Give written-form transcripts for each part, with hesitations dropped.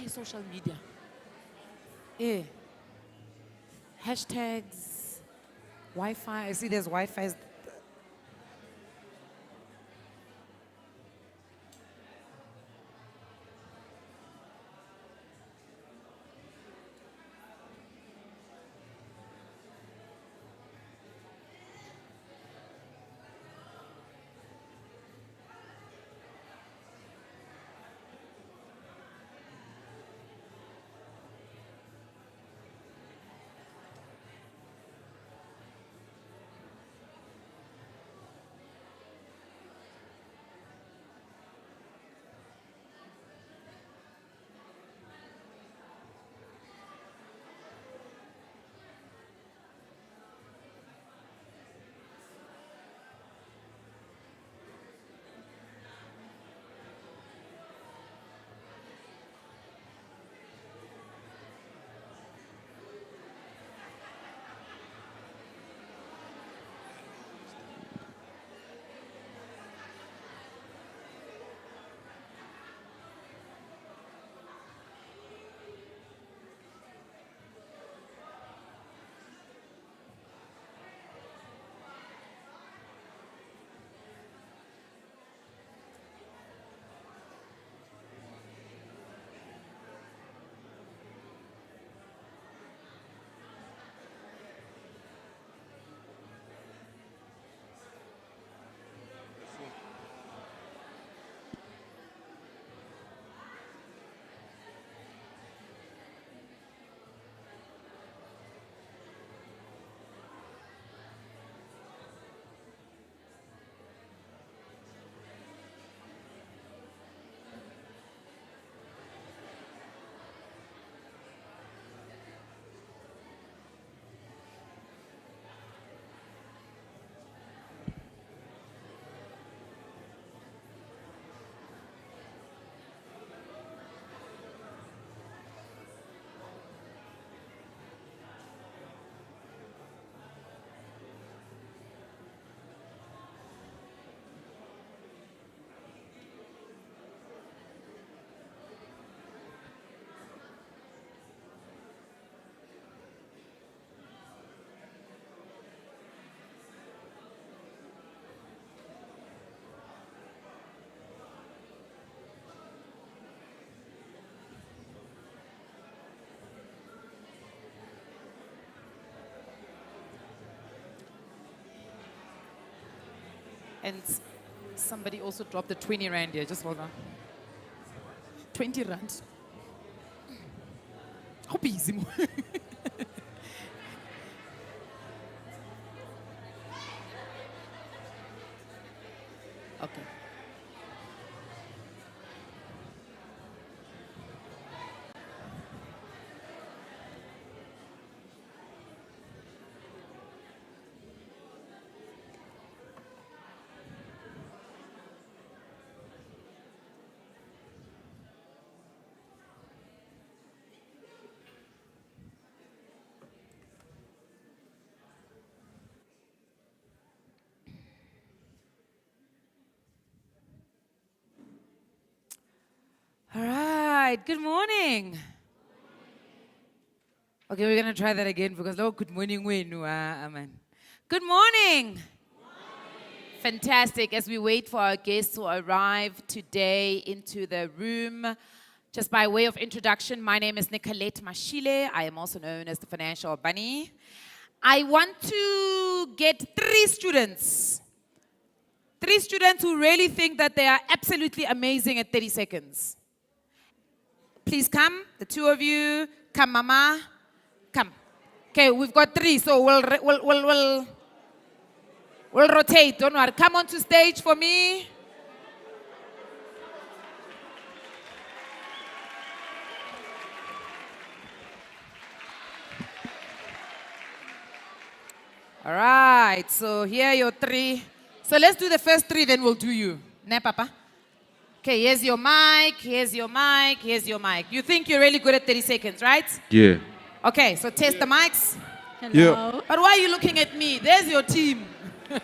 social media. Yeah. Hashtags, Wi-Fi. I see there's Wi-Fi. And somebody also dropped the 20 rand here. Just hold on. 20 rand. How busy? Okay. All right, good morning. Okay, we're going to try that again because, oh, good morning, amen. Good morning. Fantastic. As we wait for our guests to arrive today into the room, just by way of introduction, my name is Nicolette Mashile. I am also known as the Financial Bunny. I want to get three students who really think that they are absolutely amazing at 30 seconds. Please come, the two of you. Come, Mama. Come. Okay, we've got three, so we'll rotate. Don't worry. Come onto stage for me. All right, so here are your three. So let's do the first three, then we'll do you. Ne, Papa? Okay, here's your mic, here's your mic, here's your mic. You think you're really good at 30 seconds, right? Yeah. Okay, so test the mics. Hello. Yeah. But why are you looking at me? There's your team. Look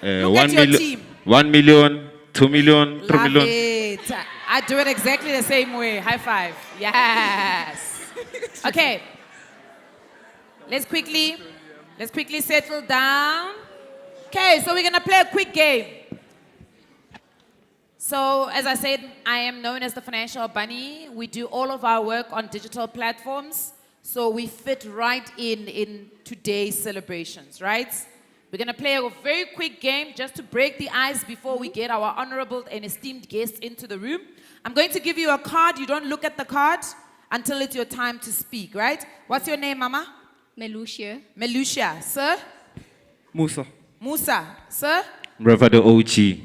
at your team. 1 million, 2 million, 3 Love million. it. I do it exactly the same way. High five. Yes. Okay. Let's quickly settle down. Okay, so we're gonna play a quick game. So, as I said, I am known as the Financial Bunny. We do all of our work on digital platforms, so we fit right in today's celebrations, right? We're gonna play a very quick game just to break the ice before we get our honorable and esteemed guests into the room. I'm going to give you a card. You don't look at the card until it's your time to speak, right? What's your name, Mama? Melusia. Melusia. Sir? Musa. Musa. Sir? Brother OG.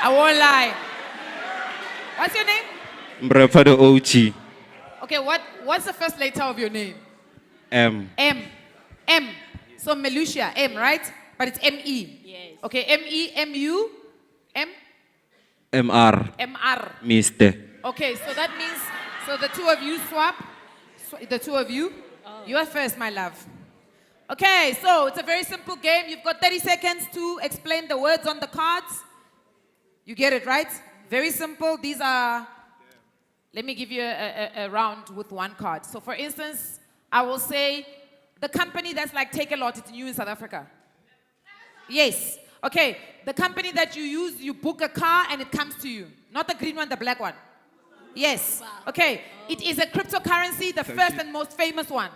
I won't lie. What's your name? Brother OG. Okay, what's the first letter of your name? M. M. M. So Melusia, M, right? But it's M-E. Yes. Okay, M-E, M-U, M? MR. M-R. Mister. Okay, so that means, so the two of you swap. The two of you. Oh. You are first, my love. Okay, so it's a very simple game. You've got 30 seconds to explain the words on the cards. You get it, right? Very simple. These are, let me give you a round with one card. So for instance, I will say the company that's like Take a Lot, it's new in South Africa. Yes. Okay, the company that you use, you book a car and it comes to you. Not the green one, the black one. Yes. Wow. Okay, it is a cryptocurrency, the first and most famous one.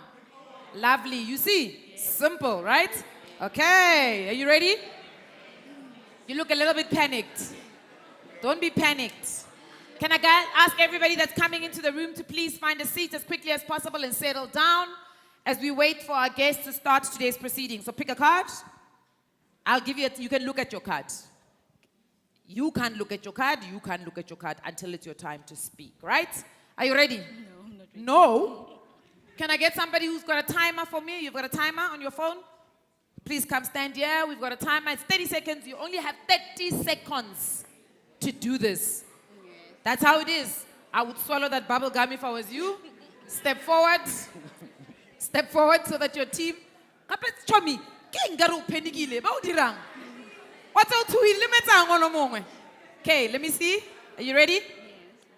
Lovely, you see? Simple, right? Okay, are you ready? You look a little bit panicked. Don't be panicked. Can I ask everybody that's coming into the room to please find a seat as quickly as possible and settle down as we wait for our guests to start today's proceedings. So pick a card. I'll give you, you can look at your card. You can't look at your card, you can't look at your card until it's your time to speak, right? Are you ready? No, I'm not ready. No? Can I get somebody who's got a timer for me? You've got a timer on your phone? Please come stand here. We've got a timer. It's 30 seconds. You only have 30 seconds to do this. That's how it is. I would swallow that bubble gum if I was you. Step forward. Step forward so that your team. Okay, let me see. Are you ready?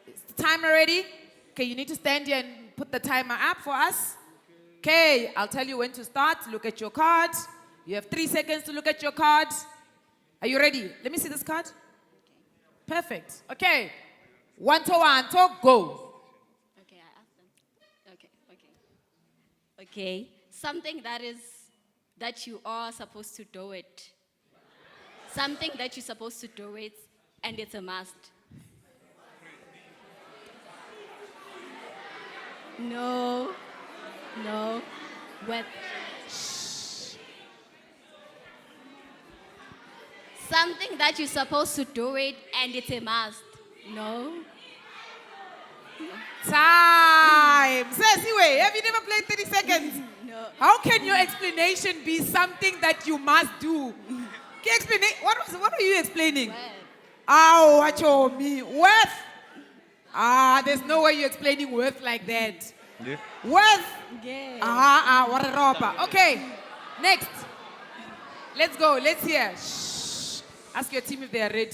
Is the timer ready? Okay, you need to stand here and put the timer up for us. Okay, I'll tell you when to start. Look at your card. You have 3 seconds to look at your card. Are you ready? Let me see this card. Perfect. Okay. One to go. Okay, I asked them. Okay. Something that you are supposed to do it. Something that you're supposed to do it, and it's a must. No. What? Something that you're supposed to do it, and it's a must. No. Time. Says anyway, have you never played 30 seconds? No. How can your explanation be something that you must do? Can you explain it? What are you explaining? Oh, what you mean? Worth? There's no way you're explaining worth like that. Yeah. Worth? Yeah. What a robber. Okay, next. Let's go. Let's hear. Shh. Ask your team if they are ready.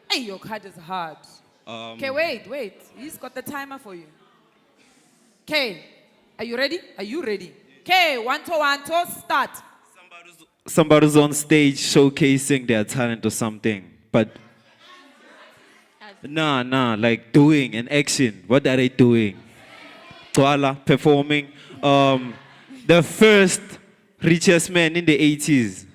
Hey, your card is hard. Okay, wait. He's got the timer for you. Okay, are you ready? Are you ready? Okay, one to start. Somebody's on stage showcasing their talent or something, but like doing an action. What are they doing? Twala, performing. The first richest man in the 80s,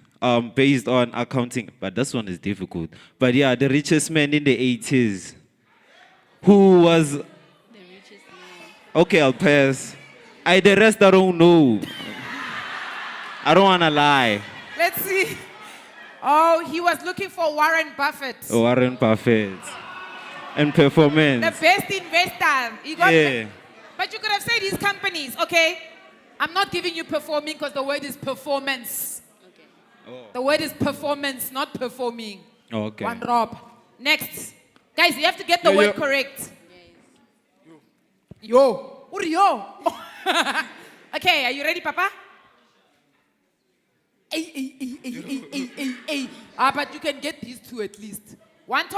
based on accounting, but this one is difficult. But yeah, the richest man in the 80s, who was, The richest man. okay, I'll pass. The rest I don't know. I don't want to lie. Let's see. Oh, he was looking for Warren Buffett. Warren Buffett. And performance. The best investor. He got But you could have said his companies, okay? I'm not giving you performing because the word is performance. Okay. Oh. The word is performance, not performing. Okay. One Rob. Next. Guys, you have to get the word correct. Yes. Yo. What are yo? Okay, are you ready, Papa? Hey. But you can get these two at least. One to.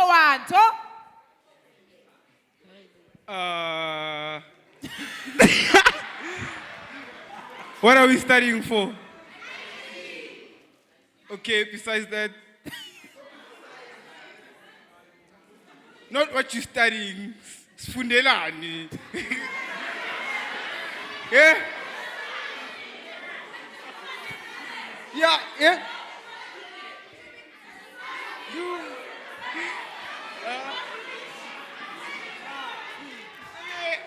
What are we studying for? Okay, besides that, not what you're studying. Sfundelani. Yeah? Yeah.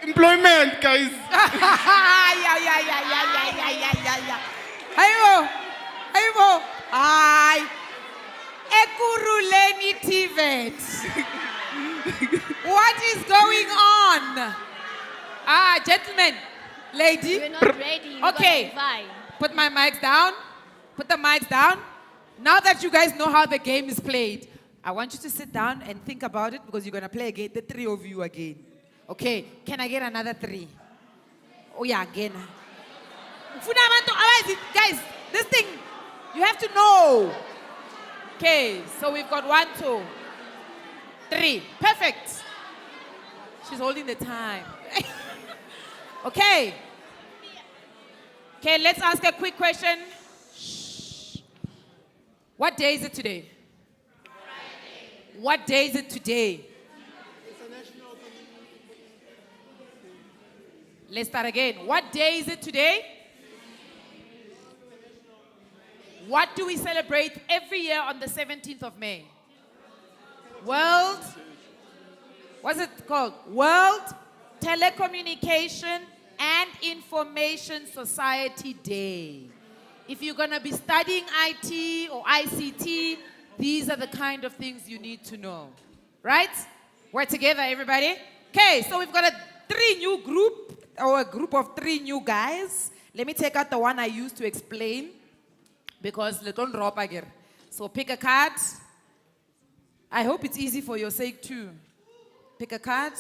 Employment, guys. Yeah. Hayibo. Hayi. Ekuruleni TVET. What is going on? Gentlemen, lady. We're not ready. We Okay. gotta revive. Put my mics down. Put the mics down. Now that you guys know how the game is played, I want you to sit down and think about it because you're going to play again, the three of you again. Okay, can I get another three? Oh yeah, again. Guys, this thing, you have to know. Okay, so we've got 1, 2, 3. Perfect. She's holding the time. Okay. Okay, let's ask a quick question. Shh. What day is it today? Friday. What day is it today? Let's start again. What day is it today? What do we celebrate every year on the 17th of May? What's it called? World Telecommunication and Information Society Day. If you're going to be studying IT or ICT, these are the kind of things you need to know. Right? We're together, everybody. Okay, so we've got a group of 3 new guys. Let me take out the one I used to explain because little drop again. So pick a card. I hope it's easy for your sake too. Pick a card.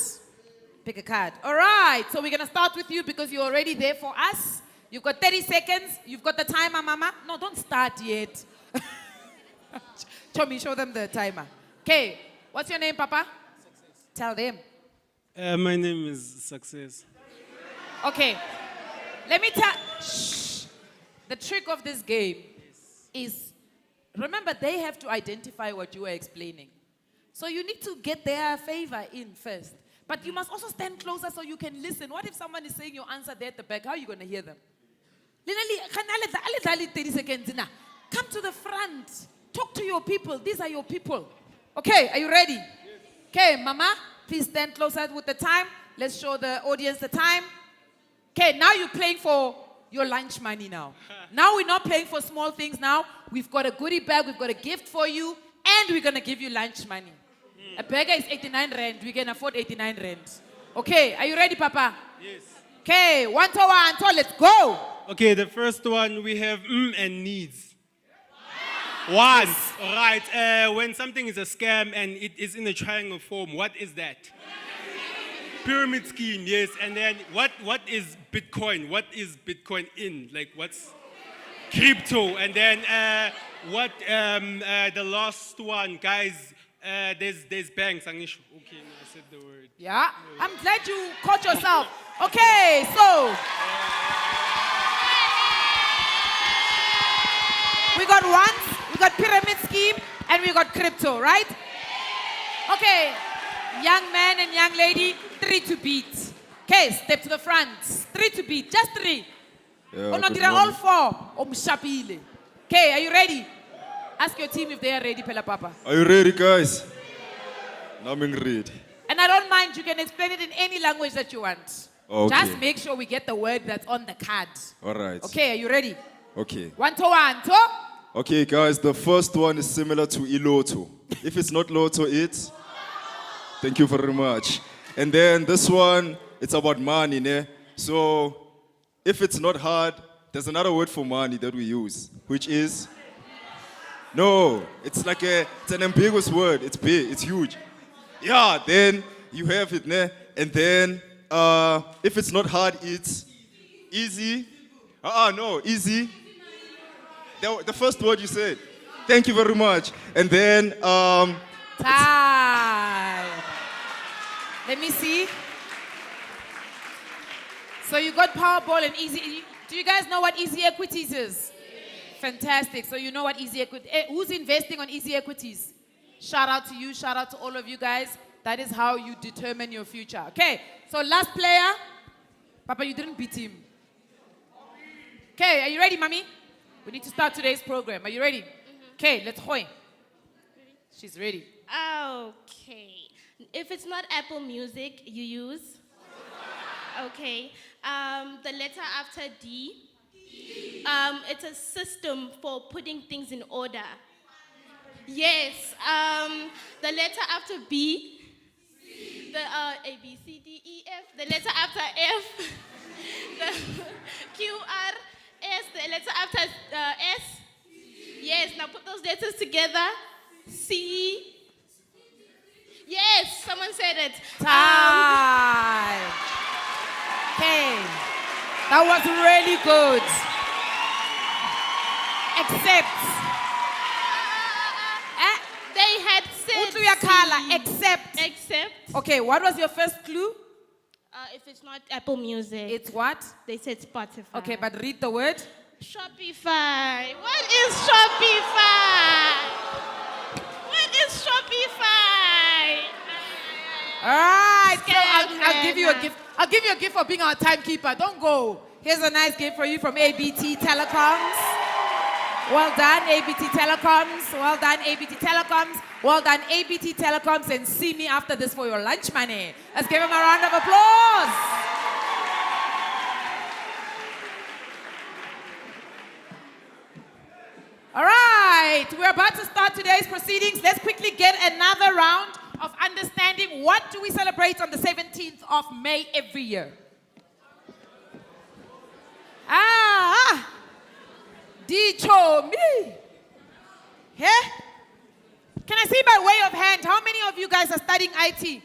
Pick a card. All right, so we're going to start with you because you're already there for us. You've got 30 seconds. You've got the timer, Mama. No, don't start yet. Tommy, show them the timer. Okay, what's your name, Papa? Success. Tell them. My name is Success. Okay, let me tell. Shh. The trick of this game is, remember, they have to identify what you are explaining. So you need to get their favor in first. But you must also stand closer so you can listen. What if someone is saying your answer there at the back? How are you going to hear them? 30 seconds now. Come to the front. Talk to your people. These are your people. Okay, are you ready? Yes. Okay, Mama, please stand closer with the time. Let's show the audience the time. Okay, now you're playing for your lunch money now. Now we're not playing for small things now. We've got a goodie bag. We've got a gift for you. And we're going to give you lunch money. A burger is 89 rand. We can afford 89 rand. Okay, are you ready, Papa? Yes. Okay, 1, 2, 1, 2, let's go. Okay, the first one we have and needs. Want. All right. When something is a scam and it is in a triangle form, what is that? Pyramid scheme, yes. And then what is Bitcoin? What is Bitcoin in? Like what's crypto? And then the last one, guys, there's banks. Okay, no, I said the word. Yeah, I'm glad you caught yourself. Okay, so we got ones, we got pyramid scheme, and we got crypto, right? Okay, young man and young lady, 3 to beat. Okay, step to the front. 3 to beat, just 3. Yeah, All 4. Okay, are you ready? Ask your team if they are ready, Pela Papa. Are you ready, guys? I'm ready. And I don't mind, you can explain it in any language that you want. Okay. Just make sure we get the word that's on the card. All right. Okay, are you ready? Okay. 1, 2, 1, 2. Okay, guys, the first one is similar to iLotto. If it's not Lotto, it's... Thank you very much. And then this one, it's about money, ne? So, if it's not hard, there's another word for money that we use, which is... No, it's like it's an ambiguous word. It's big, it's huge. Yeah, then you have it, ne? And then, if it's not hard, it's easy. No, easy. The first word you said. Thank you very much. And then, Time. Let me see. So you got Powerball and Easy. Do you guys know what Easy Equities is? Fantastic. So you know what Easy Equities. Who's investing on Easy Equities? Shout out to you. Shout out to all of you guys. That is how you determine your future. Okay. So last player. Papa, you didn't beat him. Okay. Are you ready, mommy? We need to start today's program. Are you ready? Okay. Let's go. She's ready. Okay. If it's not Apple Music, you use? Okay. The letter after D. It's a system for putting things in order. Yes. The letter after B. The A, B, C, D, E, F. The letter after F. The Q, R, S. The letter after S. Yes. Now put those letters together. C. Yes, someone said it. Time. Okay. That was really good. Except. They had said Utu yakhala, C. except. Except. Okay, what was your first clue? If it's not Apple Music. It's what? They said Spotify. Okay, but read the word. Shopify. What is Shopify? What is Shopify? All right, so Scam, I'll give you a scam. gift. I'll give you a gift for being our timekeeper. Don't go. Here's a nice gift for you from ABT Telecoms. Well done, ABT Telecoms. Well done, ABT Telecoms. Well done, ABT Telecoms. And see me after this for your lunch money. Let's give him a round of applause. All right, we're about to start today's proceedings. Let's quickly get another round of understanding what do we celebrate on the 17th of May every year. Dicho me. Yeah? Can I see by way of hand, how many of you guys are studying IT?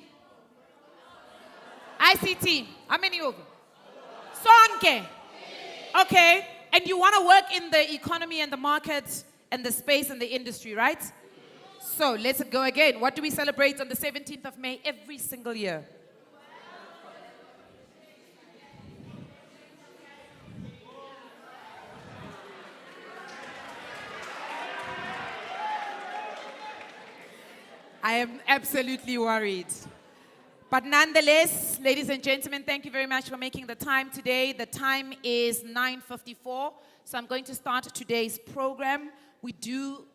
ICT. How many of you? Sonke. Okay. And you want to work in the economy and the market and the space and the industry, right? So let's go again. What do we celebrate on the 17th of May every single year? I am absolutely worried. But nonetheless, ladies and gentlemen, thank you very much for making the time today. The time is 9:54, so I'm going to start today's program. We do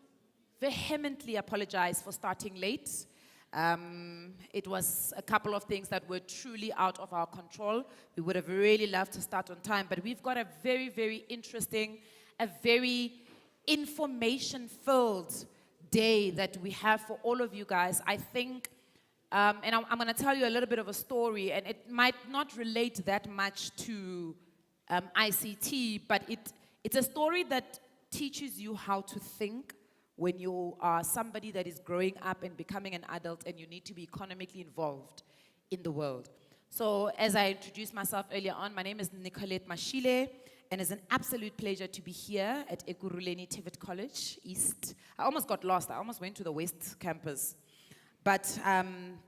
vehemently apologize for starting late. It was a couple of things that were truly out of our control. We would have really loved to start on time, but we've got a very, very interesting, a very information-filled day that we have for all of you guys. I think, and I'm going to tell you a little bit of a story, and it might not relate that much to ICT, but it's a story that teaches you how to think when you are somebody that is growing up and becoming an adult and you need to be economically involved in the world. So as I introduced myself earlier on, my name is Nicolette Mashile, and it's an absolute pleasure to be here at Ekurhuleni TVET College East. I almost got lost. I almost went to the West campus. But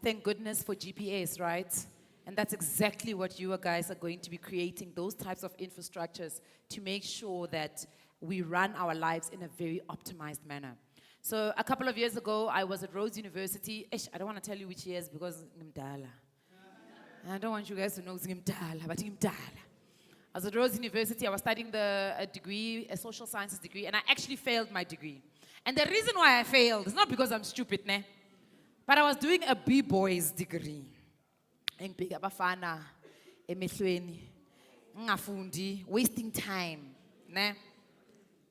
thank goodness for GPS, right? And that's exactly what you guys are going to be creating, those types of infrastructures to make sure that we run our lives in a very optimized manner. So a couple of years ago, I was at Rhodes University. I don't want to tell you which years because ngimdala. I don't want you guys to know ngimdala, but ngimdala. I was at Rhodes University. I was studying a degree, a social sciences degree, and I actually failed my degree. And the reason why I failed is not because I'm stupid, ne? But I was doing a B-boys degree. Ngibheka abafana emehlweni, ngafundi, wasting time, ne?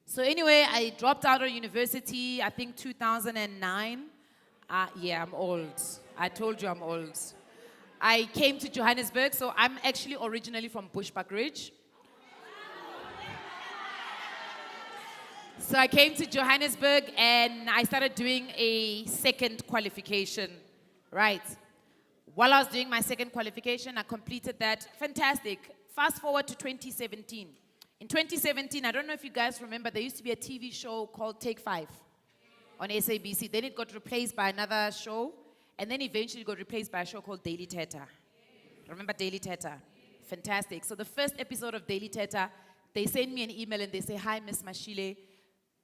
So anyway, I dropped out of university, I think 2009. Yeah, I'm old. I told you I'm old. I came to Johannesburg, so I'm actually originally from Bushbuckridge. So I came to Johannesburg and I started doing a second qualification, right? While I was doing my second qualification, I completed that. Fantastic. Fast forward to 2017. In 2017, I don't know if you guys remember, there used to be a TV show called Take 5. on SABC. Then it got replaced by another show, and then eventually it got replaced by a show called Daily Teta. Remember Daily Teta? Fantastic. So the first episode of Daily Teta, they send me an email and they say, "Hi, Miss Mashile,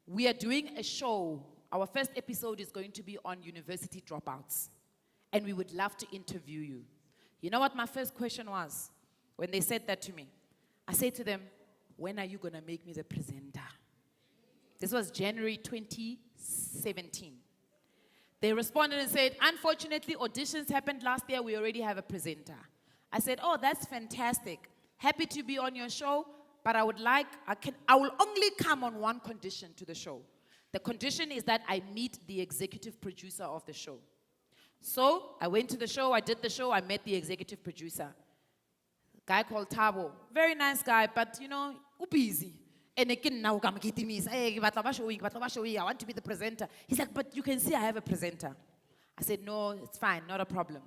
we are doing a show. Our first episode is going to be on university dropouts, and we would love to interview you." You know what my first question was when they said that to me? I said to them, "When are you going to make me the presenter?" This was January 2017. They responded and said, "Unfortunately, auditions happened last year. We already have a presenter." I said, "Oh, that's fantastic. Happy to be on your show, but I will only come on one condition to the show. The condition is that I meet the executive producer of the show." So I went to the show, I did the show, I met the executive producer. Guy called Tabo. Very nice guy, but busy. And again, now come get me. I want to be the presenter. He's like, "But you can see I have a presenter." I said, "No, it's fine, not a problem."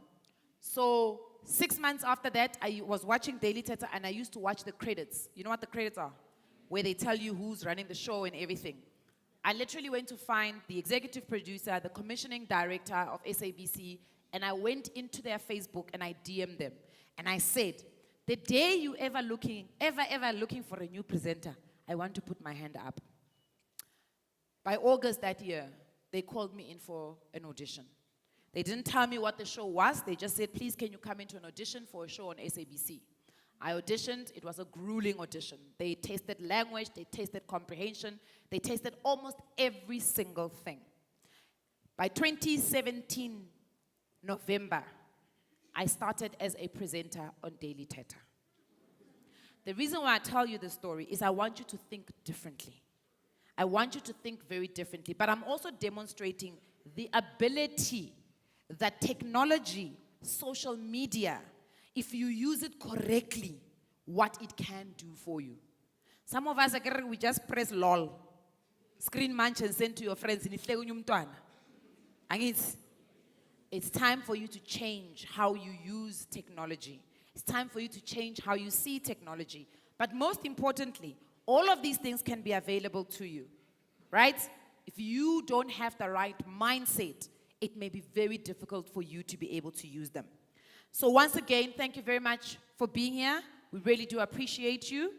So 6 months after that, I was watching Daily Teta and I used to watch the credits. You know what the credits are? Where they tell you who's running the show and everything. I literally went to find the executive producer, the commissioning director of SABC, and I went into their Facebook and I DM'd them. And I said, "The day you ever looking for a new presenter, I want to put my hand up." By August that year, they called me in for an audition. They didn't tell me what the show was. They just said, "Please, can you come into an audition for a show on SABC?" I auditioned. It was a grueling audition. They tested language, they tested comprehension, they tested almost every single thing. By 2017, November, I started as a presenter on Daily Teta. The reason why I tell you this story is I want you to think differently. I want you to think very differently, but I'm also demonstrating the ability that technology, social media, if you use it correctly, what it can do for you. Some of us, we just press lol, screen munch and send to your friends. And it's time for you to change how you use technology. It's time for you to change how you see technology. But most importantly, all of these things can be available to you, right? If you don't have the right mindset, it may be very difficult for you to be able to use them. So once again, thank you very much for being here. We really do appreciate you.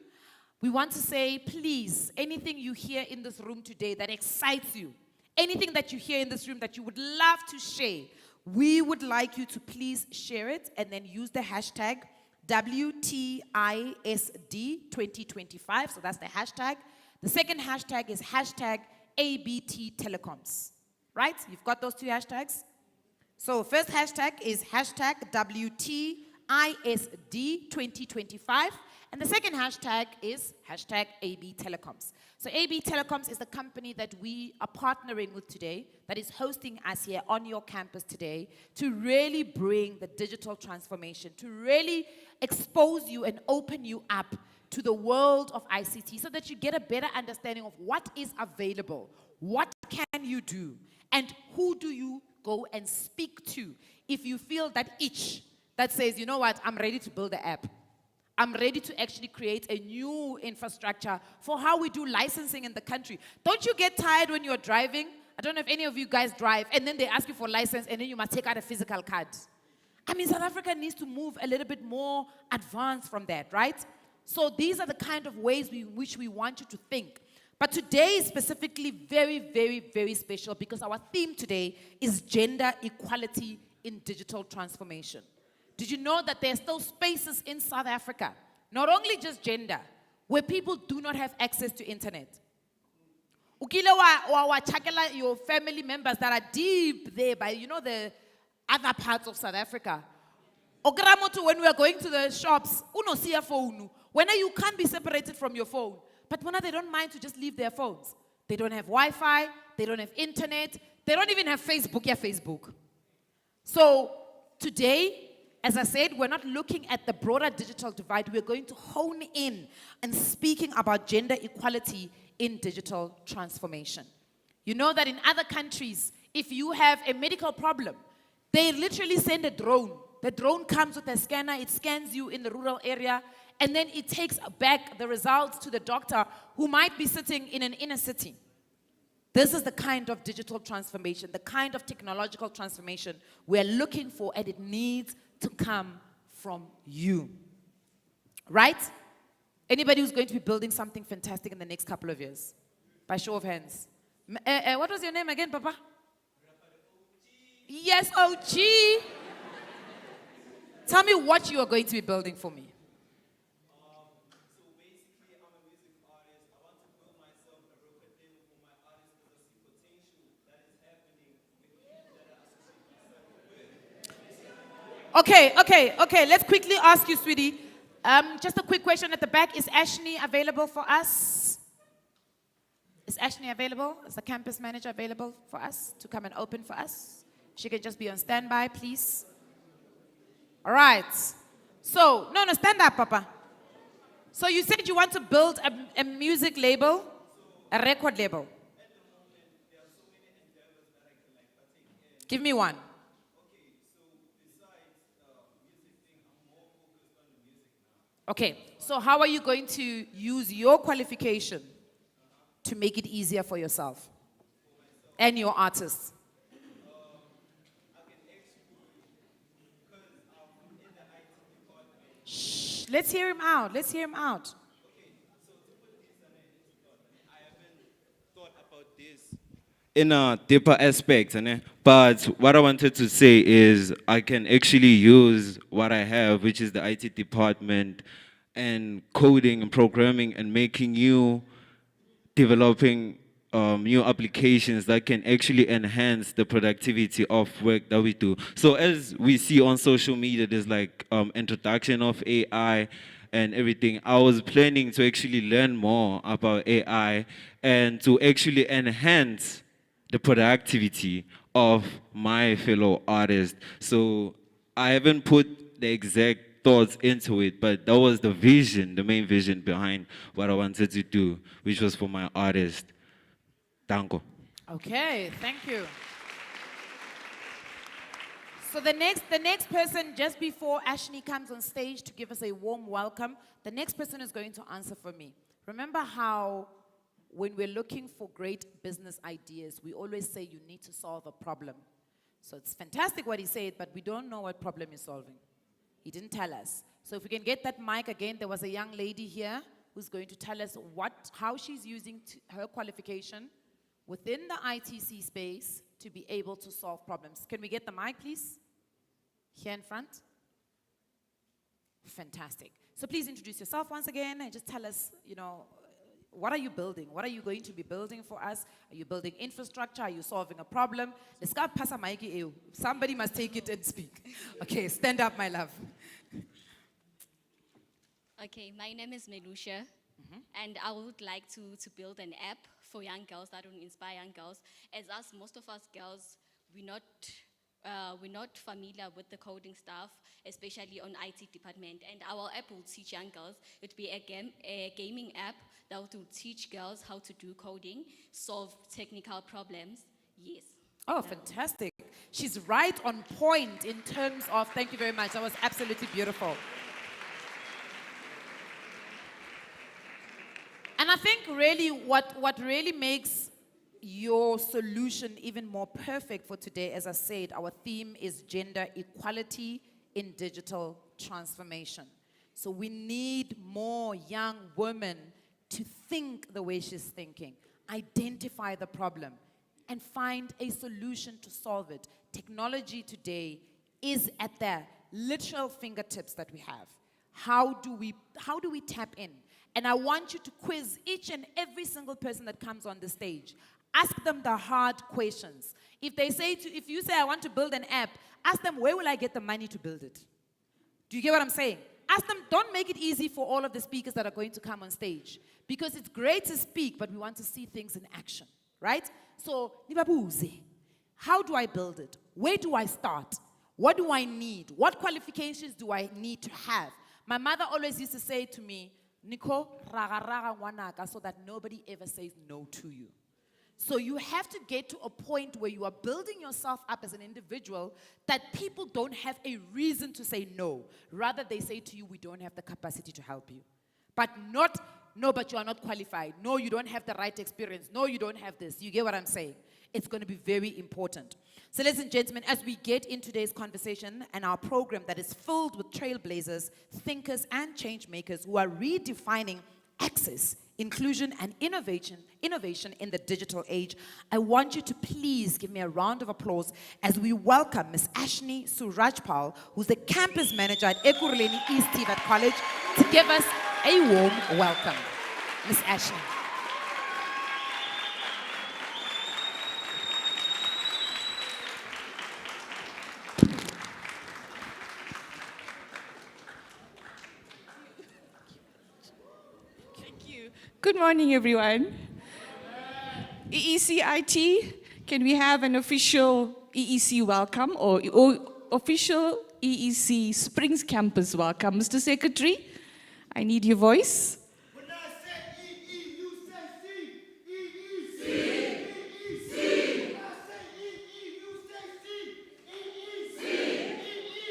We want to say, please, anything you hear in this room today that excites you, anything that you hear in this room that you would love to share, we would like you to please share it and then use the hashtag WTISD 2025. So that's the hashtag. The second hashtag is hashtag ABT Telecoms. Right? You've got those two hashtags? So first hashtag is hashtag WTISD 2025. And the second hashtag is hashtag AB Telecoms. So AB Telecoms is the company that we are partnering with today that is hosting us here on your campus today to really bring the digital transformation, to really expose you and open you up to the world of ICT so that you get a better understanding of what is available, what can you do, and who do you go and speak to if you feel that itch that says, "You know what, I'm ready to build an app. I'm ready to actually create a new infrastructure for how we do licensing in the country." Don't you get tired when you're driving? I don't know if any of you guys drive, and then they ask you for license, and then you must take out a physical card. I mean, South Africa needs to move a little bit more advanced from that, right? So these are the kind of ways in which we want you to think. But today is specifically very, very, very special because our theme today is gender equality in digital transformation. Did you know that there are still spaces in South Africa, not only just gender, where people do not have access to internet? Ukile wa chakela your family members that are deep there by, the other parts of South Africa. Ogramoto, when we are going to the shops, uno see a phone. When you can't be separated from your phone. But when they don't mind to just leave their phones. They don't have Wi-Fi, they don't have internet, they don't even have Facebook. Yeah, Facebook. So today, as I said, we're not looking at the broader digital divide. We're going to hone in and speaking about gender equality in digital transformation. You know that in other countries, if you have a medical problem, they literally send a drone. The drone comes with a scanner, it scans you in the rural area, and then it takes back the results to the doctor who might be sitting in an inner city. This is the kind of digital transformation, the kind of technological transformation we're looking for, and it needs to come from you. Right? Anybody who's going to be building something fantastic in the next couple of years? By show of hands. What was your name again, Papa? Yes, OG. Tell me what you are going to be building for me. Okay. Let's quickly ask you, sweetie. Just a quick question at the back. Is Ashni available for us? Is Ashni available? Is the campus manager available for us to come and open for us? She can just be on standby, please. All right. So, no, stand up, Papa. So you said you want to build a music label, a record label. Give me one. Okay, so how are you going to use your qualification to make it easier for yourself and your artists? Shh, let's hear him out. In a deeper aspect, but what I wanted to say is I can actually use what I have, which is the IT department, and coding and programming and making new, developing new applications that can actually enhance the productivity of work that we do. So as we see on social media, there's like introduction of AI and everything. I was planning to actually learn more about AI and to actually enhance the productivity of my fellow artists. So I haven't put the exact thoughts into it, but that was the vision, the main vision behind what I wanted to do, which was for my artist. Danko. Okay, thank you. So the next person, just before Ashni comes on stage to give us a warm welcome, the next person is going to answer for me. Remember how when we're looking for great business ideas, we always say you need to solve a problem. So it's fantastic what he said, but we don't know what problem he's solving. He didn't tell us. So if we can get that mic again, there was a young lady here who's going to tell us how she's using her qualification within the ITC space to be able to solve problems. Can we get the mic, please? Here in front. Fantastic. So please introduce yourself once again and just tell us, what are you building? What are you going to be building for us? Are you building infrastructure? Are you solving a problem? Somebody must take it and speak. Okay, stand up, my love. Okay, my name is Melusha, and I would like to build an app for young girls that will inspire young girls. As us, most of us girls, we're not familiar with the coding stuff, especially on IT department. And our app will teach young girls. It will be a gaming app that will teach girls how to do coding, solve technical problems. Yes. Oh, fantastic. She's right on point in terms of, thank you very much. That was absolutely beautiful. And I think really what really makes your solution even more perfect for today, as I said, our theme is gender equality in digital transformation. So we need more young women to think the way she's thinking, identify the problem, and find a solution to solve it. Technology today is at the literal fingertips that we have. How do we tap in? And I want you to quiz each and every single person that comes on the stage. Ask them the hard questions. If you say, I want to build an app, ask them, where will I get the money to build it? Do you get what I'm saying? Ask them, don't make it easy for all of the speakers that are going to come on stage. Because it's great to speak, but we want to see things in action, right? So, nibabuze, how do I build it? Where do I start? What do I need? What qualifications do I need to have? My mother always used to say to me, Niko, raga raga wanaka, so that nobody ever says no to you. So you have to get to a point where you are building yourself up as an individual that people don't have a reason to say no. Rather, they say to you, we don't have the capacity to help you. But not No, but you are not qualified. No, you don't have the right experience. No, you don't have this. You get what I'm saying? It's going to be very important. So, ladies and gentlemen, as we get in today's conversation and our program that is filled with trailblazers, thinkers, and change makers who are redefining access, inclusion, and innovation in the digital age, I want you to please give me a round of applause as we welcome Ms. Ashni Surajpal, who's the campus manager at Ekurhuleni East Tivat College, to give us a warm welcome. Ms. Ashni. Good morning, everyone. EECIT, can we have an official EEC welcome or official EEC Springs Campus welcome? Mr. Secretary, I need your voice. When I say EE, you say C. EEC. EEC. When I say EE, you say C.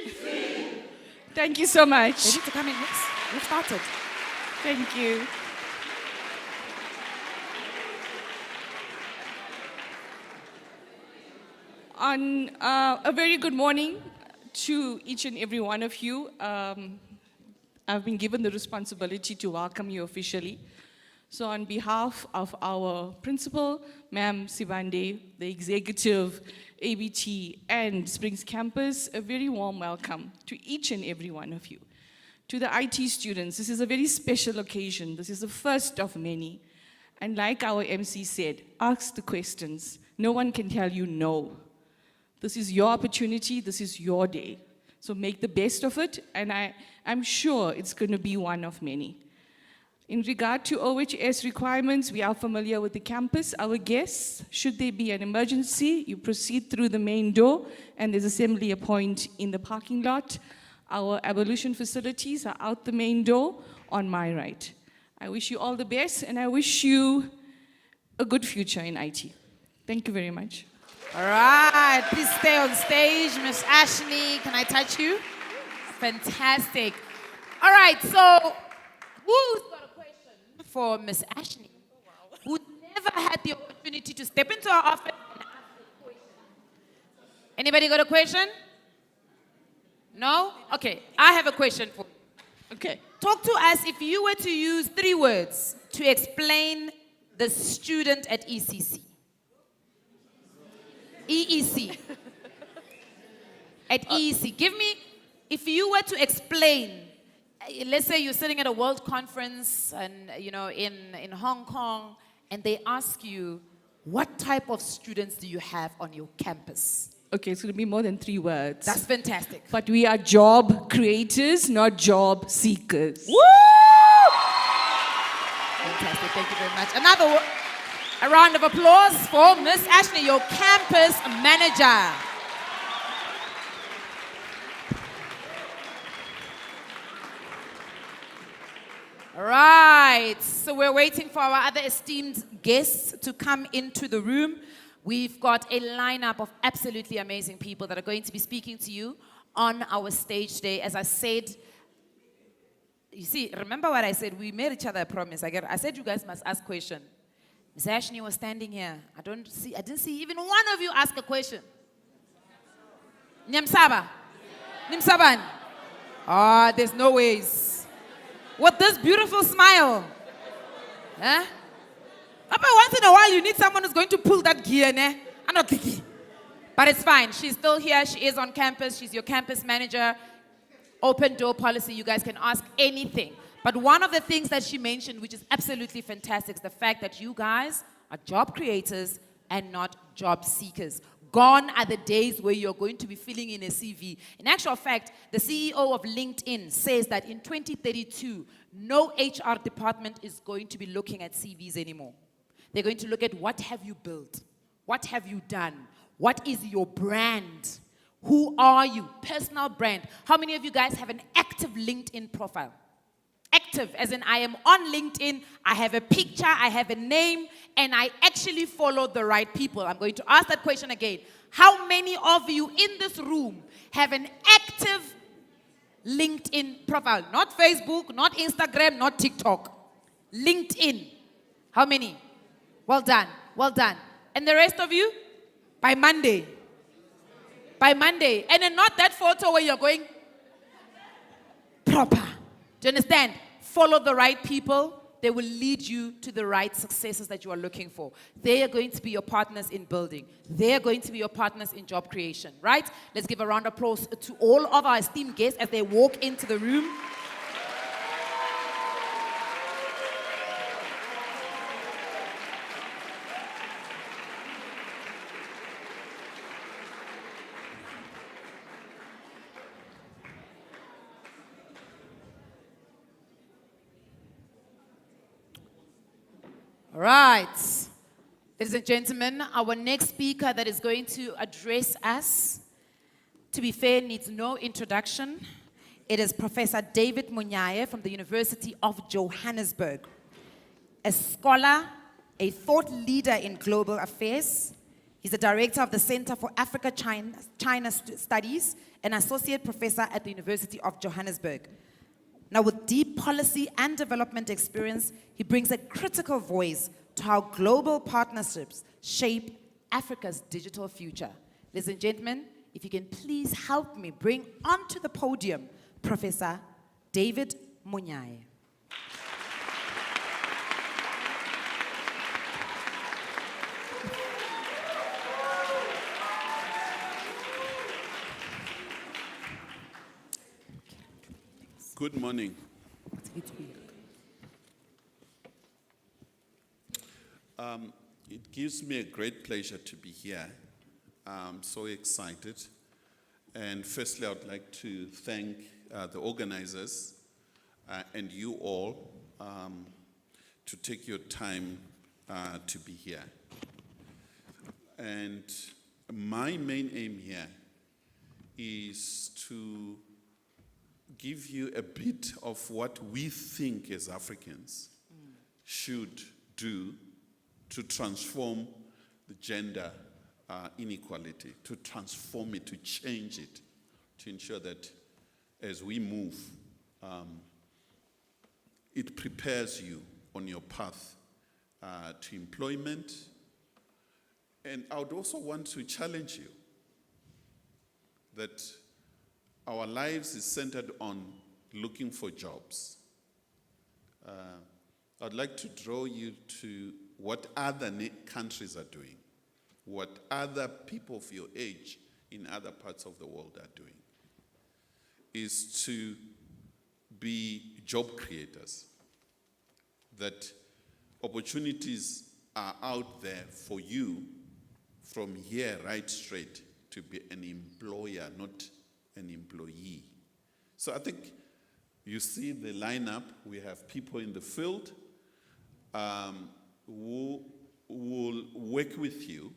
EEC. Thank you so much. Ready to come in next? We've started. Thank you. On a very good morning to each and every one of you. I've been given the responsibility to welcome you officially. So on behalf of our principal, Ma'am Sibande, the executive, ABT, and Springs Campus, a very warm welcome to each and every one of you. To the IT students, this is a very special occasion. This is the first of many. And like our MC said, ask the questions. No one can tell you no. This is your opportunity, this is your day. So make the best of it, and I'm sure it's going to be one of many. In regard to OHS requirements, we are familiar with the campus. Our guests, should there be an emergency, you proceed through the main door, and there's assembly a point in the parking lot. Our abolition facilities are out the main door on my right. I wish you all the best, and I wish you a good future in IT. Thank you very much. All right, please stay on stage. Miss Ashni, can I touch you? Fantastic. All right, so who's got a question for Miss Ashni, who never had the opportunity to step into our office and ask a question? Anybody got a question? No? Okay, I have a question for you. Okay. Talk to us if you were to use 3 words to explain the student at ECC. EEC. At EEC. Give me, if you were to explain, let's say you're sitting at a world conference and in Hong Kong, and they ask you, what type of students do you have on your campus? Okay, it's going to be more than 3 words. That's fantastic. But we are job creators, not job seekers. Woo! Fantastic, thank you very much. A round of applause for Miss Ashni, your campus manager. All right, so we're waiting for our other esteemed guests to come into the room. We've got a lineup of absolutely amazing people that are going to be speaking to you on our stage today. As I said, you see, remember what I said? We made each other a promise. I said you guys must ask questions. Ms. Ashni was standing here. I didn't see even one of you ask a question. Nyamsaba? Nimsaban? Ah, there's no ways. With this beautiful smile. Huh? But once in a while, you need someone who's going to pull that gear, ne? I'm not kiki. But it's fine. She's still here. She is on campus. She's your campus manager. Open door policy. You guys can ask anything. But one of the things that she mentioned, which is absolutely fantastic, is the fact that you guys are job creators and not job seekers. Gone are the days where you're going to be filling in a CV. In actual fact, the CEO of LinkedIn says that in 2032, no HR department is going to be looking at CVs anymore. They're going to look at what have you built? What have you done? What is your brand? Who are you? Personal brand. How many of you guys have an active LinkedIn profile? Active, as in I am on LinkedIn, I have a picture, I have a name, and I actually follow the right people. I'm going to ask that question again. How many of you in this room have an active LinkedIn profile? Not Facebook, not Instagram, not TikTok. LinkedIn. How many? Well done, well done. And the rest of you? By Monday. By Monday. And then not that photo where you're going proper. Do you understand? Follow the right people. They will lead you to the right successes that you are looking for. They are going to be your partners in building. They are going to be your partners in job creation, right? Let's give a round of applause to all of our esteemed guests as they walk into the room. All right. Ladies and gentlemen, our next speaker that is going to address us, to be fair, needs no introduction. It is Professor David Munyaye from the University of Johannesburg. A scholar, a thought leader in global affairs. He's the director of the Center for Africa-China Studies, an associate professor at the University of Johannesburg. Now, with deep policy and development experience, he brings a critical voice to how global partnerships shape Africa's digital future. Ladies and gentlemen, if you can please help me bring onto the podium Professor David Munyaye. Good morning. It gives me a great pleasure to be here. I'm so excited. And firstly, I would like to thank the organizers and you all to take your time to be here. And my main aim here is to give you a bit of what we think as Africans should do to transform the gender inequality, to transform it, to change it, to ensure that as we move, it prepares you on your path to employment. And I would also want to challenge you that our lives is centered on looking for jobs. I'd like to draw you to what other countries are doing, what other people of your age in other parts of the world are doing, is to be job creators, that opportunities are out there for you from here right straight to be an employer, not an employee. So I think you see the lineup. We have people in the field who will work with you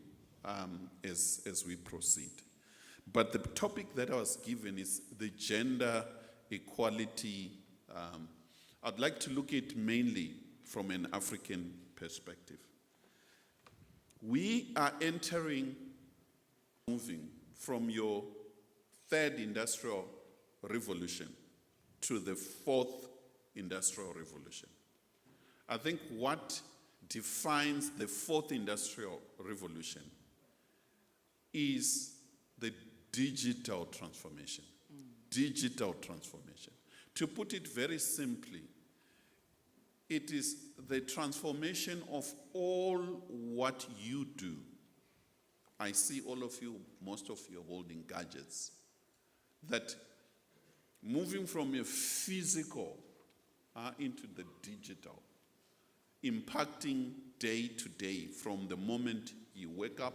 as we proceed. But the topic that I was given is the gender equality. I'd like to look at it mainly from an African perspective. We are moving from your third industrial revolution to the fourth industrial revolution. I think what defines the fourth industrial revolution is the digital transformation. Digital transformation. To put it very simply, it is the transformation of all what you do. I see all of you, most of you holding gadgets. That moving from your physical into the digital, impacting day to day from the moment you wake up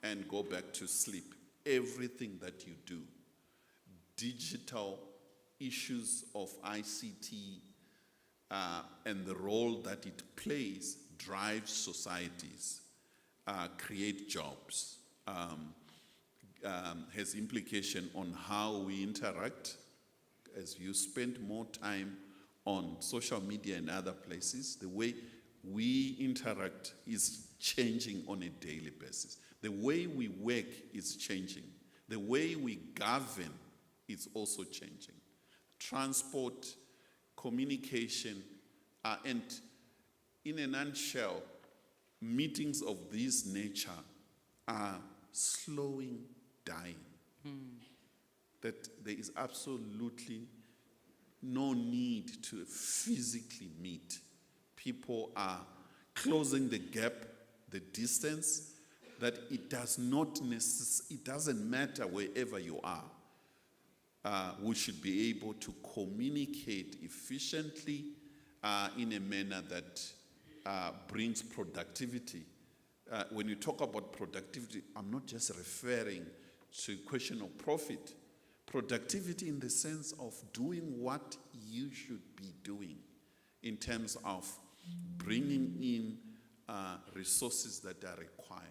and go back to sleep. Everything that you do, digital issues of ICT and the role that it plays drives societies, create jobs, has implication on how we interact. As you spend more time on social media and other places, the way we interact is changing on a daily basis. The way we work is changing. The way we govern is also changing. Transport, communication, And in a nutshell, meetings of this nature are slowing dying. That there is absolutely no need to physically meet. People are closing the gap, the distance, that it doesn't matter wherever you are. We should be able to communicate efficiently in a manner that brings productivity. When you talk about productivity, I'm not just referring to question of profit. Productivity in the sense of doing what you should be doing in terms of bringing in resources that are required.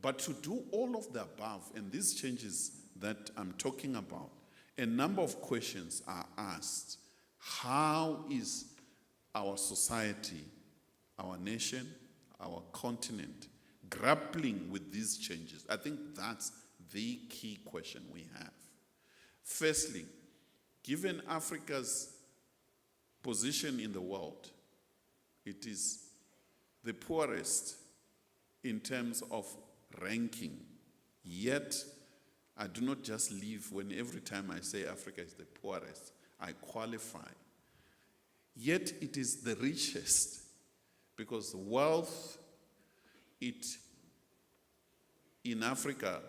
But to do all of the above, and these changes that I'm talking about, a number of questions are asked. How is our society, our nation, our continent grappling with these changes? I think that's the key question we have. Firstly, given Africa's position in the world, it is the poorest in terms of ranking. Yet, I do not just live when every time I say Africa is the poorest, I qualify. Yet it is the richest because wealth in Africa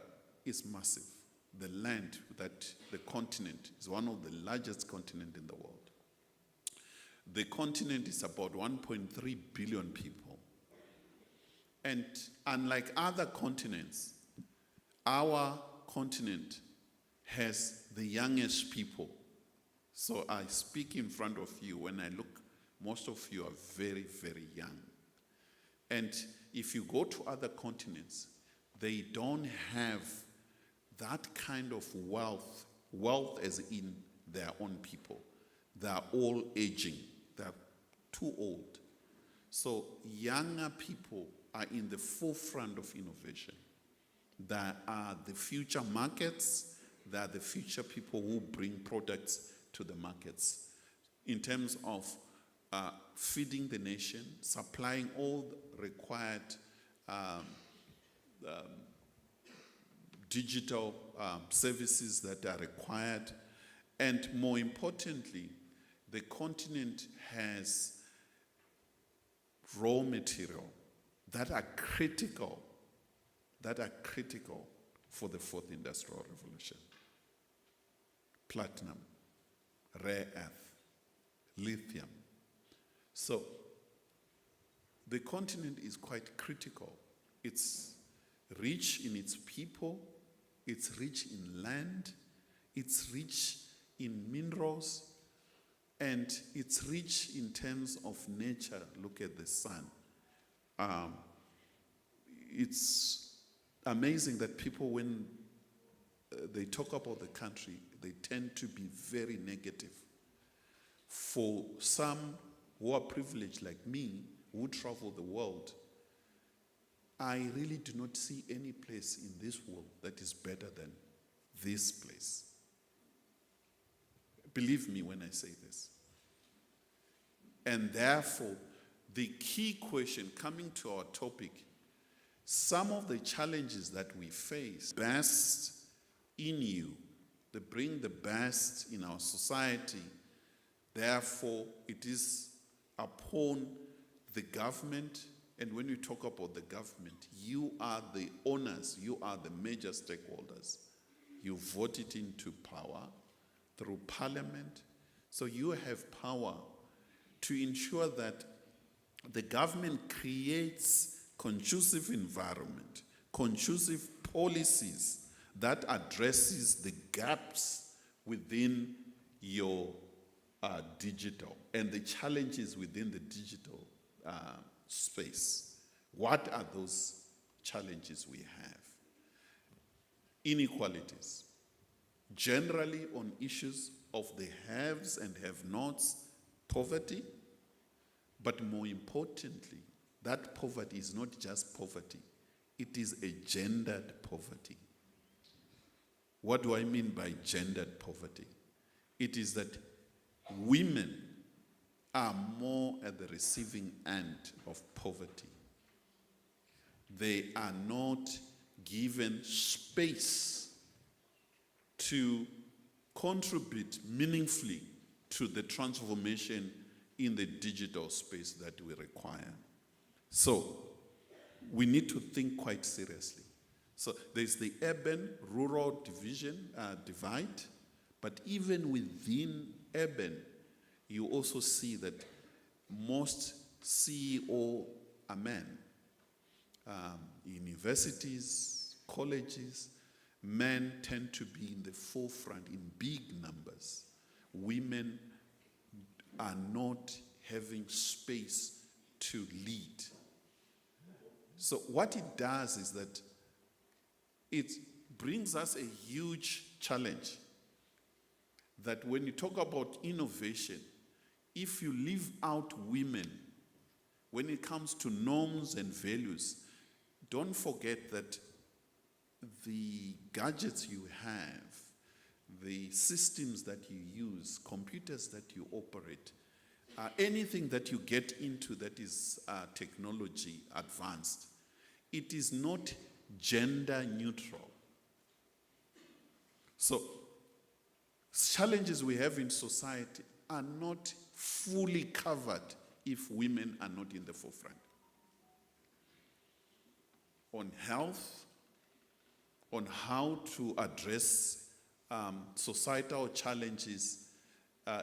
is massive. The land, the continent, is one of the largest continents in the world. The continent is about 1.3 billion people. And unlike other continents, our continent has the youngest people. So I speak in front of you. When I look, most of you are very, very young. And if you go to other continents, they don't have that kind of wealth as in their own people. They are all aging. They are too old. So younger people are in the forefront of innovation. They are the future markets. They are the future people who bring products to the markets in terms of feeding the nation, supplying all the required digital services that are required. And more importantly, the continent has raw material that are critical for the fourth industrial revolution. Platinum, rare earth, lithium. So the continent is quite critical. It's rich in its people, it's rich in land, it's rich in minerals, and it's rich in terms of nature. Look at the sun. It's amazing that people, when they talk about the country, they tend to be very negative. For some who are privileged like me, who travel the world, I really do not see any place in this world that is better than this place. Believe me when I say this. And therefore, the key question coming to our topic, some of the challenges that we face, best in you, they bring the best in our society. Therefore, it is upon the government, and when you talk about the government, you are the owners, you are the major stakeholders. You vote it into power through parliament. So you have power to ensure that the government creates conducive environment, conducive policies that addresses the gaps within your digital and the challenges within the digital space. What are those challenges we have? Inequalities. Generally on issues of the haves and have-nots, poverty, but more importantly, that poverty is not just poverty, it is a gendered poverty. What do I mean by gendered poverty? It is that women are more at the receiving end of poverty. They are not given space to contribute meaningfully to the transformation in the digital space that we require. So, we need to think quite seriously. So, there's the urban-rural divide, but even within urban, you also see that most CEO are men. Universities, colleges, men tend to be in the forefront in big numbers. Women are not having space to lead. So what it does is that it brings us a huge challenge that when you talk about innovation, if you leave out women, when it comes to norms and values, don't forget that the gadgets you have, the systems that you use, computers that you operate, anything that you get into that is technology advanced, it is not gender neutral. So, challenges we have in society are not fully covered if women are not in the forefront. On health, on how to address societal challenges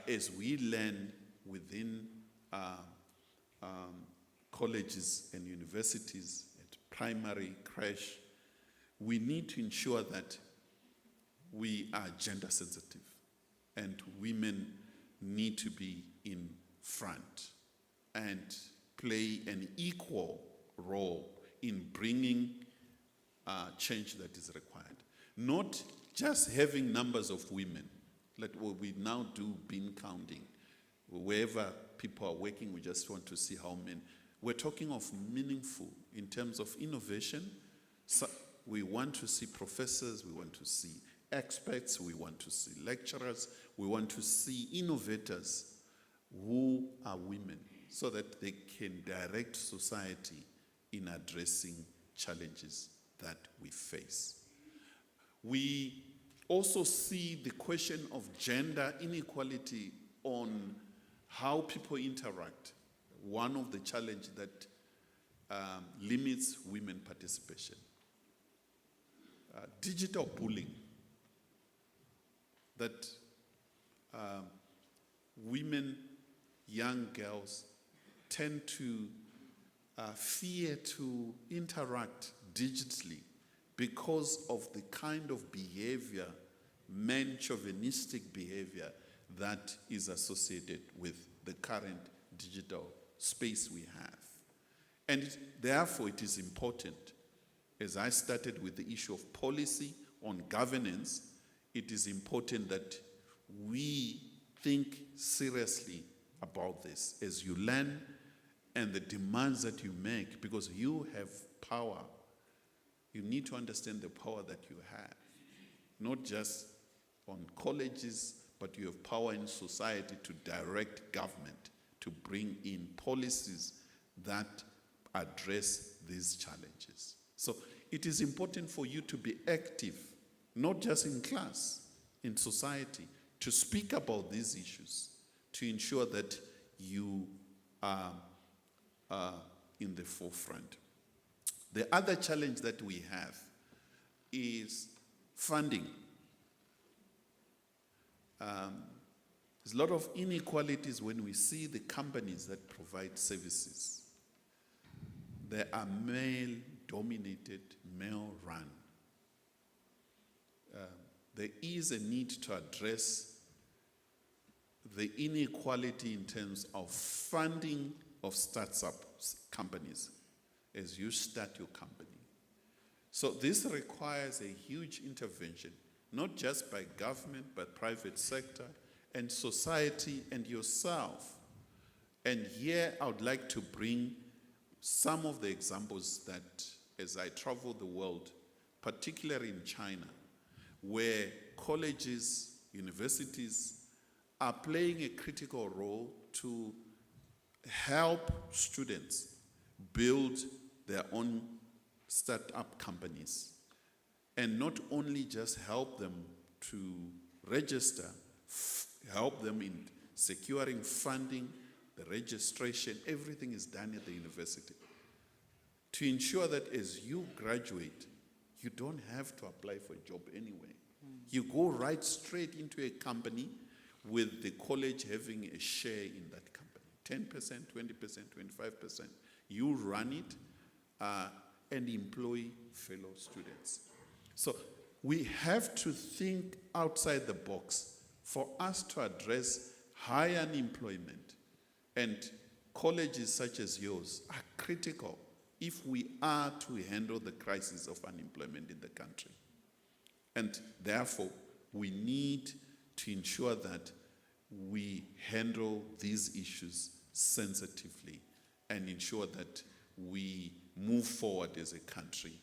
as we learn within colleges and universities, at primary, creche, we need to ensure that we are gender sensitive and women need to be in front and play an equal role in bringing change that is required. Not just having numbers of women, like what we now do bean counting. Wherever people are working, we just want to see how many. We're talking of meaningful in terms of innovation. So we want to see professors, we want to see experts, we want to see lecturers, we want to see innovators who are women so that they can direct society in addressing challenges that we face. We also see the question of gender inequality on how people interact. One of the challenges that limits women participation. Digital bullying. That women, young girls, tend to fear to interact digitally because of the kind of behavior, man-chauvinistic behavior, that is associated with the current digital space we have. And therefore it is important, as I started with the issue of policy on governance, it is important that we think seriously about this as you learn and the demands that you make, because you have power. You need to understand the power that you have, not just on colleges, but you have power in society to direct government, to bring in policies that address these challenges. So it is important for you to be active, not just in class, in society, to speak about these issues, to ensure that you are in the forefront. The other challenge that we have is funding. There's a lot of inequalities when we see the companies that provide services. They are male-dominated, male-run. There is a need to address the inequality in terms of funding of startup companies as you start your company. So this requires a huge intervention, not just by government, but private sector and society and yourself. And here I would like to bring some of the examples that, as I travel the world, particularly in China, where colleges, universities are playing a critical role to help students build their own startup companies, and not only just help them to register, help them in securing funding, the registration, everything is done at the university. To ensure that as you graduate, you don't have to apply for a job anyway. You go right straight into a company with the college having a share in that company. 10%, 20%, 25%. You run it and employ fellow students. So we have to think outside the box for us to address high unemployment, and colleges such as yours are critical if we are to handle the crisis of unemployment in the country. And therefore, we need to ensure that we handle these issues sensitively and ensure that we move forward as a country.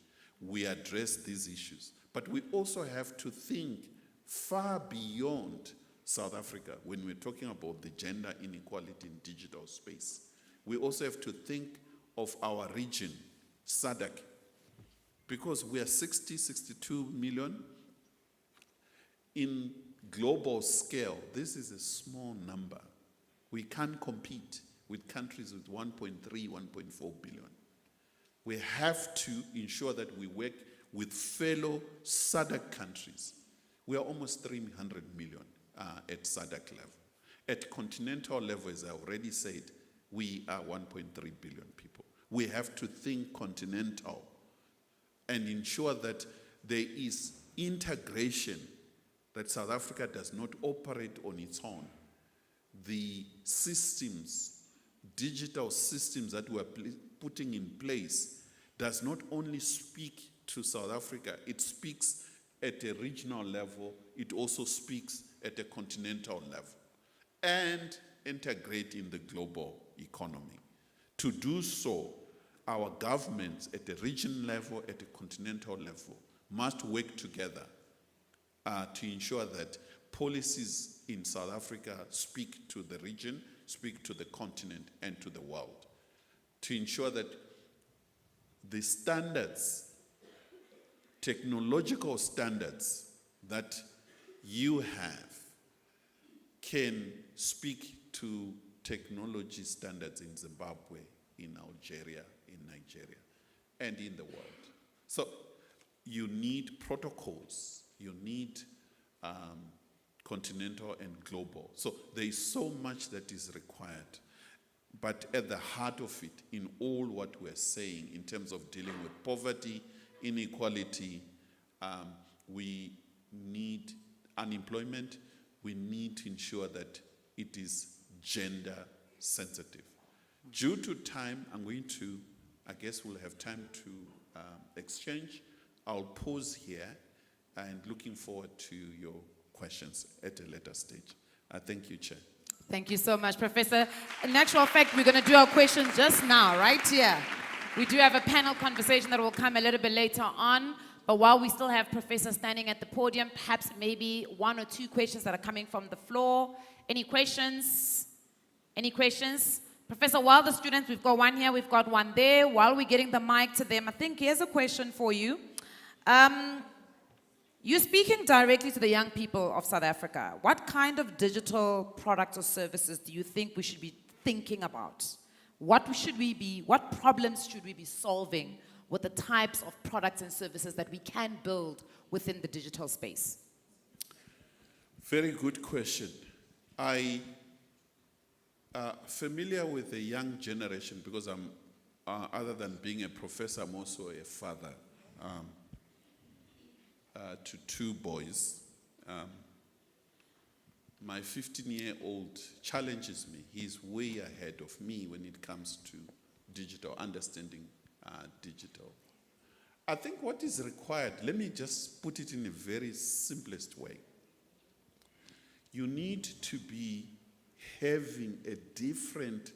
We address these issues. But we also have to think far beyond South Africa when we're talking about the gender inequality in digital space. We also have to think of our region, SADC, because we are 62 million. In global scale, this is a small number. We can't compete with countries with 1.3, 1.4 billion. We have to ensure that we work with fellow SADC countries. We are almost 300 million at SADC level. At continental level, as I already said, we are 1.3 billion people. We have to think continental and ensure that there is integration, that South Africa does not operate on its own. The systems, digital systems that we're putting in place does not only speak to South Africa, it speaks at a regional level, it also speaks at a continental level, and integrate in the global economy. To do so, our governments at the region level, at the continental level, must work together to ensure that policies in South Africa speak to the region, speak to the continent, and to the world. To ensure that the standards, technological standards that you have can speak to technology standards in Zimbabwe, in Algeria, in Nigeria, and in the world. So you need protocols, you need continental and global. So there is so much that is required. But at the heart of it, in all what we're saying in terms of dealing with poverty, inequality, we need unemployment, we need to ensure that it is gender sensitive. Due to time, I'm going to, I guess we'll have time to exchange. I'll pause here and looking forward to your questions at a later stage. Thank you, Chair. Thank you so much, Professor. In actual fact, we're going to do our questions just now, right here. We do have a panel conversation that will come a little bit later on, but while we still have Professor standing at the podium, perhaps maybe one or two questions that are coming from the floor. Any questions? Any questions? Professor, while the students, we've got one here, we've got one there. While we're getting the mic to them, I think here's a question for you. You're speaking directly to the young people of South Africa. What kind of digital products or services do you think we should be thinking about? What problems should we be solving with the types of products and services that we can build within the digital space? Very good question. I familiar with the young generation because I'm, other than being a professor, I'm also a father to two boys. My 15-year-old challenges me. He's way ahead of me when it comes to digital, understanding digital. I think what is required, let me just put it in a very simplest way. You need to be having a different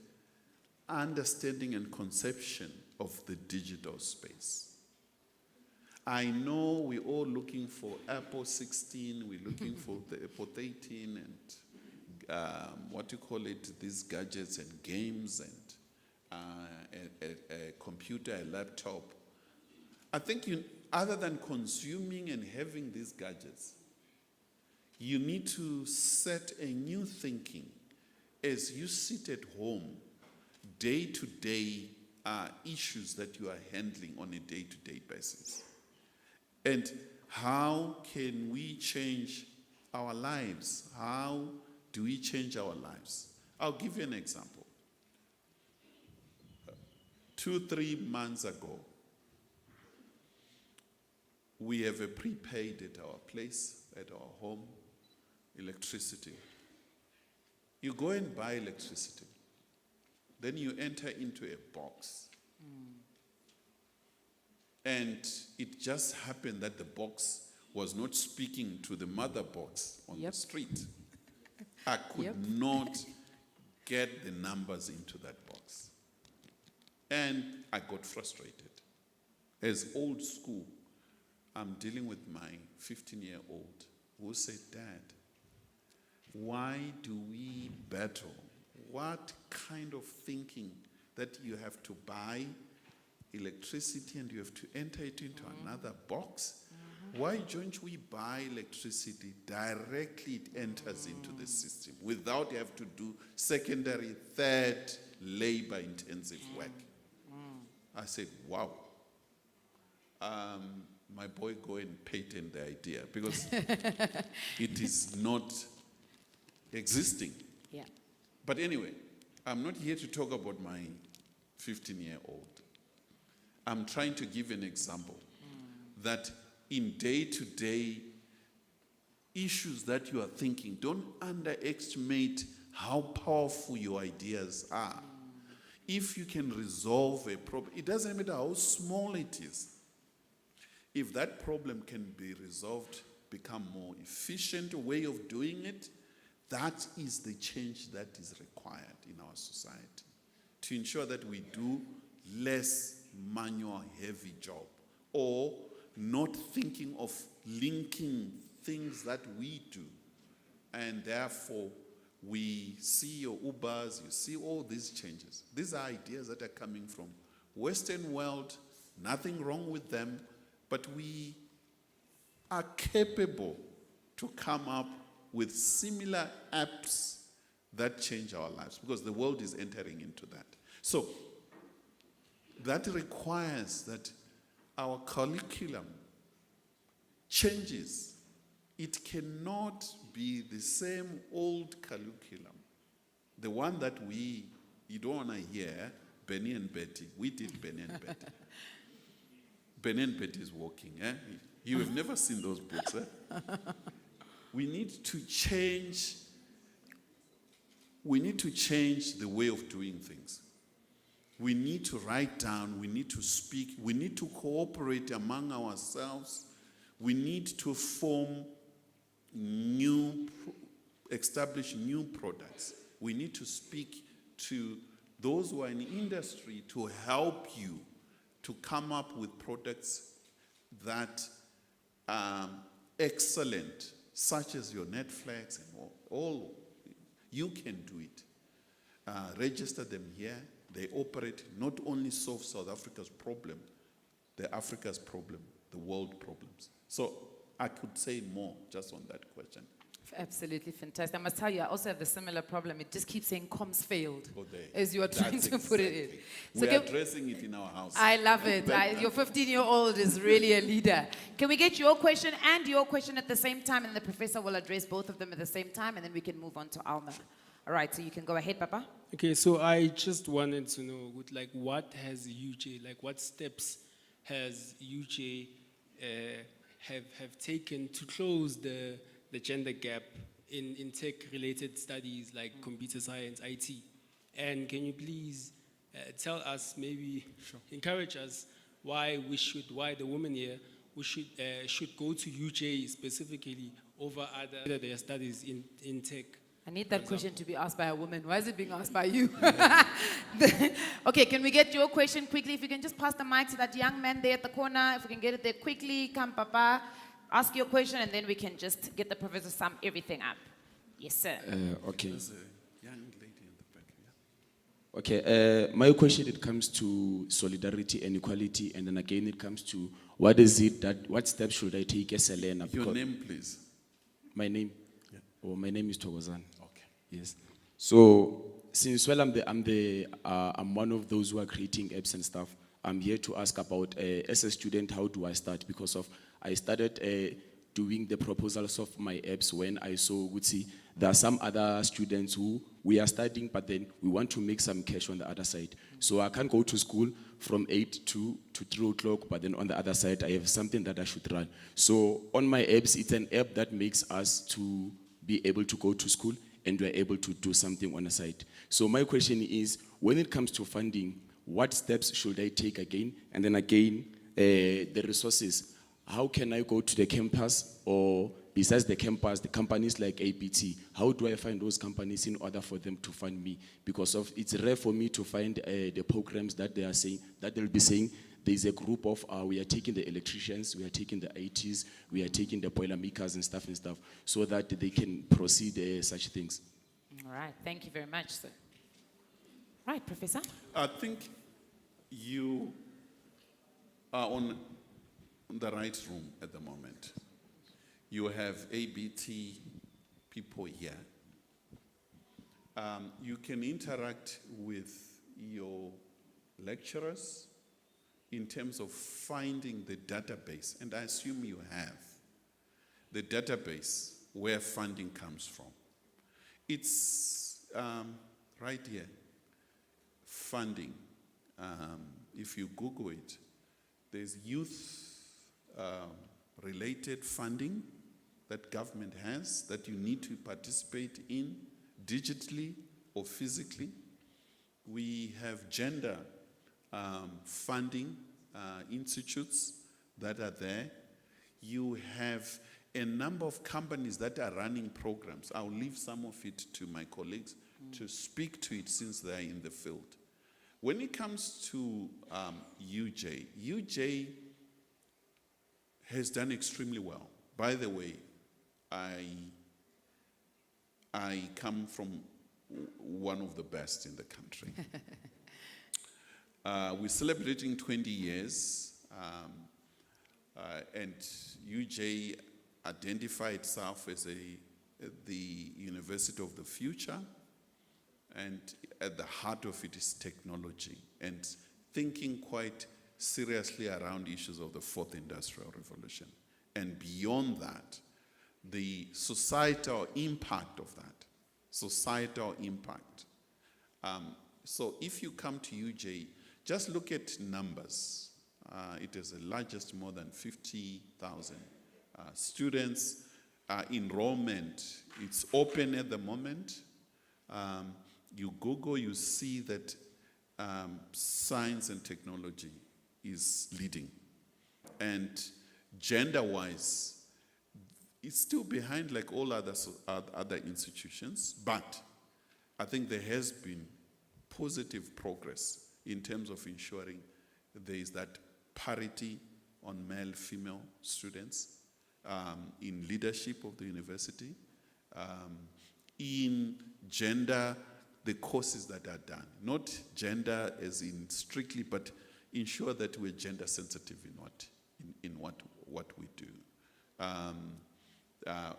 understanding and conception of the digital space. I know we're all looking for Apple 16, we're looking for the Apple 13 and what you call it, these gadgets and games and a computer, a laptop. I think other than consuming and having these gadgets, you need to set a new thinking as you sit at home, day-to-day issues that you are handling on a day-to-day basis. And how can we change our lives? How do we change our lives? I'll give you an example. 2-3 months ago, we have a prepaid at our place, at our home, electricity. You go and buy electricity. Then you enter into a box. And it just happened that the box was not speaking to the mother box on the street. I could not get the numbers into that box. And I got frustrated. As old school, I'm dealing with my 15-year-old who said, Dad, why do we battle? What kind of thinking that you have to buy electricity and you have to enter it into another box? Why don't we buy electricity directly? It enters into the system without you have to do secondary, third, labor-intensive work. I said, wow. My boy, go and patent the idea because it is not existing. Yeah. But anyway, I'm not here to talk about my 15-year-old. I'm trying to give an example that in day-to-day issues that you are thinking, don't underestimate how powerful your ideas are. If you can resolve a problem, it doesn't matter how small it is. If that problem can be resolved, become more efficient way of doing it, that is the change that is required in our society to ensure that we do less manual heavy job or not thinking of linking things that we do. And therefore, we see your Ubers, you see all these changes. These are ideas that are coming from Western world, nothing wrong with them, but we are capable to come up with similar apps that change our lives because the world is entering into that. So that requires that our curriculum changes. It cannot be the same old curriculum. The one that you don't want to hear, Benny and Betty. We did Benny and Betty. Benny and Betty is walking. You have never seen those books. We need to change. We need to change the way of doing things. We need to write down, we need to speak, we need to cooperate among ourselves. We need to establish new products. We need to speak to those who are in industry to help you to come up with products that are excellent, such as your Netflix and all. You can do it. Register them here. They operate, not only solve South Africa's problem, Africa's problem, the world problems. So I could say more just on that question. Absolutely fantastic. I must tell you, I also have a similar problem. It just keeps saying comms failed there. as you are trying to put it in. So we're addressing it in our house. I love it. Your 15-year-old is really a leader. Can we get your question and your question at the same time? And the professor will address both of them at the same time, and then we can move on to Alma. All right, so you can go ahead, Papa. Okay, so I just wanted to know, what has UJ, what steps has UJ have taken to close the gender gap in tech-related studies like computer science, IT? And can you please tell us, maybe encourage us why the women here should go to UJ specifically over their studies in tech? I need that question to be asked by a woman. Why is it being asked by you? Okay, can we get your question quickly? If you can just pass the mic to that young man there at the corner. If we can get it there quickly. Come, Papa. Ask your question, and then we can just get the professor to sum everything up. Yes, sir. Okay. There's a young lady in the back. Yeah? Okay. My question, it comes to solidarity and equality, and then again it comes to what steps should I take as a learner? Your Because name, please. my name. Yeah. Oh, my name is Togozan. Okay. Yes. So since I'm one of those who are creating apps and stuff. I'm here to ask about as a student, how do I start? Because I started doing the proposals of my apps when I saw Witsd. There are some other students who we are studying, but then we want to make some cash on the other side. So I can't go to school from 8 to 3 o'clock, but then on the other side, I have something that I should run. So on my apps, it's an app that makes us to be able to go to school and we're able to do something on the side. So my question is, when it comes to funding, what steps should I take again? And then again, the resources. How can I go to the campus, or besides the campus, the companies like APT? How do I find those companies in order for them to fund me? Because it's rare for me to find the programs that they are saying, that they'll be saying, there's a group of, we are taking the electricians, we are taking the ITs, we are taking the boiler makers and stuff, so that they can proceed such things. All right, thank you very much, sir. Right, Professor? I think you are on the right room at the moment. You have ABT people here. You can interact with your lecturers in terms of finding the database, and I assume you have the database where funding comes from. It's right here. Funding. If you Google it, there's youth-related funding that government has that you need to participate in digitally or physically. We have gender funding institutes that are there. You have a number of companies that are running programs. I'll leave some of it to my colleagues to speak to it since they're in the field. When it comes to UJ has done extremely well. By the way, I come from one of the best in the country. We're celebrating 20 years, and UJ identified itself as the University of the Future, and at the heart of it is technology and thinking quite seriously around issues of the fourth industrial revolution. And beyond that, the societal impact of that, societal impact. So if you come to UJ, just look at numbers. It is the largest, more than 50,000 students. Enrollment, it's open at the moment. You Google, you see that science and technology is leading. And gender-wise, it's still behind like all other institutions, but I think there has been positive progress in terms of ensuring there is that parity on male-female students, in leadership of the university, in gender, the courses that are done. Not gender as in strictly, but ensure that we're gender sensitive in what we do.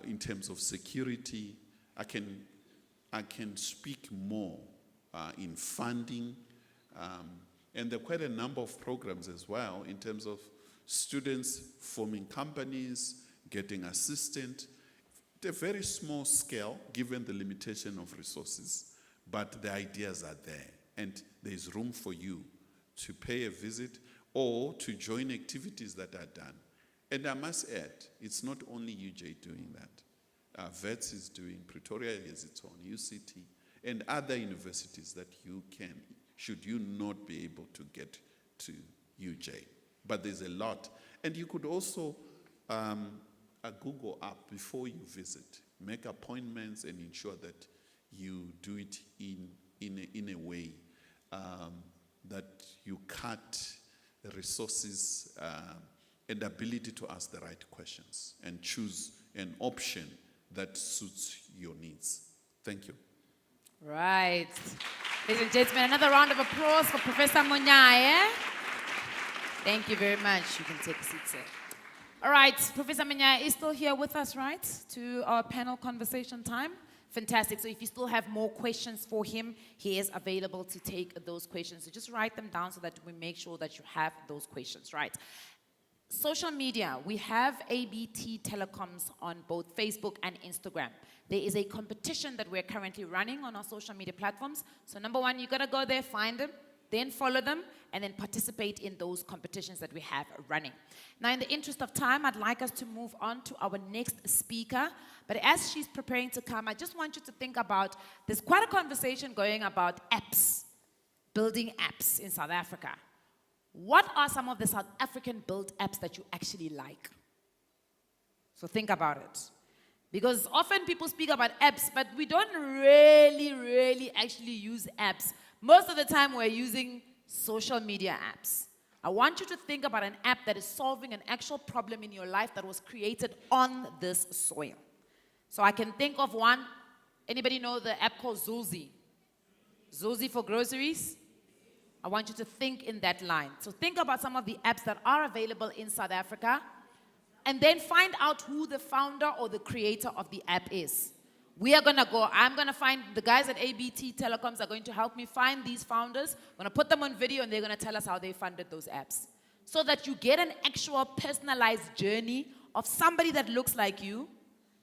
In terms of security, I can speak more in funding, and there are quite a number of programs as well in terms of students forming companies, getting assistance, at a very small scale, given the limitation of resources, but the ideas are there, and there's room for you to pay a visit or to join activities that are done. And I must add, it's not only UJ doing that. Witsd is doing, Pretoria has its own, UCT, and other universities that you can, should you not be able to get to UJ. But there's a lot. And you could also Google up before you visit, make appointments and ensure that you do it in a way that you cut the resources and ability to ask the right questions and choose an option that suits your needs. Thank you. Right. Ladies and gentlemen, another round of applause for Professor Monyae. Thank you very much. You can take a seat, sir. All right, Professor Monyae is still here with us, right? To our panel conversation time. Fantastic. So if you still have more questions for him, he is available to take those questions. So just write them down so that we make sure that you have those questions, right? Social media, we have ABT Telecoms on both Facebook and Instagram. There is a competition that we're currently running on our social media platforms. So number one, you gotta go there, find them, then follow them, and then participate in those competitions that we have running. Now, in the interest of time, I'd like us to move on to our next speaker. But as she's preparing to come, I just want you to think about, there's quite a conversation going about apps, building apps in South Africa. What are some of the South African built apps that you actually like? So think about it. Because often people speak about apps, but we don't really actually use apps. Most of the time we're using social media apps. I want you to think about an app that is solving an actual problem in your life that was created on this soil. So I can think of one. Anybody know the app called Zulzi? Zulzi for groceries? I want you to think in that line. So think about some of the apps that are available in South Africa, and then find out who the founder or the creator of the app is. We are gonna go, I'm gonna find, the guys at ABT Telecoms are going to help me find these founders. I'm gonna put them on video and they're gonna tell us how they funded those apps. So that you get an actual personalized journey of somebody that looks like you,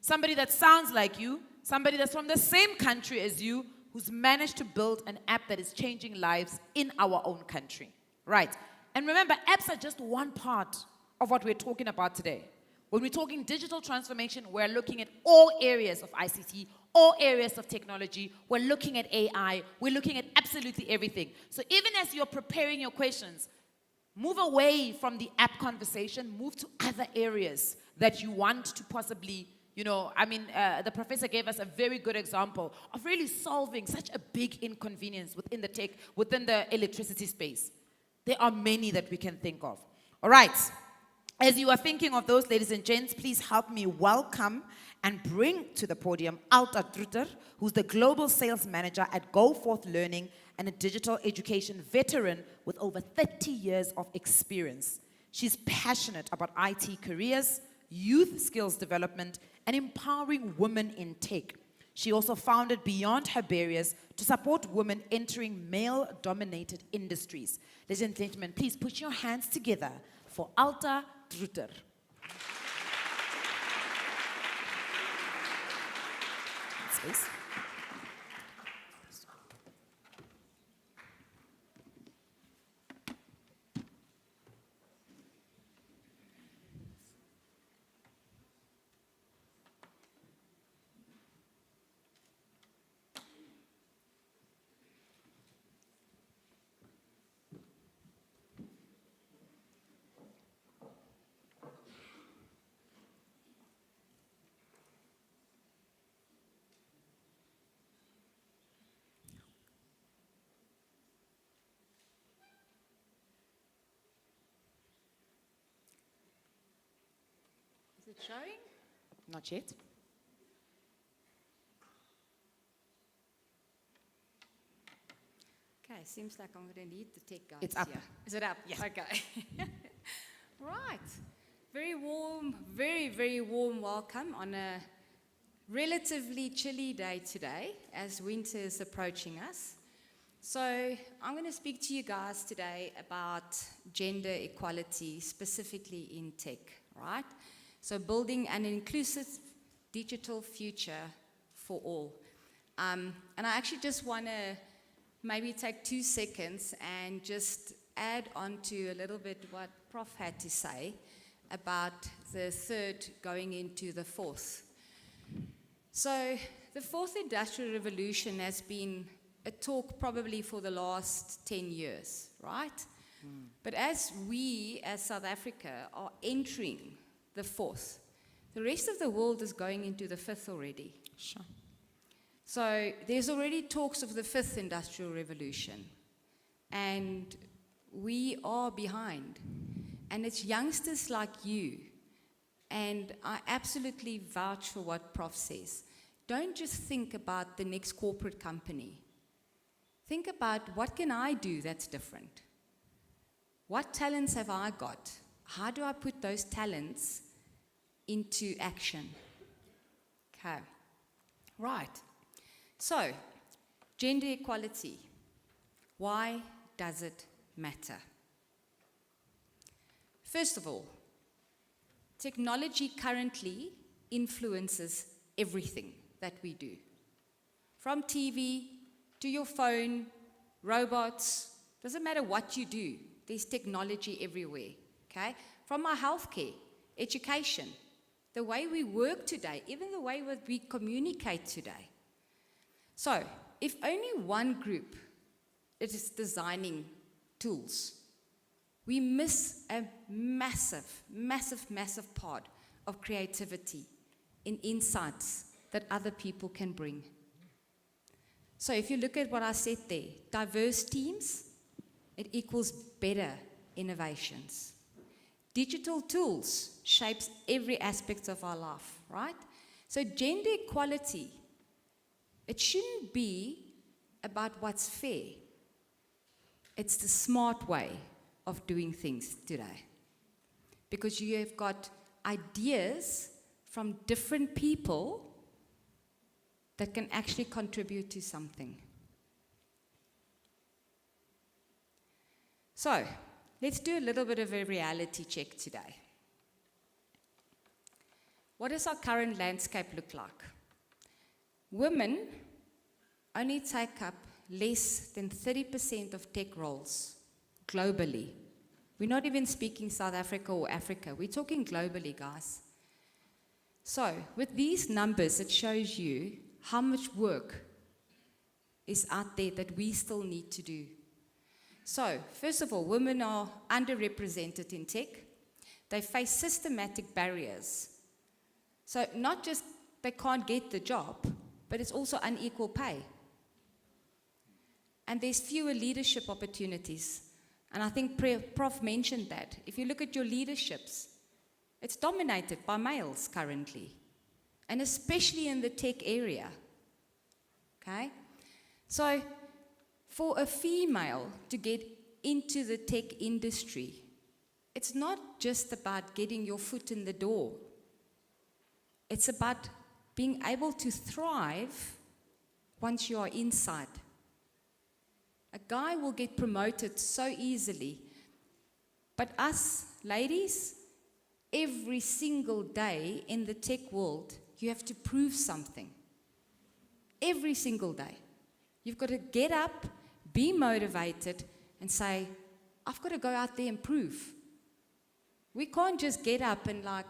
somebody that sounds like you, somebody that's from the same country as you, who's managed to build an app that is changing lives in our own country, right? And remember, apps are just one part of what we're talking about today. When we're talking digital transformation, we're looking at all areas of ICT, all areas of technology. We're looking at AI. We're looking at absolutely everything. So even as you're preparing your questions, move away from the app conversation, move to other areas that you want to possibly, the professor gave us a very good example of really solving such a big inconvenience within the electricity space. There are many that we can think of. All right. As you are thinking of those, ladies and gents, please help me welcome and bring to the podium Alta Druter, who's the Global Sales Manager at Go Forth Learning and a digital education veteran with over 30 years of experience. She's passionate about IT careers, youth skills development, and empowering women in tech. She also founded Beyond Her Barriers to support women entering male-dominated industries. Ladies and gentlemen, please put your hands together for Alta Druter. Space. Is it showing? Not yet. Okay, seems like I'm going to need the tech guys. It's up. Here. Is it up? Yes. Okay. Right. Very warm, very warm welcome on a relatively chilly day today as winter is approaching us. So I'm going to speak to you guys today about gender equality, specifically in tech, right? So building an inclusive digital future for all. And I actually just want to maybe take 2 seconds and just add on to a little bit what Prof had to say about the third going into the fourth. So the fourth industrial revolution has been a talk probably for the last 10 years, right? But as we, as South Africa, are entering the fourth, the rest of the world is going into the fifth already. Sure. So there's already talks of the fifth industrial revolution, and we are behind. And it's youngsters like you and I absolutely vouch for what Prof says. Don't just think about the next corporate company. Think about what can I do that's different? What talents have I got? How do I put those talents into action? Okay, right. So, gender equality. Why does it matter? First of all, technology currently influences everything that we do. From TV to your phone, robots, doesn't matter what you do, there's technology everywhere, okay? From our healthcare, education, the way we work today, even the way that we communicate today. So, if only one group is designing tools, we miss a massive, massive, massive part of creativity in insights that other people can bring. So if you look at what I said there, diverse teams, it equals better innovations. Digital tools shapes every aspect of our life, right? So gender equality, it shouldn't be about what's fair. It's the smart way of doing things today. Because you have got ideas from different people that can actually contribute to something. So, let's do a little bit of a reality check today. What does our current landscape look like? Women only take up less than 30% of tech roles globally. We're not even speaking South Africa or Africa. We're talking globally, guys. So, with these numbers, it shows you how much work is out there that we still need to do. So, first of all, women are underrepresented in tech. They face systematic barriers. So, not just they can't get the job, but it's also unequal pay. And there's fewer leadership opportunities. And I think Prof mentioned that. If you look at your leaderships, it's dominated by males currently, and especially in the tech area, okay? So for a female to get into the tech industry, it's not just about getting your foot in the door. It's about being able to thrive once you are inside. A guy will get promoted so easily, but us ladies, every single day in the tech world, you have to prove something. Every single day. You've got to get up, be motivated, and say, I've got to go out there and prove. We can't just get up and like,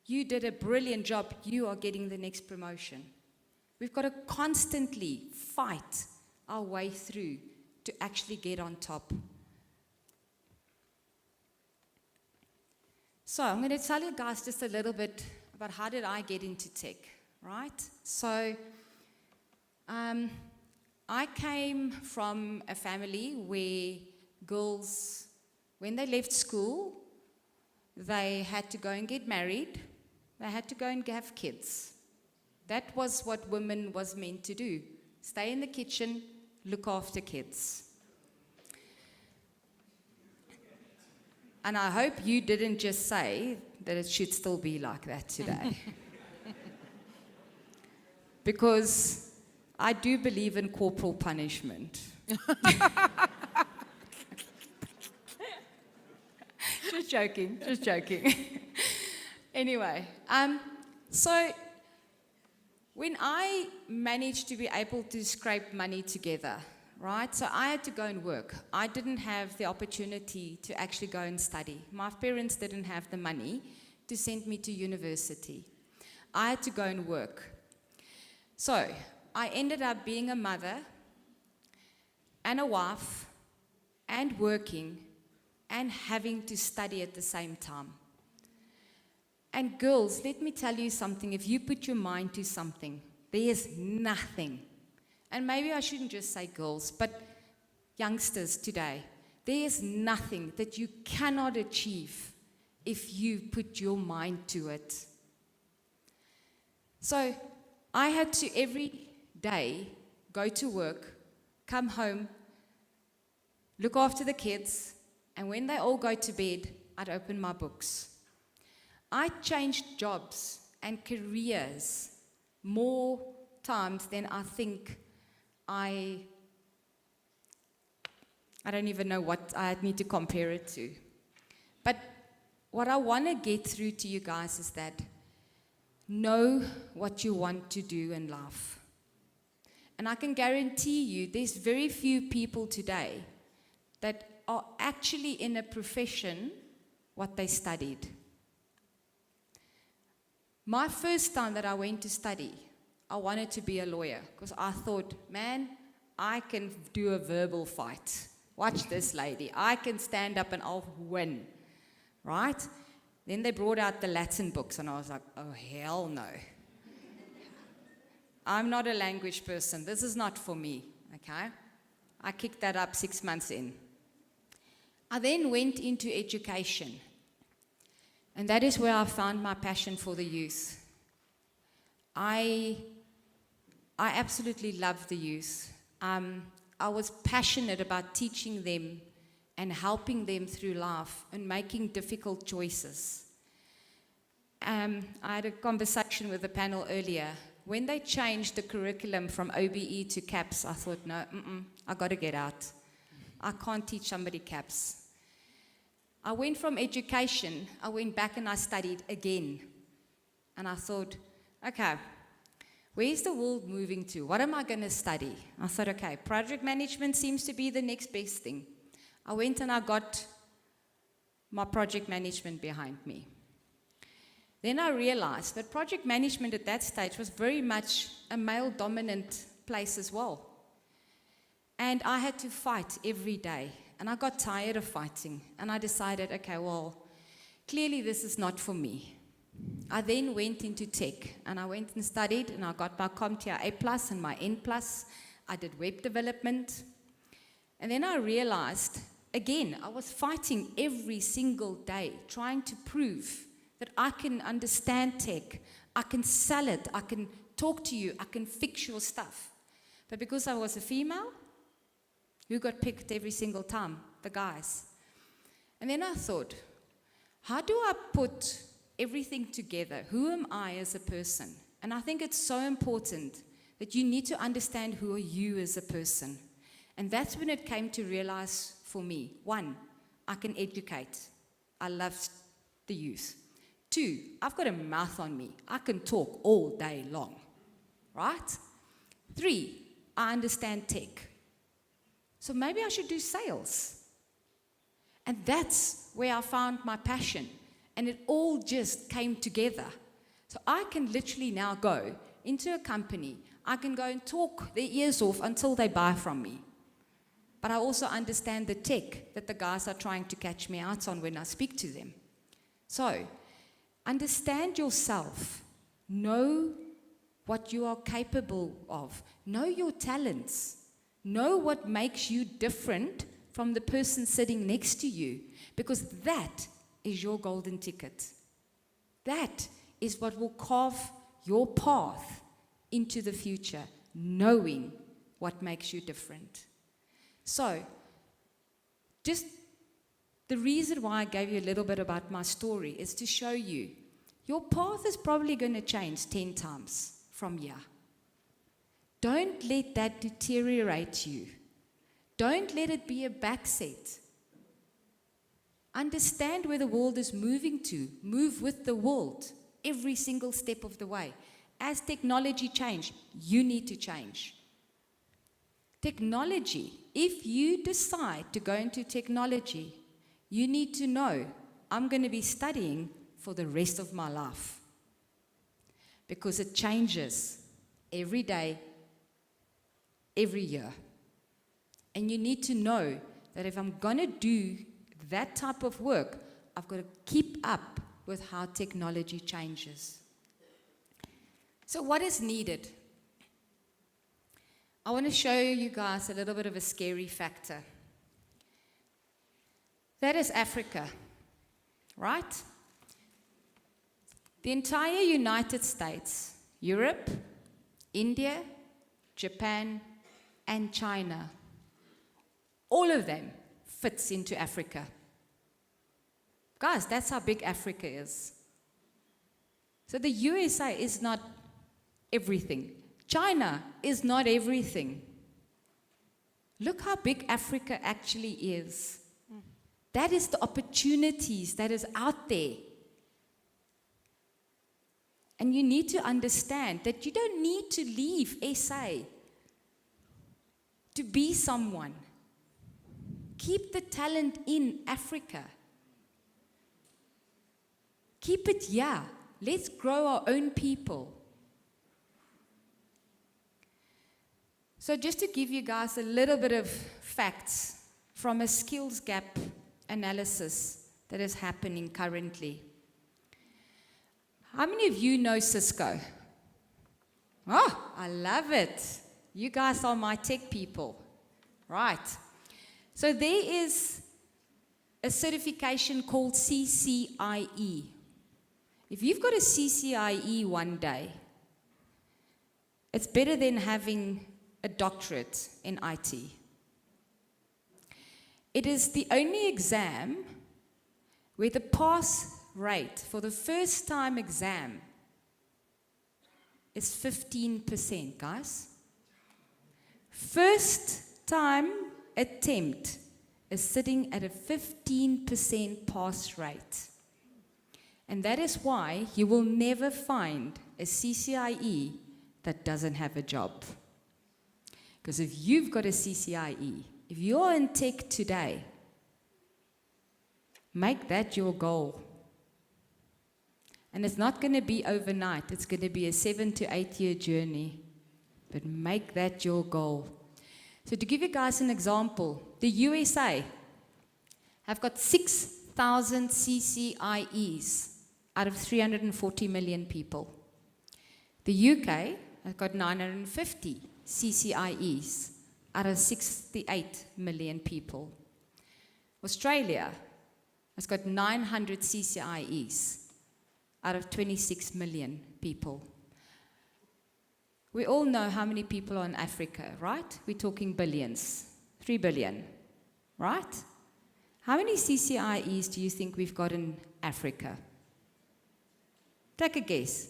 you did a brilliant job, you are getting the next promotion. We've got to constantly fight our way through to actually get on top. So I'm going to tell you guys just a little bit about how did I get into tech, right? So I came from a family where girls, when they left school, they had to go and get married. They had to go and have kids. That was what women was meant to do. Stay in the kitchen, look after kids. And I hope you didn't just say that it should still be like that today. Because I do believe in corporal punishment. Just joking, just joking. Anyway, so when I managed to be able to scrape money together, right? So I had to go and work. I didn't have the opportunity to actually go and study. My parents didn't have the money to send me to university. I had to go and work. So I ended up being a mother and a wife and working and having to study at the same time. And girls, let me tell you something. If you put your mind to something, there is nothing. And maybe I shouldn't just say girls, but youngsters today, there is nothing that you cannot achieve if you put your mind to it. So I had to every day go to work, come home, look after the kids, and when they all go to bed, I'd open my books. I changed jobs and careers more times than I think I don't even know what I need to compare it to. But what I want to get through to you guys is that know what you want to do in life. And I can guarantee you there's very few people today that are actually in a profession what they studied. My first time that I went to study, I wanted to be a lawyer because I thought, man, I can do a verbal fight. Watch this lady. I can stand up and I'll win. Right? Then they brought out the Latin books and I was like, oh, hell no. I'm not a language person. This is not for me. Okay? I kicked that up 6 months in. I then went into education. And that is where I found my passion for the youth. I absolutely love the youth. I was passionate about teaching them and helping them through life and making difficult choices. I had a conversation with the panel earlier. When they changed the curriculum from OBE to CAPS, I thought, no, I got to get out. I can't teach somebody CAPS. I went from education, I went back and I studied again. And I thought, okay, where's the world moving to? What am I going to study? I thought, okay, project management seems to be the next best thing. I went and I got my project management behind me. Then I realized that project management at that stage was very much a male-dominant place as well. And I had to fight every day. And I got tired of fighting. And I decided, okay, well, clearly this is not for me. I then went into tech. And I went and studied. And I got my CompTIA A+ and my N+. I did web development. And then I realized, again, I was fighting every single day, trying to prove that I can understand tech. I can sell it. I can talk to you. I can fix your stuff. But because I was a female, who got picked every single time? The guys. And then I thought, how do I put everything together? Who am I as a person? And I think it's so important that you need to understand who are you as a person. And that's when it came to realize for me, 1, I can educate. I love the youth. 2, I've got a mouth on me. I can talk all day long. Right? 3, I understand tech. So maybe I should do sales. And that's where I found my passion. And it all just came together. So I can literally now go into a company. I can go and talk their ears off until they buy from me. But I also understand the tech that the guys are trying to catch me out on when I speak to them. So, understand yourself. Know what you are capable of. Know your talents. Know what makes you different from the person sitting next to you, because that is your golden ticket. That is what will carve your path into the future, knowing what makes you different. So, just the reason why I gave you a little bit about my story is to show you your path is probably going to change 10 times from here. Don't let that deteriorate you. Don't let it be a backset. Understand where the world is moving to. Move with the world every single step of the way. As technology changes, you need to change. Technology, if you decide to go into technology, you need to know, I'm going to be studying for the rest of my life. Because it changes every day, every year. And you need to know that if I'm going to do that type of work, I've got to keep up with how technology changes. So what is needed? I want to show you guys a little bit of a scary factor. That is Africa, right? The entire United States, Europe, India, Japan, and China, all of them fits into Africa. Guys, that's how big Africa is. So the USA is not everything. China is not everything. Look how big Africa actually is. That is the opportunities that is out there. And you need to understand that you don't need to leave SA to be someone. Keep the talent in Africa. Keep it here. Let's grow our own people. So just to give you guys a little bit of facts from a skills gap analysis that is happening currently. How many of you know Cisco? Oh, I love it. You guys are my tech people. Right. So there is a certification called CCIE. If you've got a CCIE one day, it's better than having a doctorate in IT. It is the only exam where the pass rate for the first time exam is 15%, guys. First time attempt is sitting at a 15% pass rate. And that is why you will never find a CCIE that doesn't have a job. Because if you've got a CCIE, if you're in tech today, make that your goal. And it's not going to be overnight. It's going to be a 7 to 8 year journey. But make that your goal. So to give you guys an example, the USA have got 6,000 CCIEs out of 340 million people. The UK has got 950 CCIEs out of 68 million people. Australia has got 900 CCIEs out of 26 million people. We all know how many people are in Africa, right? We're talking billions, 3 billion, right? How many CCIEs do you think we've got in Africa? Take a guess.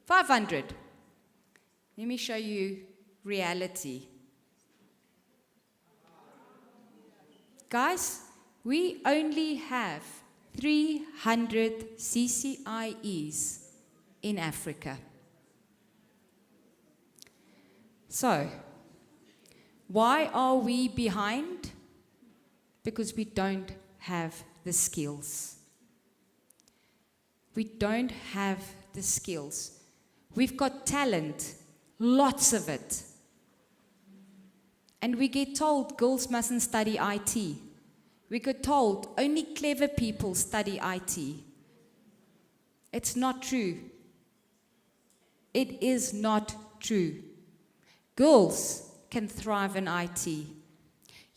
500. Let me show you reality. Guys, we only have 300 CCIEs in Africa. So, why are we behind? Because we don't have the skills. We don't have the skills. We've got talent, lots of it. And we get told girls mustn't study IT. We get told only clever people study IT. It's not true. It is not true. Girls can thrive in IT.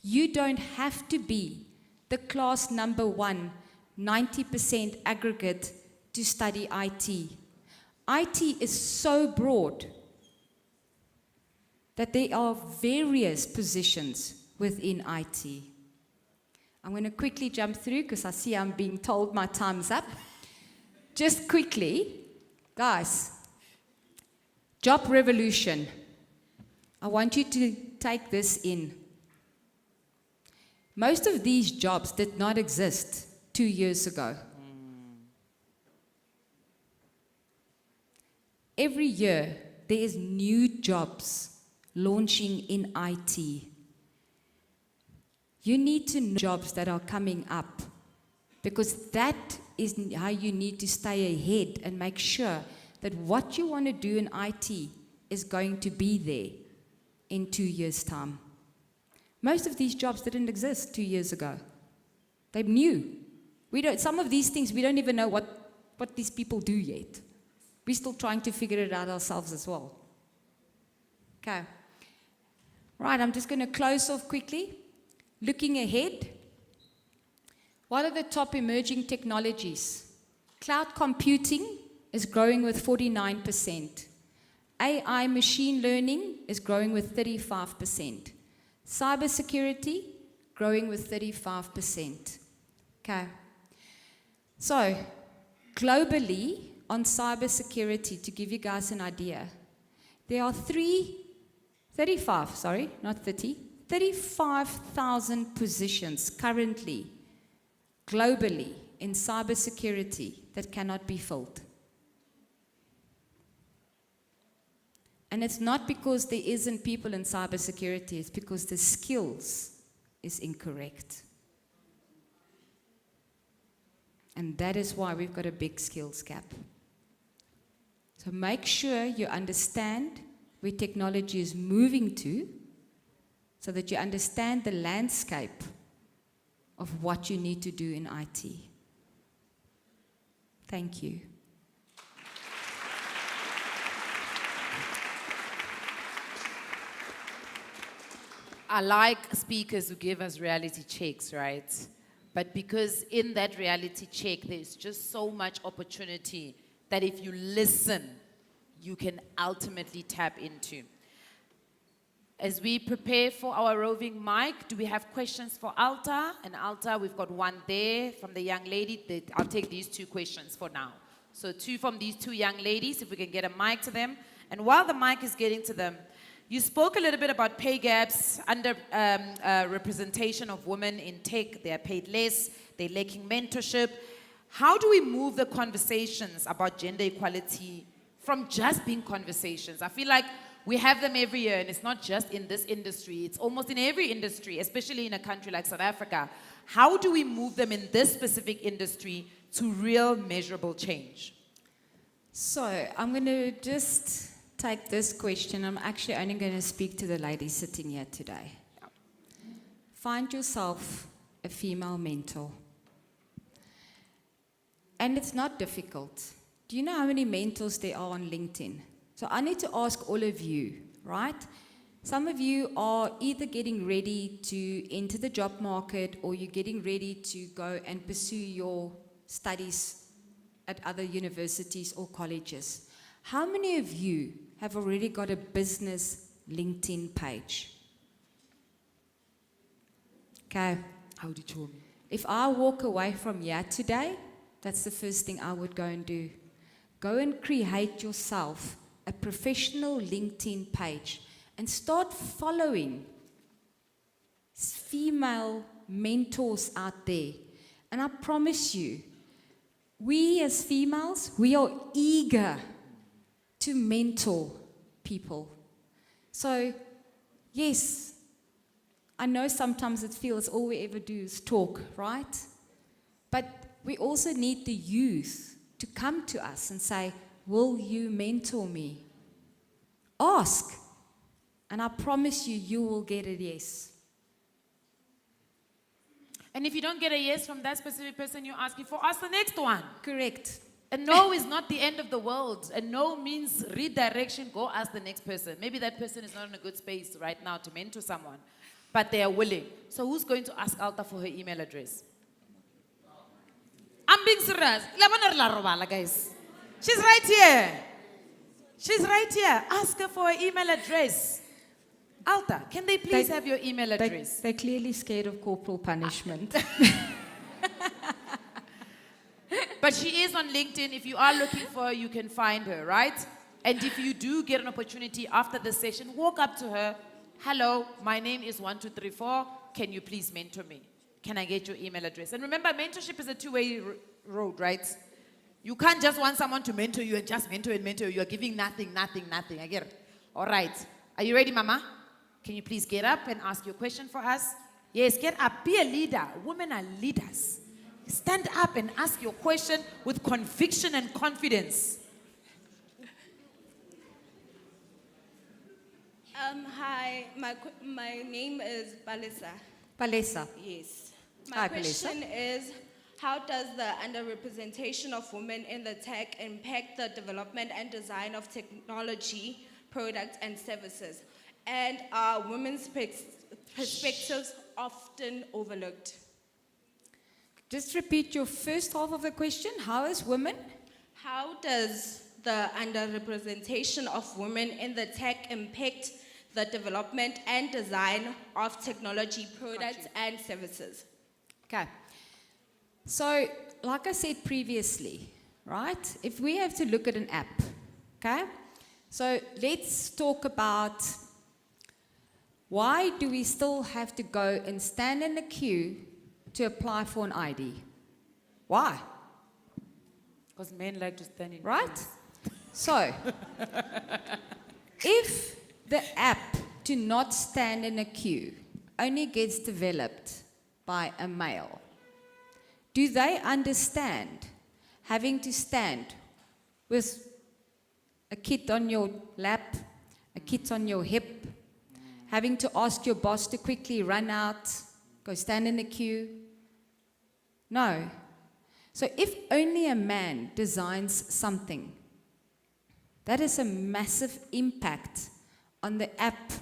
You don't have to be the class number 1, 90% aggregate to study IT. IT is so broad that there are various positions within IT. I'm going to quickly jump through because I see I'm being told my time's up. Just quickly, guys, job revolution. I want you to take this in. Most of these jobs did not exist 2 years ago. Every year, there is new jobs launching in IT. You need to know jobs that are coming up because that is how you need to stay ahead and make sure that what you want to do in IT is going to be there in 2 years' time. Most of these jobs didn't exist 2 years ago. They're new. Some of these things, we don't even know what these people do yet. We're still trying to figure it out ourselves as well. Okay. Right, I'm just going to close off quickly. Looking ahead, What are the top emerging technologies? Cloud computing is growing with 49%. AI machine learning is growing with 35%. Cybersecurity, growing with 35%. Okay. So, globally, on cybersecurity, to give you guys an idea, there are 35,000 positions currently, globally, in cybersecurity that cannot be filled. And it's not because there isn't people in cybersecurity, it's because the skills is incorrect. And that is why we've got a big skills gap. So make sure you understand where technology is moving to, so that you understand the landscape of what you need to do in IT. Thank you. I like speakers who give us reality checks, right? But because in that reality check, there's just so much opportunity that if you listen, you can ultimately tap into. As we prepare for our roving mic, do we have questions for Alta? And Alta, we've got one there from the young lady. I'll take these two questions for now. So 2 from these 2 young ladies, if we can get a mic to them. And while the mic is getting to them, you spoke a little bit about pay gaps, under representation of women in tech. They are paid less, they're lacking mentorship. How do we move the conversations about gender equality from just being conversations? I feel like we have them every year, and it's not just in this industry, it's almost in every industry, especially in a country like South Africa. How do we move them in this specific industry to real measurable change? So I'm going to just take this question. I'm actually only going to speak to the ladies sitting here today. Find yourself a female mentor. And it's not difficult. Do you know how many mentors there are on LinkedIn? So I need to ask all of you, right? Some of you are either getting ready to enter the job market, or you're getting ready to go and pursue your studies at other universities or colleges. How many of you have already got a business LinkedIn page? Okay. Howdy, chum. If I walk away from here today, that's the first thing I would go and do. Go and create yourself a professional LinkedIn page and start following female mentors out there. And I promise you, we as females, we are eager to mentor people. So, yes, I know sometimes it feels all we ever do is talk, right? But we also need the youth to come to us and say, will you mentor me? Ask. And I promise you, you will get a yes. And if you don't get a yes from that specific person you're asking for, ask the next one. Correct. A no is not the end of the world. A no means redirection, go ask the next person. Maybe that person is not in a good space right now to mentor someone, but they are willing. So who's going to ask Alta for her email address? I'm being serious. Guys. She's right here. She's right here. Ask her for her email address. Alta, can they please have your email address? They're clearly scared of corporal punishment. But she is on LinkedIn. If you are looking for her, you can find her, right? And if you do get an opportunity after the session, walk up to her. Hello, my name is 1234. Can you please mentor me? Can I get your email address? And remember, mentorship is a two-way road, right? You can't just want someone to mentor you and just mentor and mentor you. You're giving nothing. I get it. All right. Are you ready, Mama? Can you please get up and ask your question for us? Yes, get up. Be a leader. Women are leaders. Stand up and ask your question with conviction and confidence. Hi, my name is Balisa. Palesa. Yes. Hi, My question is, how does the underrepresentation of women in the tech impact the development and design of technology, products, and services? And are women's perspectives often overlooked? Just repeat your first half of the question. How is women? How does the underrepresentation of women in the tech impact the development and design of technology products and services? Okay. So, like I said previously, right? If we have to look at an app, okay? So, let's talk about why do we still have to go and stand in a queue to apply for an ID? Why? Because men like to stand in. Right? So, if the app to not stand in a queue only gets developed by a male, do they understand having to stand with a kid on your lap, a kid on your hip, having to ask your boss to quickly run out, go stand in a queue? No. So if only a man designs something, that is a massive impact on the app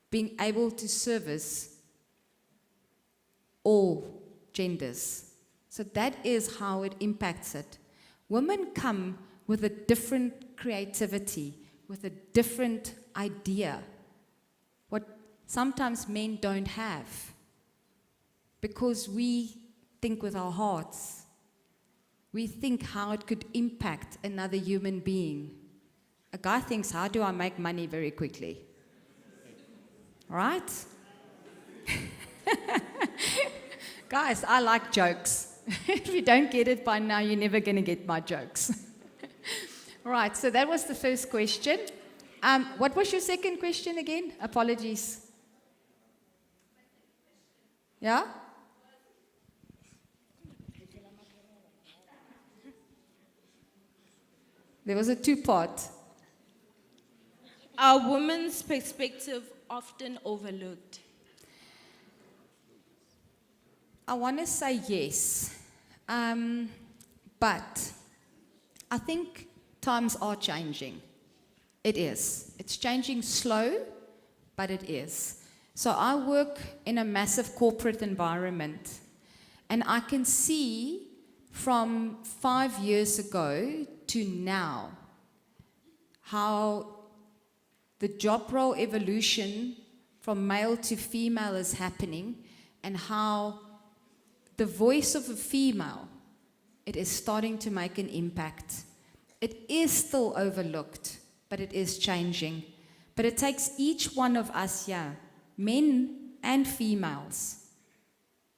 being able to service all genders. So that is how it impacts it. Women come with a different creativity, with a different idea, what sometimes men don't have, because we think with our hearts. We think how it could impact another human being. A guy thinks, how do I make money very quickly? Right? Guys, I like jokes. If you don't get it by now, you're never going to get my jokes. Right, so that was the first question. What was your second question again? Apologies. Yeah? There was a two-part. Are women's perspective often overlooked? I want to say yes, but I think times are changing. It is. It's changing slow, but it is. So I work in a massive corporate environment, and I can see from 5 years ago to now how the job role evolution from male to female is happening, and how the voice of a female, it is starting to make an impact. It is still overlooked, but it is changing. But it takes each one of us, yeah, men and females,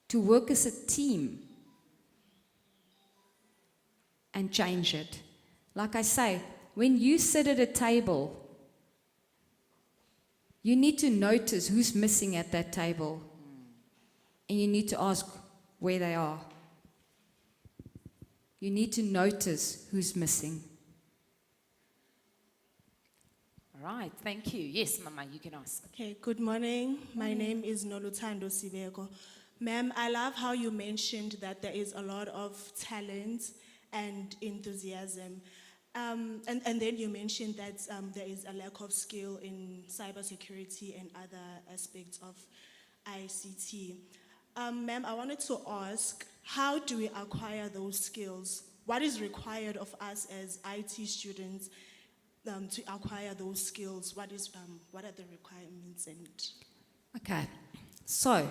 to work as a team and change it. Like I say, when you sit at a table, you need to notice who's missing at that table. And you need to ask where they are. You need to notice who's missing. All right, thank you. Yes, Mama, you can ask. Okay, good morning. My name is Nolutando Sibeko. Ma'am, I love how you mentioned that there is a lot of talent and enthusiasm. And then you mentioned that there is a lack of skill in cybersecurity and other aspects of ICT. Ma'am, I wanted to ask, how do we acquire those skills? What is required of us as IT students to acquire those skills? What are the requirements? Okay, so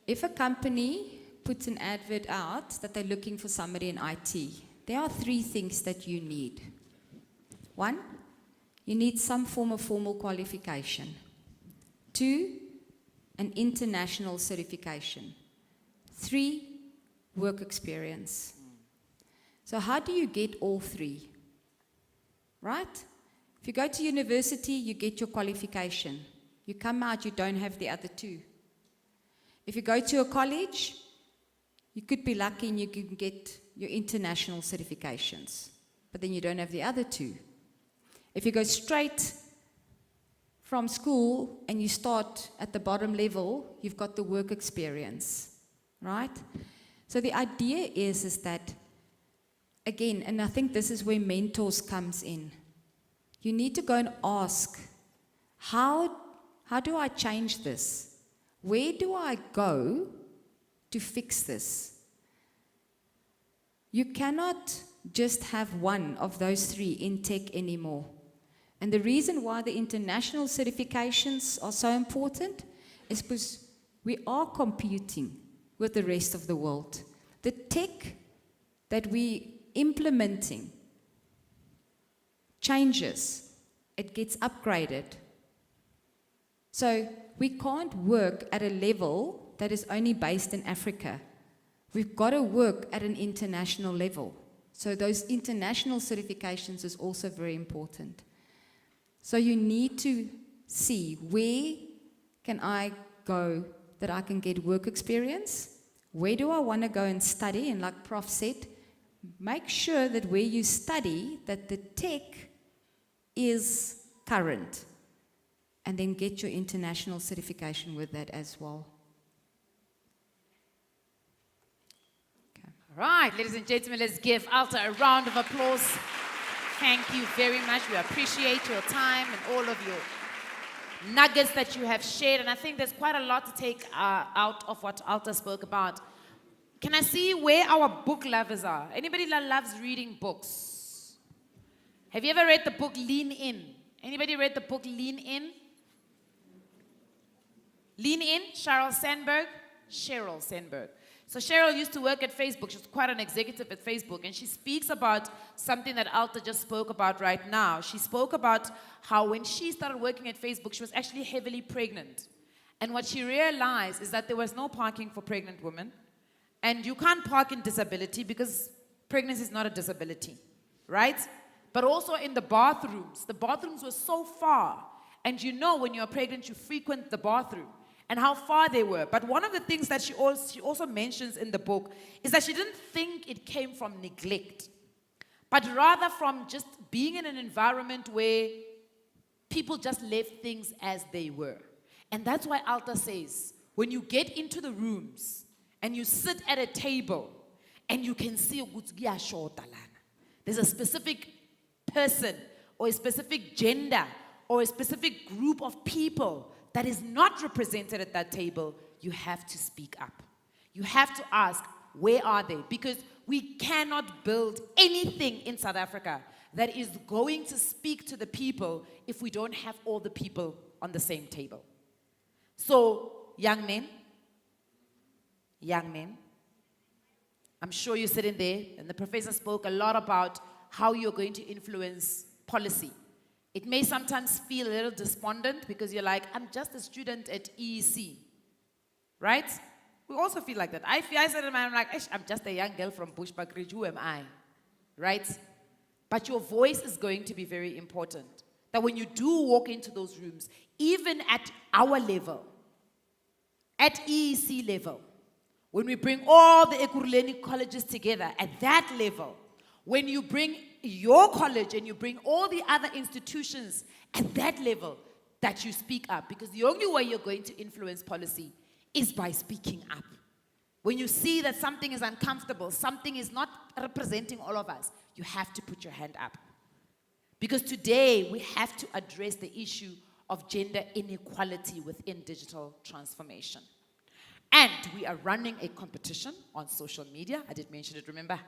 if a company puts an advert out that they're looking for somebody in IT, there are 3 things that you need. 1, you need some form of formal qualification. 2, an international certification. 3, work experience. So how do you get all 3? Right? If you go to university, you get your qualification. You come out, you don't have the other 2. If you go to a college, you could be lucky and you can get your international certifications, but then you don't have the other 2. If you go straight from school and you start at the bottom level, you've got the work experience, right? So the idea is that, again, and I think this is where mentors comes in. You need to go and ask, how do I change this? Where do I go to fix this. You cannot just have one of those three in tech anymore. And the reason why the international certifications are so important is because we are competing with the rest of the world. The tech that we implementing changes, it gets upgraded. So we can't work at a level that is only based in Africa. We've got to work at an international level. So those international certifications is also very important. So you need to see, where can I go that I can get work experience? Where do I want to go and study? And like Prof said, make sure that where you study, that the tech is current. And then get your international certification with that as well. All right, ladies and gentlemen, let's give Alta a round of applause. Thank you very much. We appreciate your time and all of your nuggets that you have shared. And I think there's quite a lot to take out of what Alta spoke about. Can I see where our book lovers are? Anybody that loves reading books? Have you ever read the book Lean In? Anybody read the book Lean In? Lean In, Sheryl Sandberg. So Cheryl used to work at Facebook. She was quite an executive at Facebook, and she speaks about something that Alta just spoke about right now. She spoke about how when she started working at Facebook, she was actually heavily pregnant. And what she realized is that there was no parking for pregnant women, and you can't park in disability because pregnancy is not a disability, right? But also in the bathrooms were so far, and you know when you're pregnant, you frequent the bathroom, and how far they were. But one of the things that she also mentions in the book is that she didn't think it came from neglect, but rather from just being in an environment where people just left things as they were. And that's why Alta says, when you get into the rooms and you sit at a table and you can see there's a specific person or a specific gender or a specific group of people that is not represented at that table, you have to speak up. You have to ask, where are they? Because we cannot build anything in South Africa that is going to speak to the people if we don't have all the people on the same table. So, young men, I'm sure you're sitting there, and the professor spoke a lot about how you're going to influence policy. It may sometimes feel a little despondent because you're like, I'm just a student at EEC, right? We also feel like that. I said to I'm like, I'm just a young girl from Bushbuckridge, who am I, right? But your voice is going to be very important. That when you do walk into those rooms, even at our level, at EEC level, when we bring all the Ekurhuleni colleges together at that level, when you bring your college and you bring all the other institutions at that level, that you speak up. Because the only way you're going to influence policy is by speaking up. When you see that something is uncomfortable, something is not representing all of us, you have to put your hand up. Because today we have to address the issue of gender inequality within digital transformation. And we are running a competition on social media. I did mention it, remember?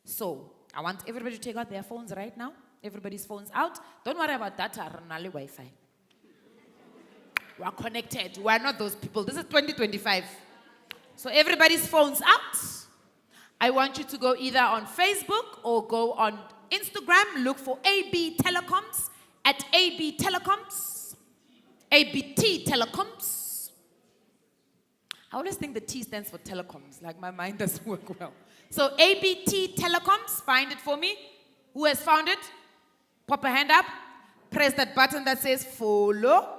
So I want everybody to take out their phones right now. Everybody's phones out. Don't worry about data, run Wi-Fi. We are connected. We are not those people. This is 2025. So everybody's phones out. I want you to go either on Facebook or go on Instagram. Look for AB Telecoms at AB Telecoms. ABT Telecoms. I always think the T stands for telecoms. Like my mind doesn't work well. So ABT Telecoms, find it for me. Who has found it? Pop a hand up. Press that button that says follow.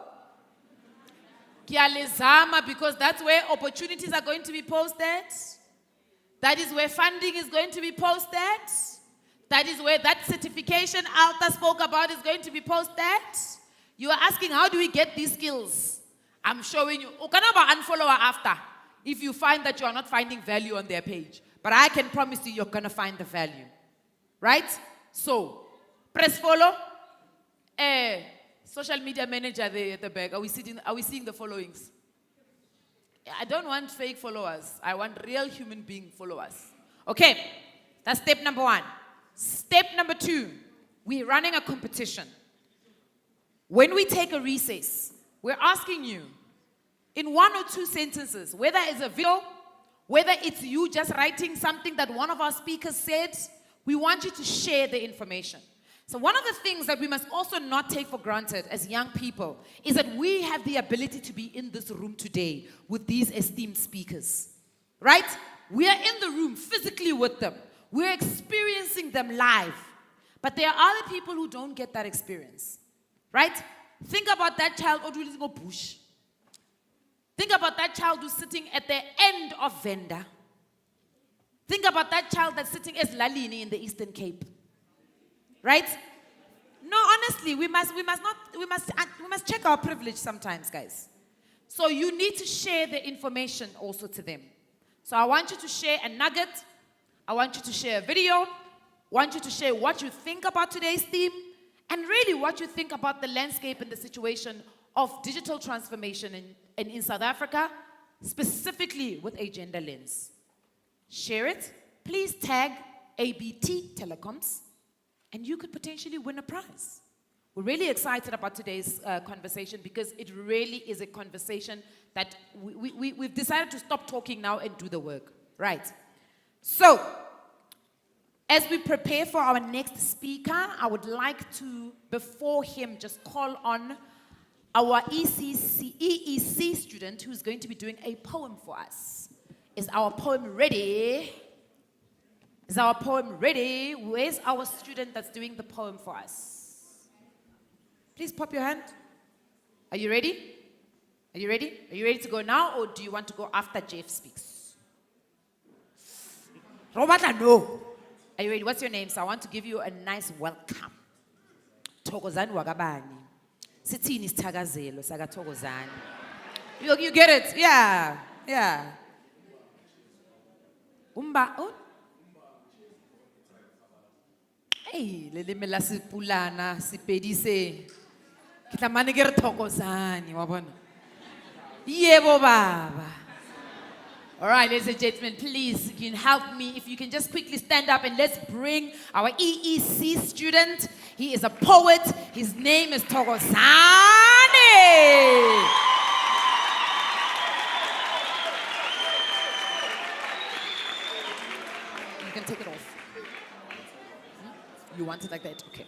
Kializama, because that's where opportunities are going to be posted. That is where funding is going to be posted. That is where that certification Alta spoke about is going to be posted. You are asking, how do we get these skills? I'm showing you. Unfollow after if you find that you are not finding value on their page. But I can promise you, you're going to find the value. Right? So, press follow. Social media manager there at the back. Are we seeing the followings? I don't want fake followers. I want real human being followers. Okay, that's step number 1. Step number 2, we're running a competition. When we take a recess, we're asking you, in 1 or 2 sentences, whether it's a video, whether it's you just writing something that one of our speakers said, we want you to share the information. So one of the things that we must also not take for granted as young people is that we have the ability to be in this room today with these esteemed speakers, right? We are in the room physically with them. We're experiencing them live. But there are other people who don't get that experience, right? Think about that child who's in a bush. Think about that child who's sitting at the end of Venda. Think about that child that's sitting as Lalini in the Eastern Cape. Right? No, honestly, we must check our privilege sometimes, guys. So you need to share the information also to them. So I want you to share a nugget. I want you to share a video. I want you to share what you think about today's theme and really what you think about the landscape and the situation of digital transformation in South Africa, specifically with a gender lens. Share it. Please tag ABT Telecoms, and you could potentially win a prize. We're really excited about today's conversation because it really is a conversation that we've decided to stop talking now and do the work. Right. So, as we prepare for our next speaker, I would like to, before him, just call on our EEC student who's going to be doing a poem for us. Is our poem ready? Is our poem ready? Where's our student that's doing the poem for us? Please pop your hand. Are you ready? Are you ready? Are you ready to go now, or do you want to go after Jeff speaks? Robata, no. Are you ready? What's your name? So I want to give you a nice welcome. Thokozani wakabani. Sithini sithakazelo saka Thokozani. You get it? Yeah. Yeah. Oh? Hey, leleme la Sepulana, Sipedise. Kitlamane ke re Thokozani, wa bona. Yebo baba. All right, ladies and gentlemen, please, you can help me. If you can just quickly stand up and let's bring our EEC student. He is a poet. His name is Thokozani. You can take it off. You want it like that? Okay.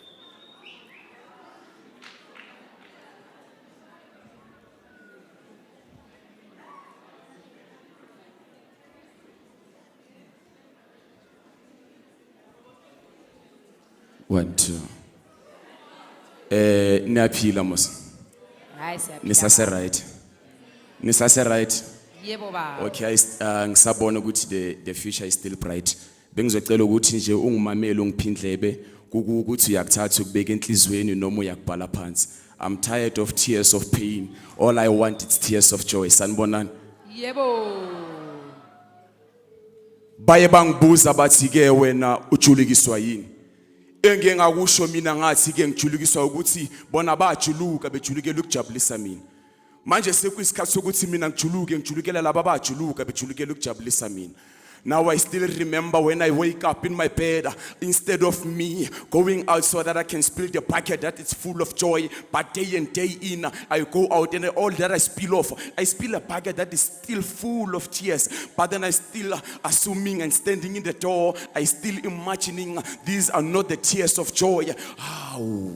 One, two. Niyaphila mos. Hi, sir. Nisase right. Nisase right. Yebo baba. Okay, ngisabona ukuthi the future is still bright. Bengizocela ukuthi nje ungimamele ungiphindlebe ukuthi uyakuthatha ukubeka enhlizweni noma uyakubhala phansi. I'm tired of tears of pain. All I want is tears of joy. Sanibonani? Yebo. Baye bangibuza bathi ke wena ujulikiswa yini? Engeke ngakusho mina ngathi ke ngijulikiswa ukuthi bona bajuluka bejulukela ukujabulisa mina. Manje sekuyisikhathi sokuthi mina ngijulukela laba bajuluka bejulukela ukujabulisa mina. Now I still remember when I wake up in my bed, instead of me going out so that I can spill the bucket that is full of joy, but day and day in, I go out and all that I spill off, I spill a bucket that is still full of tears, but then I still assuming and standing in the door, I still imagining these are not the tears of joy. How?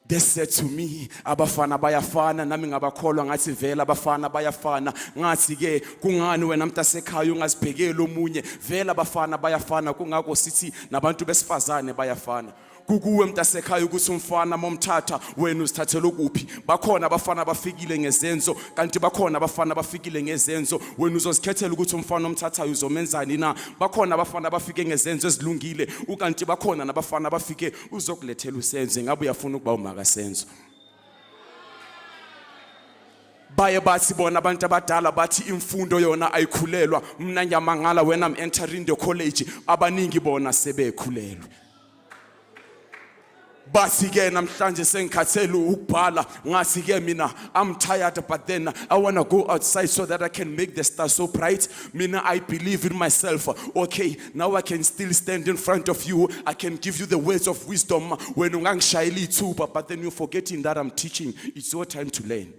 They said to me, abafana bayafana nami ngabakholwa ngathi vela abafana bayafana ngathi ke kungani wena mntasekhaya ungazibhekeli omunye vela abafana bayafana kungako sithi nabantu besifazane bayafana kukuwe mntasekhaya ukuthi umfana momthatha wena uzithathela ukuphi bakhona abafana bafikile ngezenzo kanti bakhona abafana bafikile ngezenzo wena uzozikhethela ukuthi umfana omthathayo uzomenzani na bakhona abafana bafike ngezenzo ezilungile ukanti bakhona nabafana bafike uzokulethela usenze ngabe uyafuna ukuba umakasenzo baye bathi bona abantu abadala bathi imfundo yona ayikhulelwa mina ngiyamangala when I'm entering the college abaningi bona sebekhulelwe Bathi-ke namhlanje sengikhathele ukubhala ngathi-ke mina I'm tired but then I want to go outside so that I can make the stars so bright. Mina I believe in myself. Okay, now I can still stand in front of you. I can give you the words of wisdom when ungangishayeli ithuba, but then you're forgetting that I'm teaching. It's your time to learn.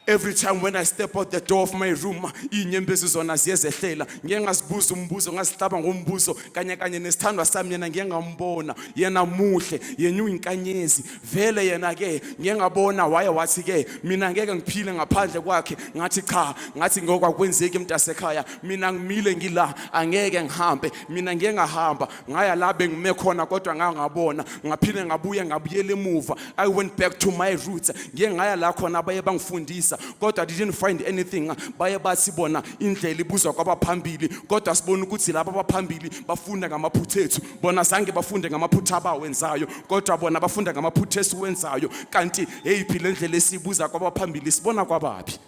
Every time when I step out the door of my room, inyembezi zona ziyezehlela. Ngeke ngazibuza umbuzo, ngazihlaba ngombuzo. Kanye nesithandwa sami yena ngeke ngambona. Yena muhle, yena uyinkanyezi. Vele yena ke ngeke ngabona waye wathi ke mina ngeke ngiphile ngaphandle kwakhe. Ngathi cha, ngathi ngokwakwenzeki mntasekhaya. Mina ngimile ngila, angeke ngihambe. Mina ngeke ngahamba. Ngaya la bengime khona kodwa ngangabona. Ngaphile ngabuyela emuva. I went back to my roots. Ngeke ngaya la khona baye bangifundisa. God, I didn't find anything. Baye bathi bona indlela ibuzwa kwabaphambili. Kodwa sibona ukuthi laba abaphambili bafunda ngamaphutha ethu. Bona zange bafunde ngamaphutha abawenzayo. Kodwa bona bafunda ngamaphutha esiwenzayo. Kanti eyiphi le ndlela esibuza kwabaphambili sibona kwabaphi?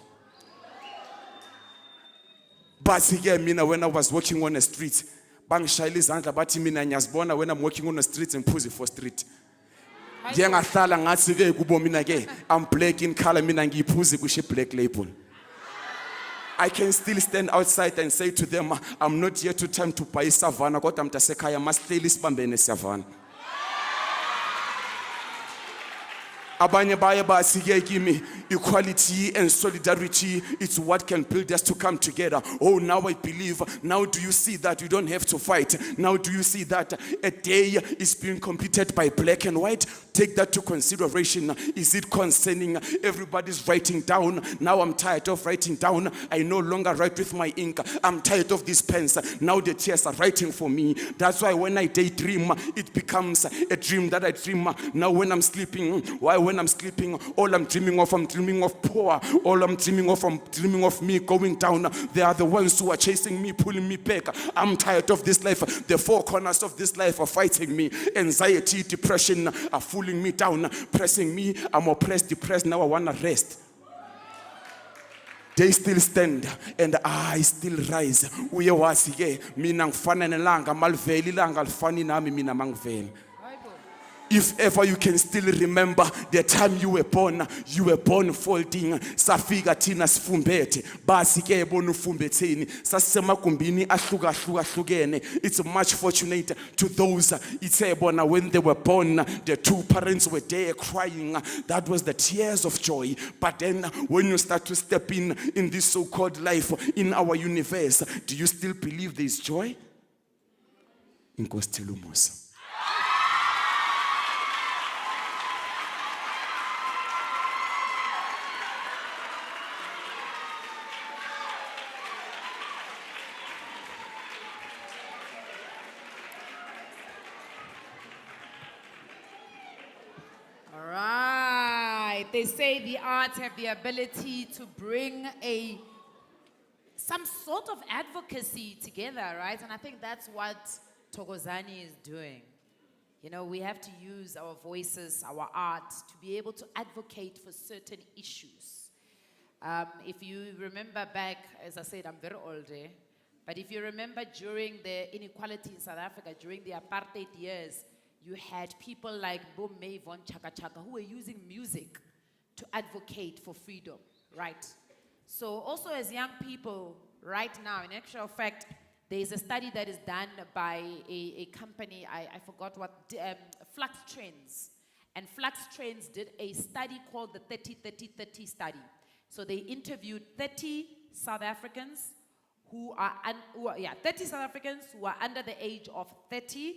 Bathi-ke mina when I was walking on the street, bangishayela izandla bathi mina ngiyazibona when I'm walking on the street ngiphuzi for street. Njengahlala ngathi ke kubo mina ke I'm black in color, mina ngiyiphuzi kushe black label. I can still stand outside and say to them, I'm not here to time to buy savannah kodwa mntasekhaya masihleli sibambene savannah. Abanye baye bathi-ke kimi equality and solidarity, it's what can build us to come together. Oh, now I believe. Now do you see that you don't have to fight? Now do you see that a day is being completed by black and white? Take that to consideration. Is it concerning? Everybody's writing down. Now I'm tired of writing down. I no longer write with my ink. I'm tired of these pens. Now the tears are writing for me. That's why when I daydream, it becomes a dream that I dream. Now when I'm sleeping, when I'm sleeping, all I'm dreaming of poor. All I'm dreaming of me going down. They are the ones who are chasing me, pulling me back. I'm tired of this life. The four corners of this life are fighting me. Anxiety, depression are fooling me down, pressing me. I'm oppressed, depressed. Now I want to rest. They still stand and I still rise. Uye wathi-ke mina ngifana nelanga maliveli ilanga alifani nami mina mangivela. If ever you can still remember the time you were born folding. Safika thina sifumbethe. Basi-ke bona ufumbetheni. Sasisemagumbini ahlukahlukene. It's much fortunate to those ithe bona when they were born, the two parents were there crying. That was the tears of joy. But then when you start to step in this so-called life, in our universe, do you still believe there is joy? Inkosi thela umusa. They say the arts have the ability to bring some sort of advocacy together, right? And I think that's what Thokozani is doing. You know, we have to use our voices, our art, to be able to advocate for certain issues. If you remember back, as I said, I'm very old, but if you remember during the inequality in South Africa, during the apartheid years, you had people like Bommey von Chaka Chaka who were using music to advocate for freedom, right? So also as young people right now, in actual fact, there is a study that is done by a company, I forgot what, Flux Trends. And Flux Trends did a study called the 30-30-30 study. So they interviewed 30 South Africans who are 30 South Africans who are under the age of 30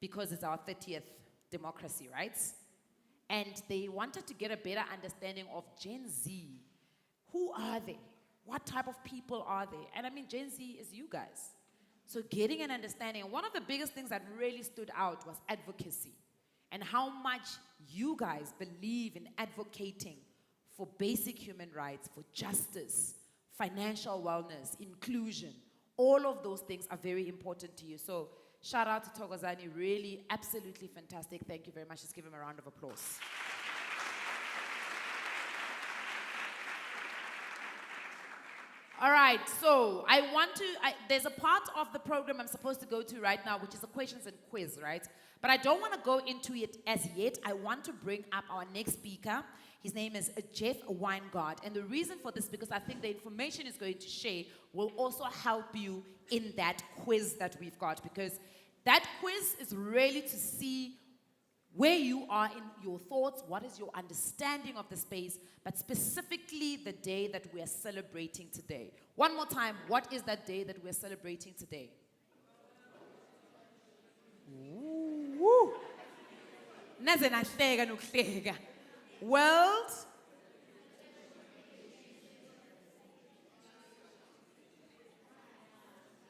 because it's our 30th democracy, right? And they wanted to get a better understanding of Gen Z. Who are they? What type of people are they? And I mean, Gen Z is you guys. So getting an understanding. One of the biggest things that really stood out was advocacy and how much you guys believe in advocating for basic human rights, for justice, financial wellness, inclusion. All of those things are very important to you. So shout out to Thokozani, really, absolutely fantastic. Thank you very much. Let's give him a round of applause. All right, so there's a part of the program I'm supposed to go to right now, which is a questions and quiz, right? But I don't want to go into it as yet. I want to bring up our next speaker. His name is Jeff Weingart. And the reason for this, because I think the information he's going to share will also help you in that quiz that we've got. Because that quiz is really to see where you are in your thoughts, what is your understanding of the space, but specifically the day that we are celebrating today. One more time, what is that day that we're celebrating today? Woo! Naze nahleka nokuhleka. World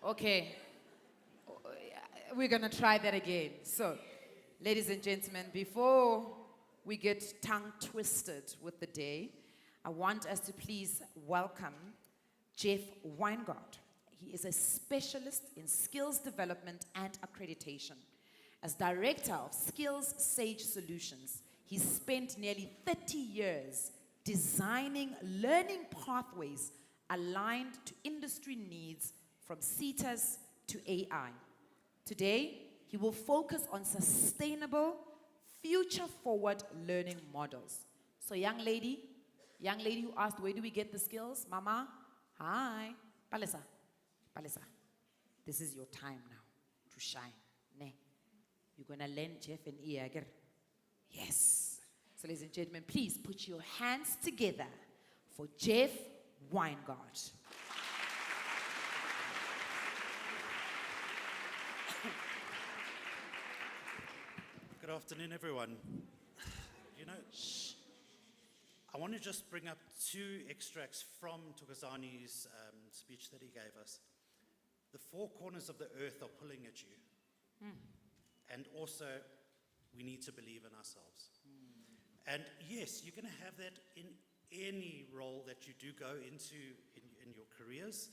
Okay. We're going to try that again. So, ladies and gentlemen, before we get tongue twisted with the day, I want us to please welcome Jeff Weingart. He is a specialist in skills development and accreditation. As director of Skills Sage Solutions, he spent nearly 30 years designing learning pathways aligned to industry needs from CETAs to AI. Today, he will focus on sustainable, future-forward learning models. So young lady who asked, where do we get the skills? Mama, hi. Palesa, this is your time now to shine. Ne? You're going to learn Jeff and Iager. Yes. So ladies and gentlemen, please put your hands together for Jeff Weingart. Good afternoon, everyone. You know, I want to just bring up two extracts from Tokozani's speech that he gave us. The four corners of the earth are pulling at you. And also, we need to believe in ourselves. And yes, you're going to have that in any role that you do go into in your careers.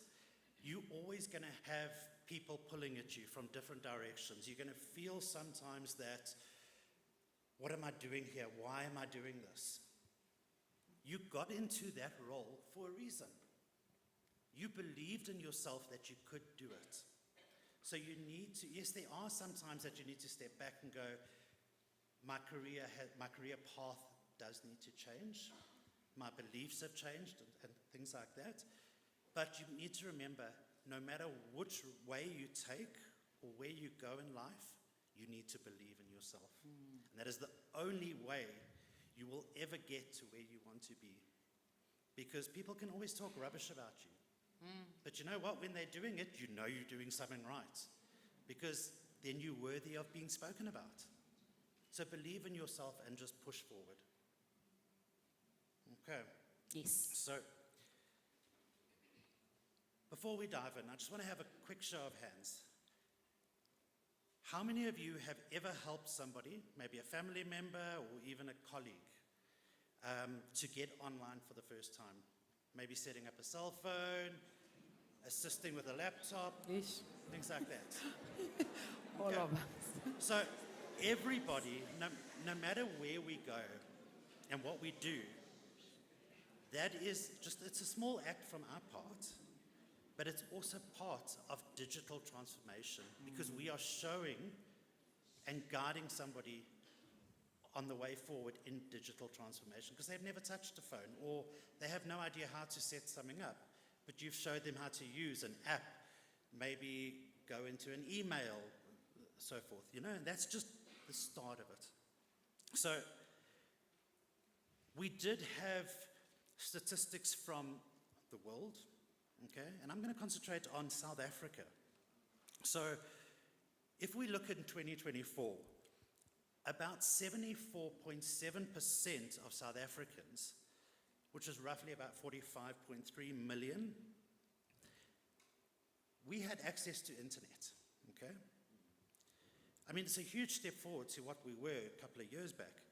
You're always going to have people pulling at you from different directions. You're going to feel sometimes that, what am I doing here? Why am I doing this? You got into that role for a reason. You believed in yourself that you could do it. So you need to, yes, there are some times that you need to step back and go, my career path does need to change. My beliefs have changed and things like that. But you need to remember, no matter which way you take or where you go in life, you need to believe in yourself. And that is the only way you will ever get to where you want to be. Because people can always talk rubbish about you. But you know what? When they're doing it, you know you're doing something right. Because then you're worthy of being spoken about. So believe in yourself and just push forward. Okay. Yes. So, before we dive in, I just want to have a quick show of hands. How many of you have ever helped somebody, maybe a family member or even a colleague, to get online for the first time? Maybe setting up a cell phone, assisting with a laptop, things like that. All of us. So everybody, no matter where we go and what we do, that is just, it's a small act from our part. But it's also part of digital transformation because we are showing and guiding somebody on the way forward in digital transformation because they've never touched a phone or they have no idea how to set something up. But you've showed them how to use an app, maybe go into an email, so forth, you know, and that's just the start of it. So we did have statistics from the world. Okay, and I'm going to concentrate on South Africa. So, if we look in 2024, about 74.7% of South Africans, which is roughly about 45.3 million, we had access to internet. Okay, I mean, it's a huge step forward to what we were a couple of years back.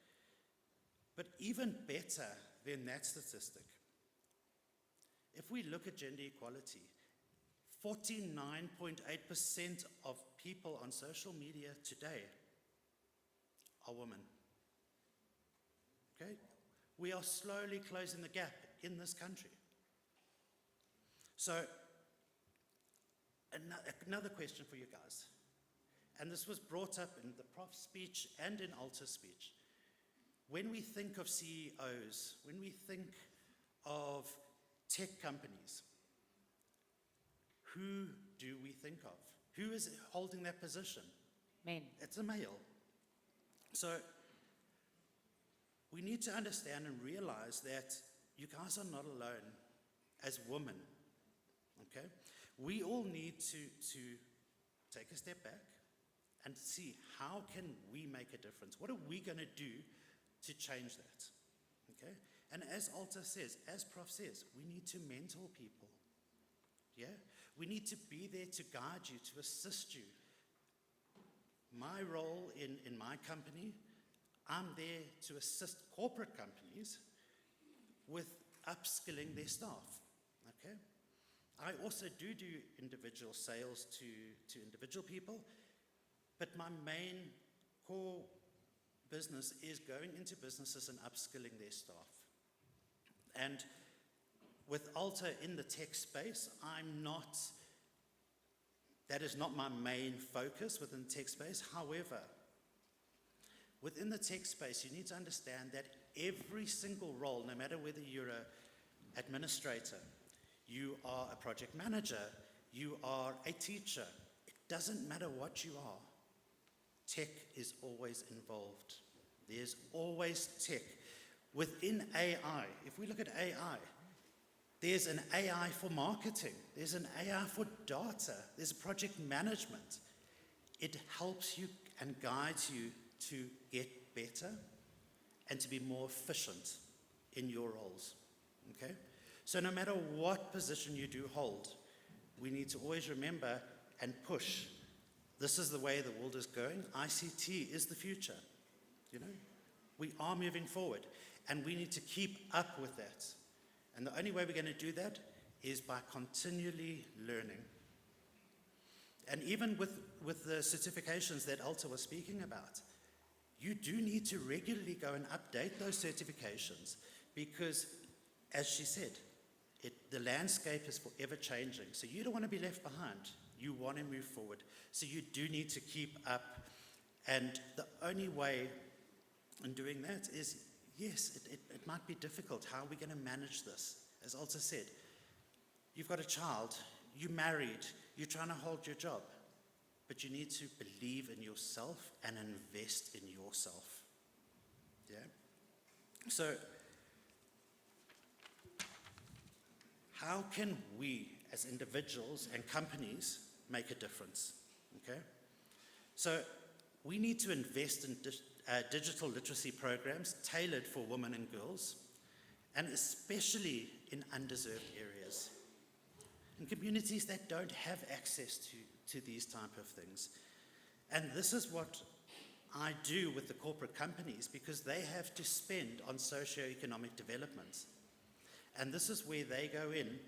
But even better than that statistic, if we look at gender equality, 49.8% of people on social media today are women. Okay? We are slowly closing the gap in this country. So, another question for you guys. And this was brought up in the prof's speech and in Alta's speech. When we think of CEOs, when we think of tech companies, who do we think of? Who is holding that position? Men. It's a male. So we need to understand and realize that you guys are not alone as women, okay? We all need to take a step back and see how can we make a difference? What are we going to do to change that, okay? And as Alta says, as Prof says, we need to mentor people, yeah? We need to be there to guide you, to assist you. My role in my company, I'm there to assist corporate companies with upskilling their staff, okay? I also do individual sales to individual people, but my main core business is going into businesses and upskilling their staff. And with Alta in the tech space, that is not my main focus within the tech space. However, within the tech space, you need to understand that every single role, no matter whether you're an administrator, you are a project manager, you are a teacher, it doesn't matter what you are, tech is always involved. There's always tech. Within AI, if we look at AI, there's an AI for marketing, there's an AI for data, there's project management. It helps you and guides you to get better and to be more efficient in your roles, okay? So no matter what position you do hold, we need to always remember and push. This is the way the world is going. ICT is the future, you know? We are moving forward, and we need to keep up with that. And the only way we're going to do that is by continually learning. And even with the certifications that Alta was speaking about, you do need to regularly go and update those certifications because, as she said, the landscape is forever changing. So you don't want to be left behind. You want to move forward. So you do need to keep up. And the only way in doing that is, yes, it might be difficult. How are we going to manage this? As Alta said, you've got a child, you're married, you're trying to hold your job. But you need to believe in yourself and invest in yourself. Yeah? So, how can we as individuals and companies make a difference? Okay? So, we need to invest in digital literacy programs tailored for women and girls, and especially in underserved areas, in communities that don't have access to these type of things. And this is what I do with the corporate companies because they have to spend on socio-economic development. And this is where they go in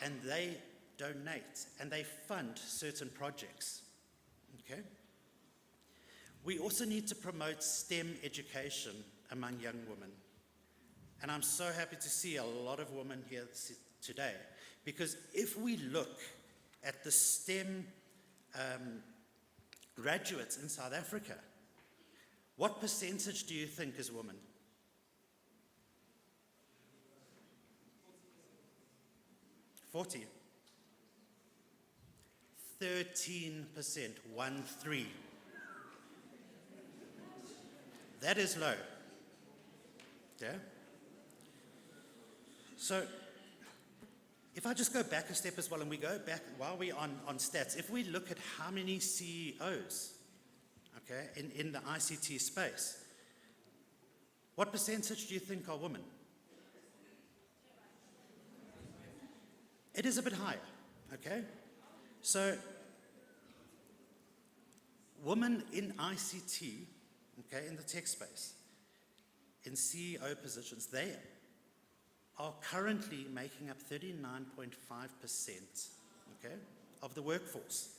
and they donate and they fund certain projects, okay? We also need to promote STEM education among young women. And I'm so happy to see a lot of women here today because if we look at the STEM graduates in South Africa, what percentage do you think is women? 40. 13%, 1-3. That is low. Yeah? So, if I just go back a step as well, and we go back while we're on stats, if we look at how many CEOs, okay, in the ICT space, what percentage do you think are women? It is a bit higher, okay? So, women in ICT, okay, in the tech space, in CEO positions, they are currently making up 39.5%, okay, of the workforce.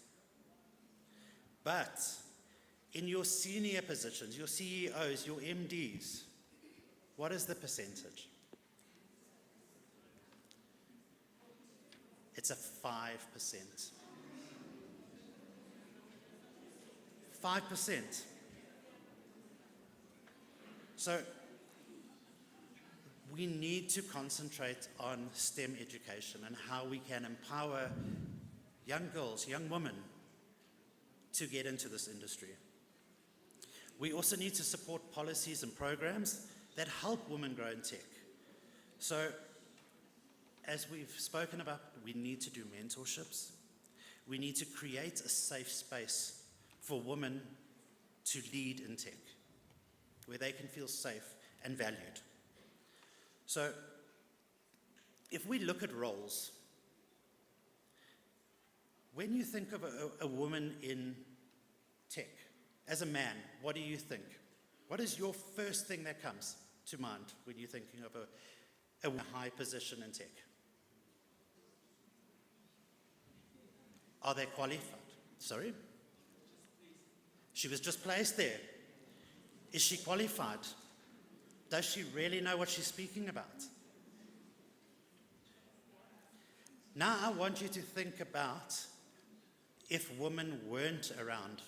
But in your senior positions, your CEOs, your MDs, what is the percentage? It's a 5%. 5%. So we need to concentrate on STEM education and how we can empower young girls, young women to get into this industry. We also need to support policies and programs that help women grow in tech. So, as we've spoken about, we need to do mentorships. We need to create a safe space for women to lead in tech, where they can feel safe and valued. So, if we look at roles, when you think of a woman in tech, as a man, what do you think? What is your first thing that comes to mind when you're thinking of a high position in tech? Are they qualified? Sorry? She was just placed there. Is she qualified? Does she really know what she's speaking about? Now I want you to think about if women weren't around.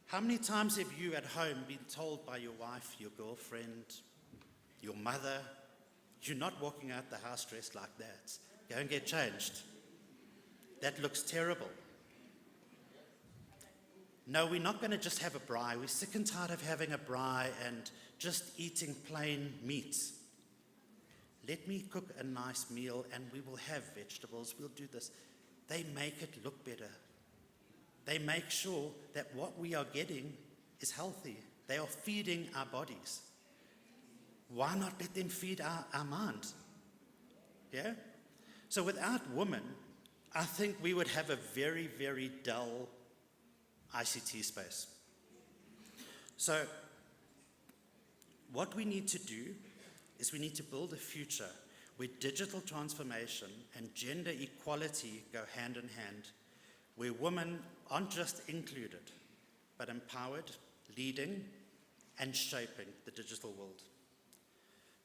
How many times have you at home been told by your wife, your girlfriend, your mother, you're not walking out the house dressed like that. Go and get changed. That looks terrible. No, we're not going to just have a braai. We're sick and tired of having a braai and just eating plain meat. Let me cook a nice meal and we will have vegetables. We'll do this. They make it look better. They make sure that what we are getting is healthy. They are feeding our bodies. Why not let them feed our mind? Yeah? So without women, I think we would have a very, very dull ICT space. So what we need to do is we need to build a future where digital transformation and gender equality go hand in hand, where women aren't just included, but empowered, leading, and shaping the digital world.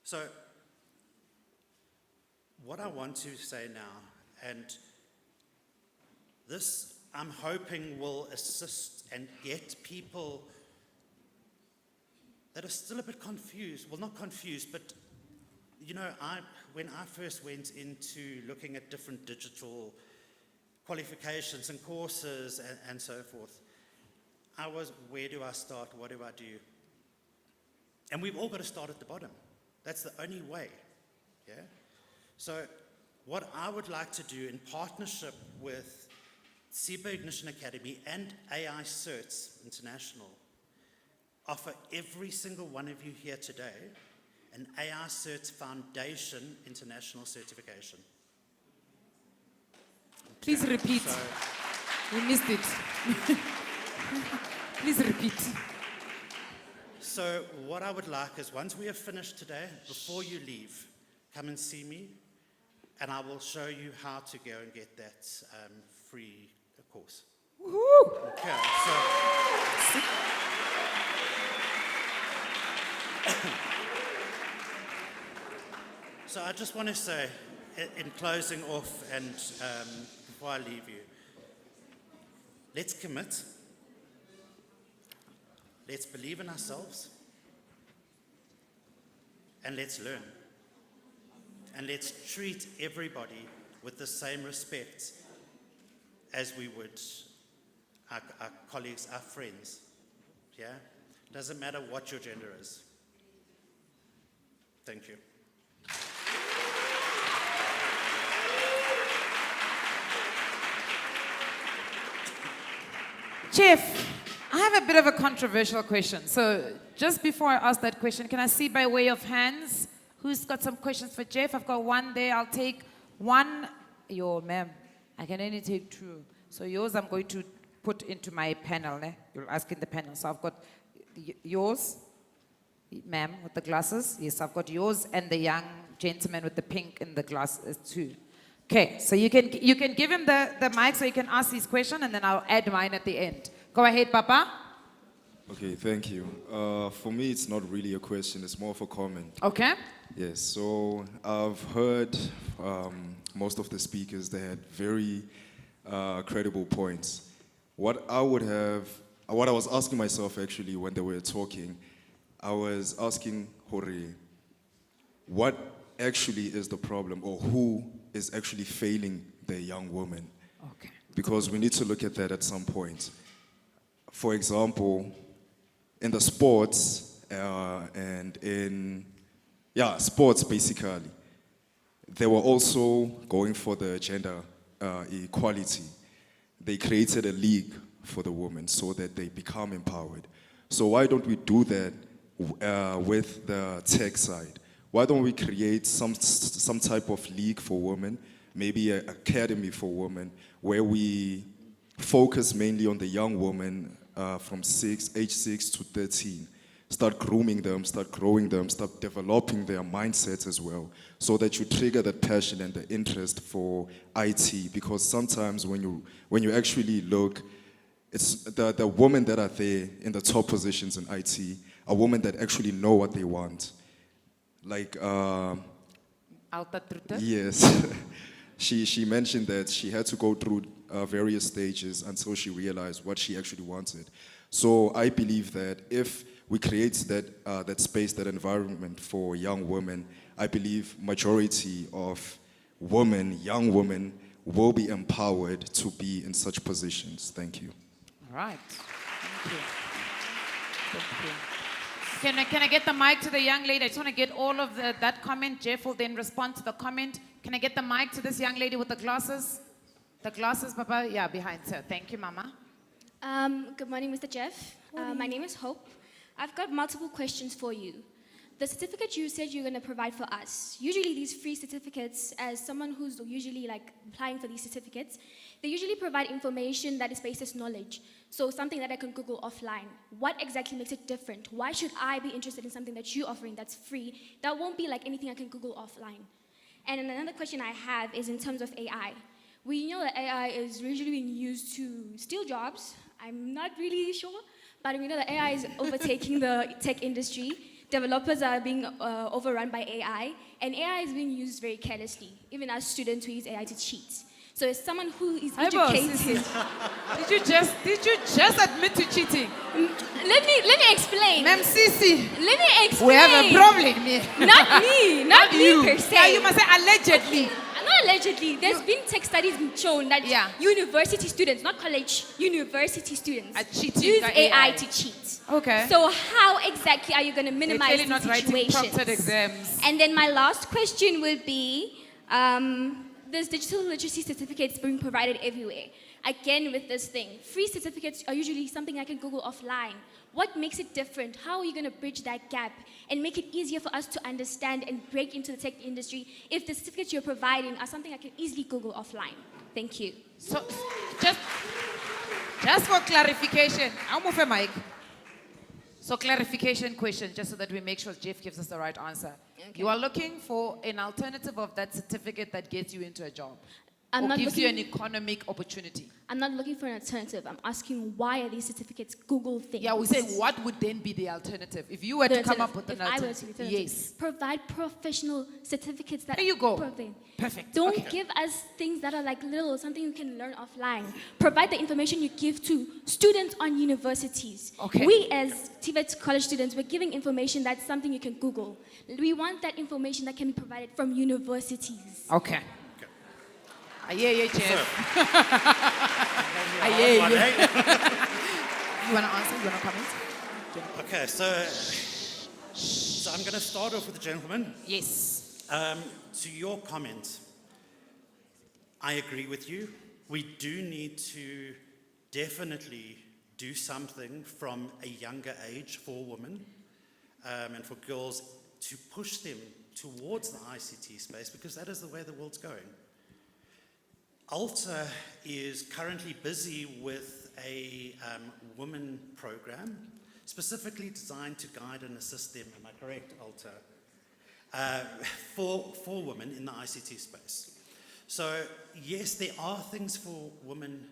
So, what I want to say now, and this I'm hoping will assist and get people that are still a bit confused, well, not confused, but you know, when I first went into looking at different digital qualifications and courses and so forth, I was, where do I start? What do I do? And we've all got to start at the bottom. That's the only way, yeah? So what I would like to do in partnership with SIBA Ignition Academy and AI Certs International, offer every single one of you here today an AI Certs Foundation International certification. Please repeat. So, we missed it. Please repeat. So what I would like is once we have finished today, before you leave, come and see me and I will show you how to go and get that free course. Woohoo! Okay, so I just want to say, in closing off and before I leave you, let's commit. Let's believe in ourselves. And let's learn. And let's treat everybody with the same respect as we would our colleagues, our friends. Yeah? Doesn't matter what your gender is. Thank you. Jeff, I have a bit of a controversial question. So just before I ask that question, can I see by way of hands who's got some questions for Jeff? I've got one there. I'll take one. Ma'am, I can only take two. So yours I'm going to put into my panel. You'll ask in the panel. So I've got yours, ma'am, with the glasses. Yes, I've got yours and the young gentleman with the pink in the glasses too. Okay, so you can give him the mic so you can ask his question and then I'll add mine at the end. Go ahead, Papa. Okay, thank you. For me, it's not really a question, it's more of a comment. Okay. Yes, so I've heard most of the speakers, they had very credible points. What I was asking myself actually when they were talking, I was asking Hori, what actually is the problem, or who is actually failing the young woman? Okay. Because we need to look at that at some point. For example, in the sports and in sports basically, they were also going for the gender equality. They created a league for the women so that they become empowered. So why don't we do that with the tech side? Why don't we create some type of league for women, maybe an academy for women, where we focus mainly on the young women from age 6 to 13. Start grooming them, start growing them, start developing their mindsets as well, so that you trigger that passion and the interest for IT. Because sometimes when you actually look, it's the women that are there in the top positions in IT are women that actually know what they want. Like, yes, she mentioned that she had to go through various stages until she realized what she actually wanted. So I believe that if we create that space, that environment for young women, I believe majority of young women, will be empowered to be in such positions. Thank you. All right. Thank you. Thank you. Can I get the mic to the young lady? I just want to get all of that comment. Jeff will then respond to the comment. Can I get the mic to this young lady with the glasses? The glasses, Papa? Yeah, behind her. Thank you, Mama. Good morning, Mr. Jeff. My name is Hope. I've got multiple questions for you. The certificate you said you're going to provide for us, usually these free certificates, as someone who's usually like applying for these certificates, they usually provide information that is based as knowledge. So something that I can Google offline. What exactly makes it different? Why should I be interested in something that you're offering that's free, that won't be like anything I can Google offline? And another question I have is in terms of AI. We know that AI is usually being used to steal jobs. I'm not really sure, but we know that AI is overtaking the tech industry. Developers are being overrun by AI, and AI is being used very carelessly. Even as students, we use AI to cheat. So as someone who is educated... Did you just admit to cheating? Let me explain. Ma'am Sisi. Let me explain. We have a problem here. Not me, not me you. per se. Yeah, you must say allegedly. Not allegedly. There's been tech studies shown that university students, not college, university students use AI to cheat. Okay. So how exactly are you going to minimize these not situations? Writing prompted exams. And then my last question will be, there's digital literacy certificates being provided everywhere. Again, with this thing, free certificates are usually something I can Google offline. What makes it different? How are you going to bridge that gap and make it easier for us to understand and break into the tech industry if the certificates you're providing are something I can easily Google offline? Thank you. So, just for clarification, I'll move a mic. So clarification question, just so that we make sure Jeff gives us the right answer. Okay. You are looking for an alternative of that certificate that gets you into a job. Or gives you an economic opportunity. I'm not looking for an alternative. I'm asking why are these certificates Google things? Yeah, we say what would then be the alternative? If you were to come up with an alternative. Yes. Provide professional certificates that there you go. Perfect. Don't give us things that are like little, something you can learn offline. Provide the information you give to students on universities. Okay. We as TVET college students, we're giving information that's something you can Google. We want that information that can be provided from universities. Okay. I hear you, Jeff. I hear you. You want to answer? You want to comment? Okay, so I'm going to start off with the gentleman. Yes. To your comment, I agree with you. We do need to definitely do something from a younger age for women and for girls to push them towards the ICT space, because that is the way the world's going. Alta is currently busy with a women program specifically designed to guide and assist them, am I correct, Alta? For women in the ICT space. So yes, there are things for women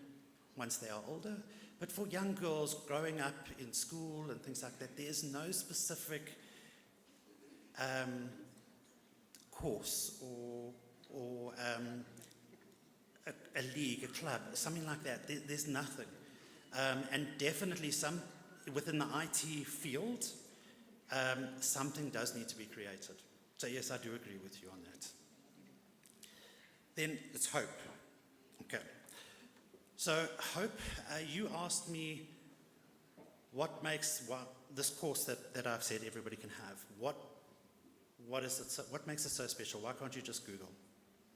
once they are older, but for young girls growing up in school and things like that, there's no specific course or a league, a club, something like that. There's nothing. And definitely within the IT field, something does need to be created. So yes, I do agree with you on that. Then it's hope. Okay. So hope, you asked me what makes this course that I've said everybody can have. What makes it so special? Why can't you just Google?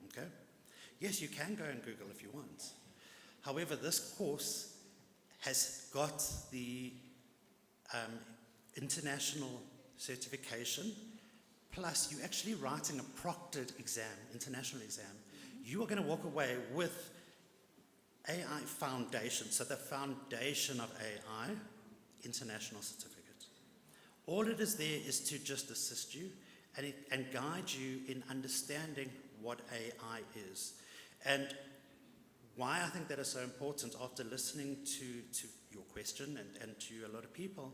Okay. Yes, you can go and Google if you want. However, this course has got the international certification, plus you're actually writing a proctored exam, international exam. You are going to walk away with AI Foundation, so the foundation of AI, international certificate. All it is there is to just assist you and guide you in understanding what AI is. And why I think that is so important after listening to your question and to a lot of people,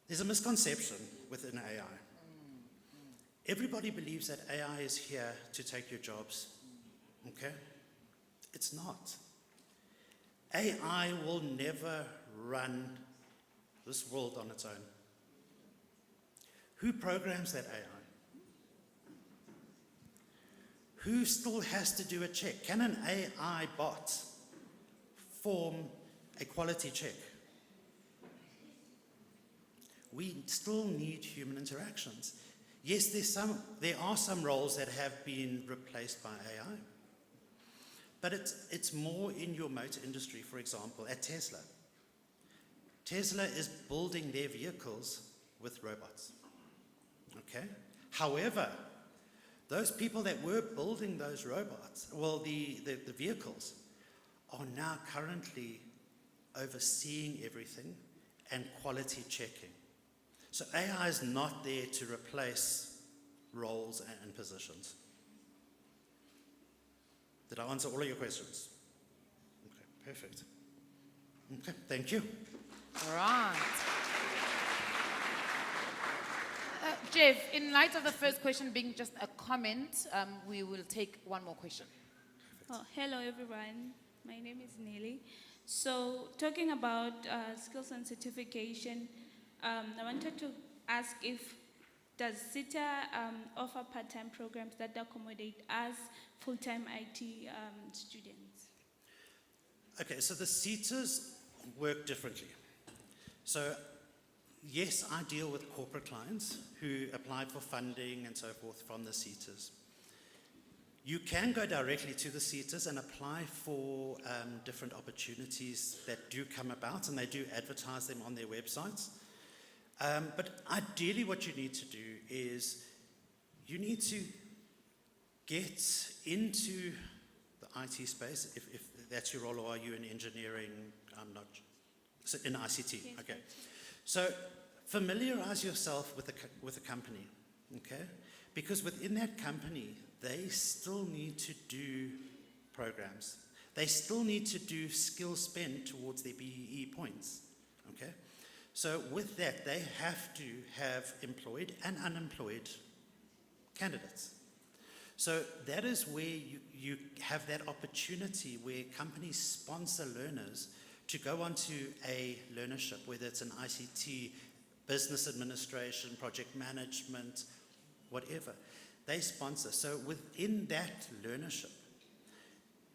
there's a misconception within AI. Everybody believes that AI is here to take your jobs, okay? It's not. AI will never run this world on its own. Who programs that AI? Who still has to do a check? Can an AI bot form a quality check? We still need human interactions. Yes, there are some roles that have been replaced by AI, but it's more in your motor industry, for example, at Tesla. Tesla is building their vehicles with robots, okay? However, those people that were building those robots, well, the vehicles, are now currently overseeing everything and quality checking. So AI is not there to replace roles and positions. Did I answer all of your questions? Okay, perfect. Okay, thank you. All right. Jeff, in light of the first question being just a comment, we will take one more question. Oh, hello, everyone. My name is Nelly. So, talking about skills and certification, I wanted to ask if does CETA offer part-time programs that accommodate us full-time IT students? Okay, so the CETAs work differently. So, yes, I deal with corporate clients who applied for funding and so forth from the CETAs. You can go directly to the CETAs and apply for different opportunities that do come about, and they do advertise them on their websites. But ideally what you need to do is you need to get into the IT space, if that's your role, or are you in engineering? I'm not, so in ICT, yes, okay. So familiarize yourself with a company, okay? Because within that company, they still need to do programs. They still need to do skill spend towards their BEE points, okay? So with that, they have to have employed and unemployed candidates. So that is where you have that opportunity where companies sponsor learners to go onto a learnership, whether it's an ICT, business administration, project management, whatever. They sponsor. So within that learnership,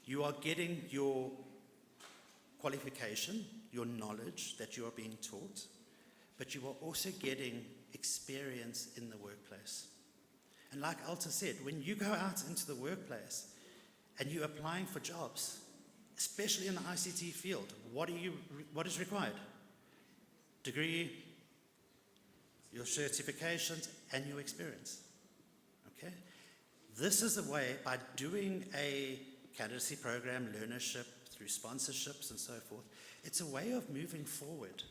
you are getting your qualification, your knowledge that you are being taught, but you are also getting experience in the workplace. And like Alta said, when you go out into the workplace and you're applying for jobs, especially in the ICT field, what is required? Degree, your certifications, and your experience. Okay? This is a way, by doing a candidacy program, learnership, through sponsorships and so forth, it's a way of moving forward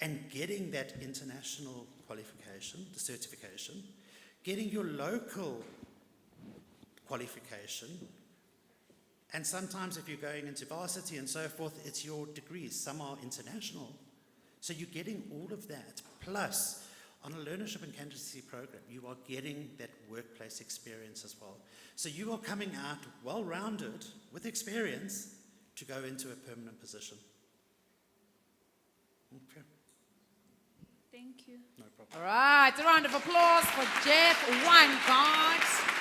and getting that international qualification, the certification, getting your local qualification, and sometimes if you're going into varsity and so forth, it's your degrees. Some are international. So you're getting all of that. Plus, On a learnership and candidacy program, you are getting that workplace experience as well. So you are coming out well-rounded with experience to go into a permanent position. Okay. Thank you. No problem. All right, a round of applause for Jeff Weingart.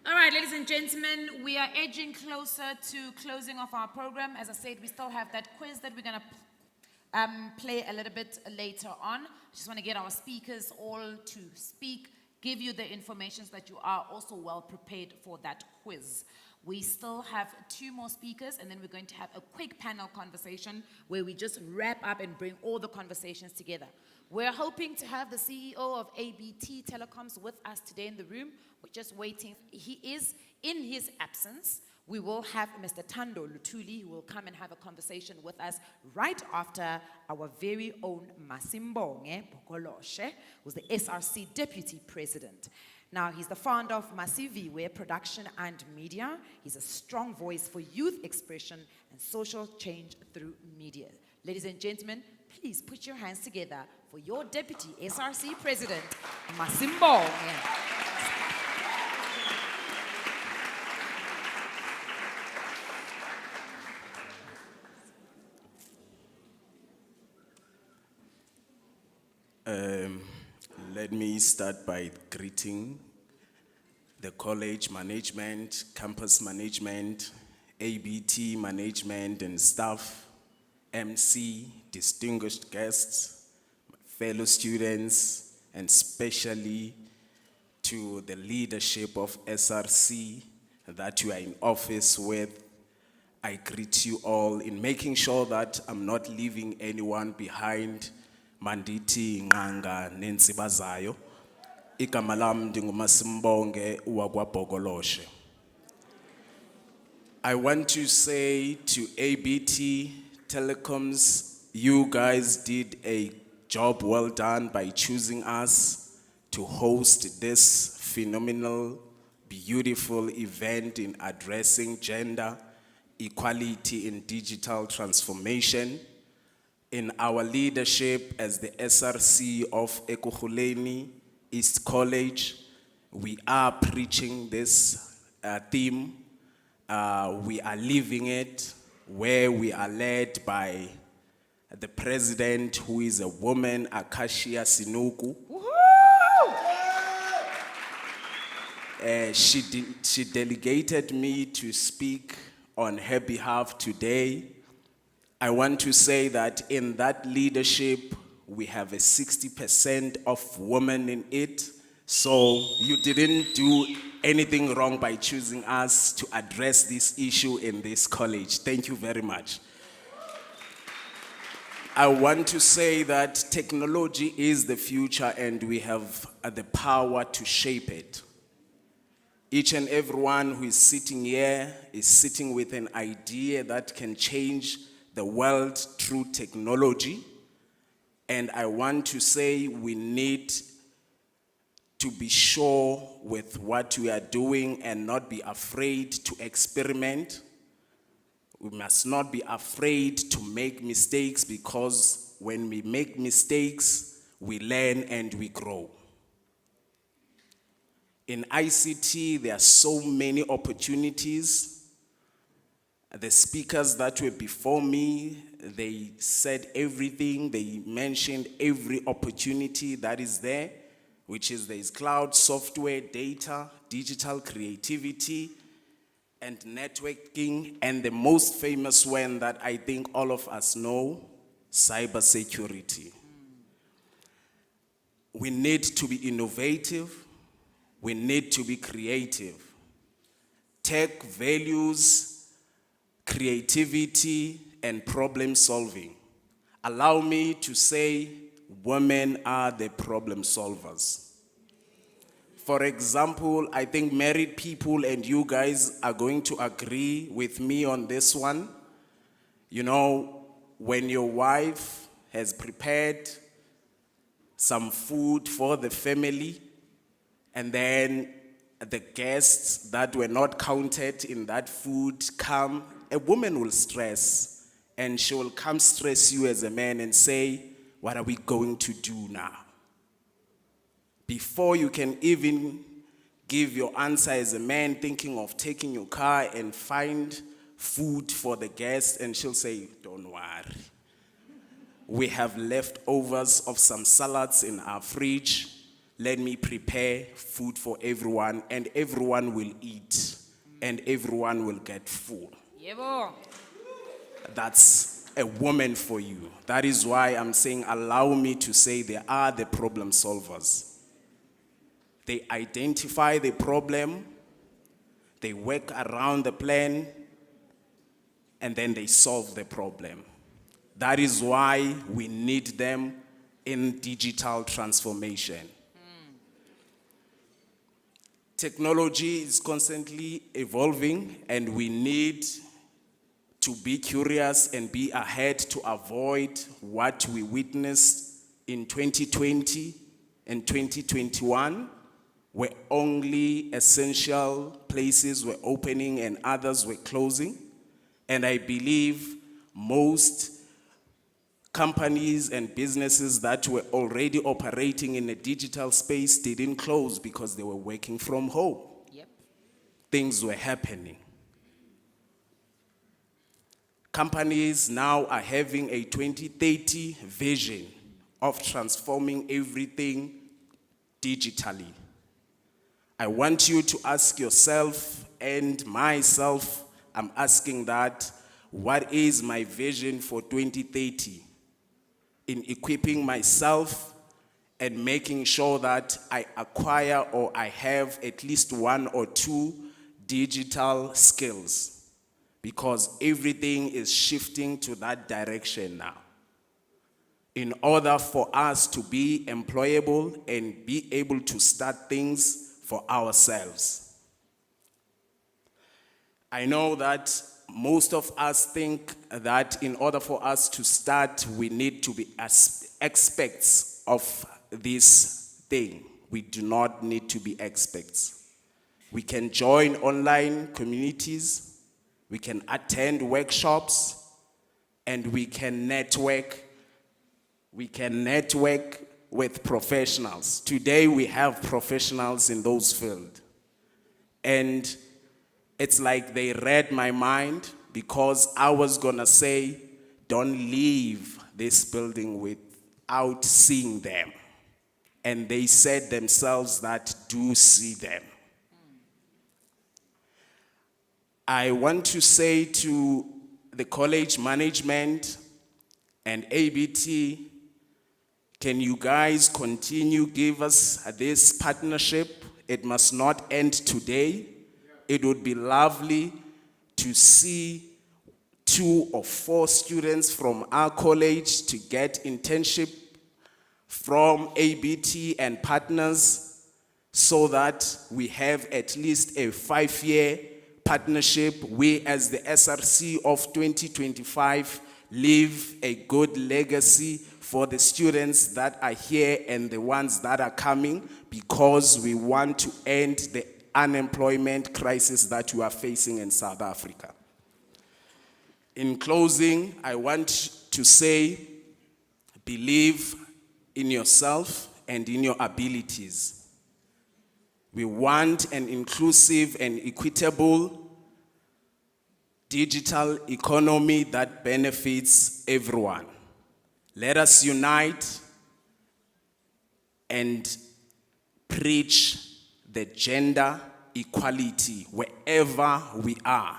All right, ladies and gentlemen, we are edging closer to closing off our program. As I said, we still have that quiz that we're going to play a little bit later on. I just want to get our speakers all to speak, give you the information so that you are also well prepared for that quiz. We still have 2 more speakers, and then we're going to have a quick panel conversation where we just wrap up and bring all the conversations together. We're hoping to have the CEO of ABT Telecoms with us today in the room. We're just waiting. He is in his absence. We will have Mr. Thando Lutuli, who will come and have a conversation with us right after our very own Masimbonge Bokoloshe, who's the SRC Deputy President. Now, he's the founder of Masiviwe Production and Media. He's a strong voice for youth expression and social change through media. Ladies and gentlemen, please put your hands together for your Deputy SRC President, Masimbonge. Let me start by greeting the college management, campus management, ABT management and staff, MC, distinguished guests, fellow students, and especially to the leadership of SRC that you are in office with. I greet you all in making sure that I'm not leaving anyone behind. Manditi Nganga Nensibazayo. Igama lam ndinguMasimbonge wakwaBhogoloshe. I want to say to ABT Telecoms, you guys did a job well done by choosing us to host this phenomenal, beautiful event in addressing gender equality in digital transformation. In our leadership as the SRC of Ekukhuleni East College, we are preaching this theme. We are living it, where we are led by the president, who is a woman, Acacia Sinuku. She delegated me to speak on her behalf today. I want to say that in that leadership, we have a 60% of women in it. So you didn't do anything wrong by choosing us to address this issue in this college. Thank you very much. I want to say that technology is the future and we have the power to shape it. Each and everyone who is sitting here is sitting with an idea that can change the world through technology. And I want to say we need to be sure with what we are doing and not be afraid to experiment. We must not be afraid to make mistakes, because when we make mistakes, we learn and we grow. In ICT, there are so many opportunities. The speakers that were before me, they said everything. They mentioned every opportunity that is there, which is there is cloud, software, data, digital creativity, and networking, and the most famous one that I think all of us know, cybersecurity. We need to be innovative. We need to be creative. Tech values creativity and problem solving. Allow me to say women are the problem solvers. For example, I think married people and you guys are going to agree with me on this one. You know, when your wife has prepared some food for the family, and then the guests that were not counted in that food come, a woman will stress and she will come stress you as a man and say, what are we going to do now? Before you can even give your answer as a man, thinking of taking your car and find food for the guests, and she'll say, don't worry. We have leftovers of some salads in our fridge. Let me prepare food for everyone, and everyone will eat, and everyone will get full. Yebo. That's a woman for you. That is why I'm saying, allow me to say they are the problem solvers. They identify the problem, they work around the plan, and then they solve the problem. That is why we need them in digital transformation. Technology is constantly evolving, and we need to be curious and be ahead to avoid what we witnessed in 2020 and 2021, where only essential places were opening and others were closing. And I believe most companies and businesses that were already operating in a digital space didn't close because they were working from home. Yep. Things were happening. Companies now are having a 2030 vision of transforming everything digitally. I want you to ask yourself, and myself, I'm asking that, what is my vision for 2030? In equipping myself and making sure that I acquire or I have at least 1 or 2 digital skills, because everything is shifting to that direction now. In order for us to be employable and be able to start things for ourselves. I know that most of us think that in order for us to start, we need to be experts of this thing. We do not need to be experts. We can join online communities, we can attend workshops, and we can network. We can network with professionals. Today we have professionals in those fields. And it's like they read my mind, because I was gonna say, don't leave this building without seeing them. And they said themselves that do see them. I want to say to the college management and ABT, can you guys continue give us this partnership? It must not end today. It would be lovely to see 2 or 4 students from our college to get internship from ABT and partners, so that we have at least a 5-year partnership. We as the SRC of 2025 leave a good legacy for the students that are here and the ones that are coming, because we want to end the unemployment crisis that we are facing in South Africa. In closing, I want to say, believe in yourself and in your abilities. We want an inclusive and equitable digital economy that benefits everyone. Let us unite and preach the gender equality wherever we are.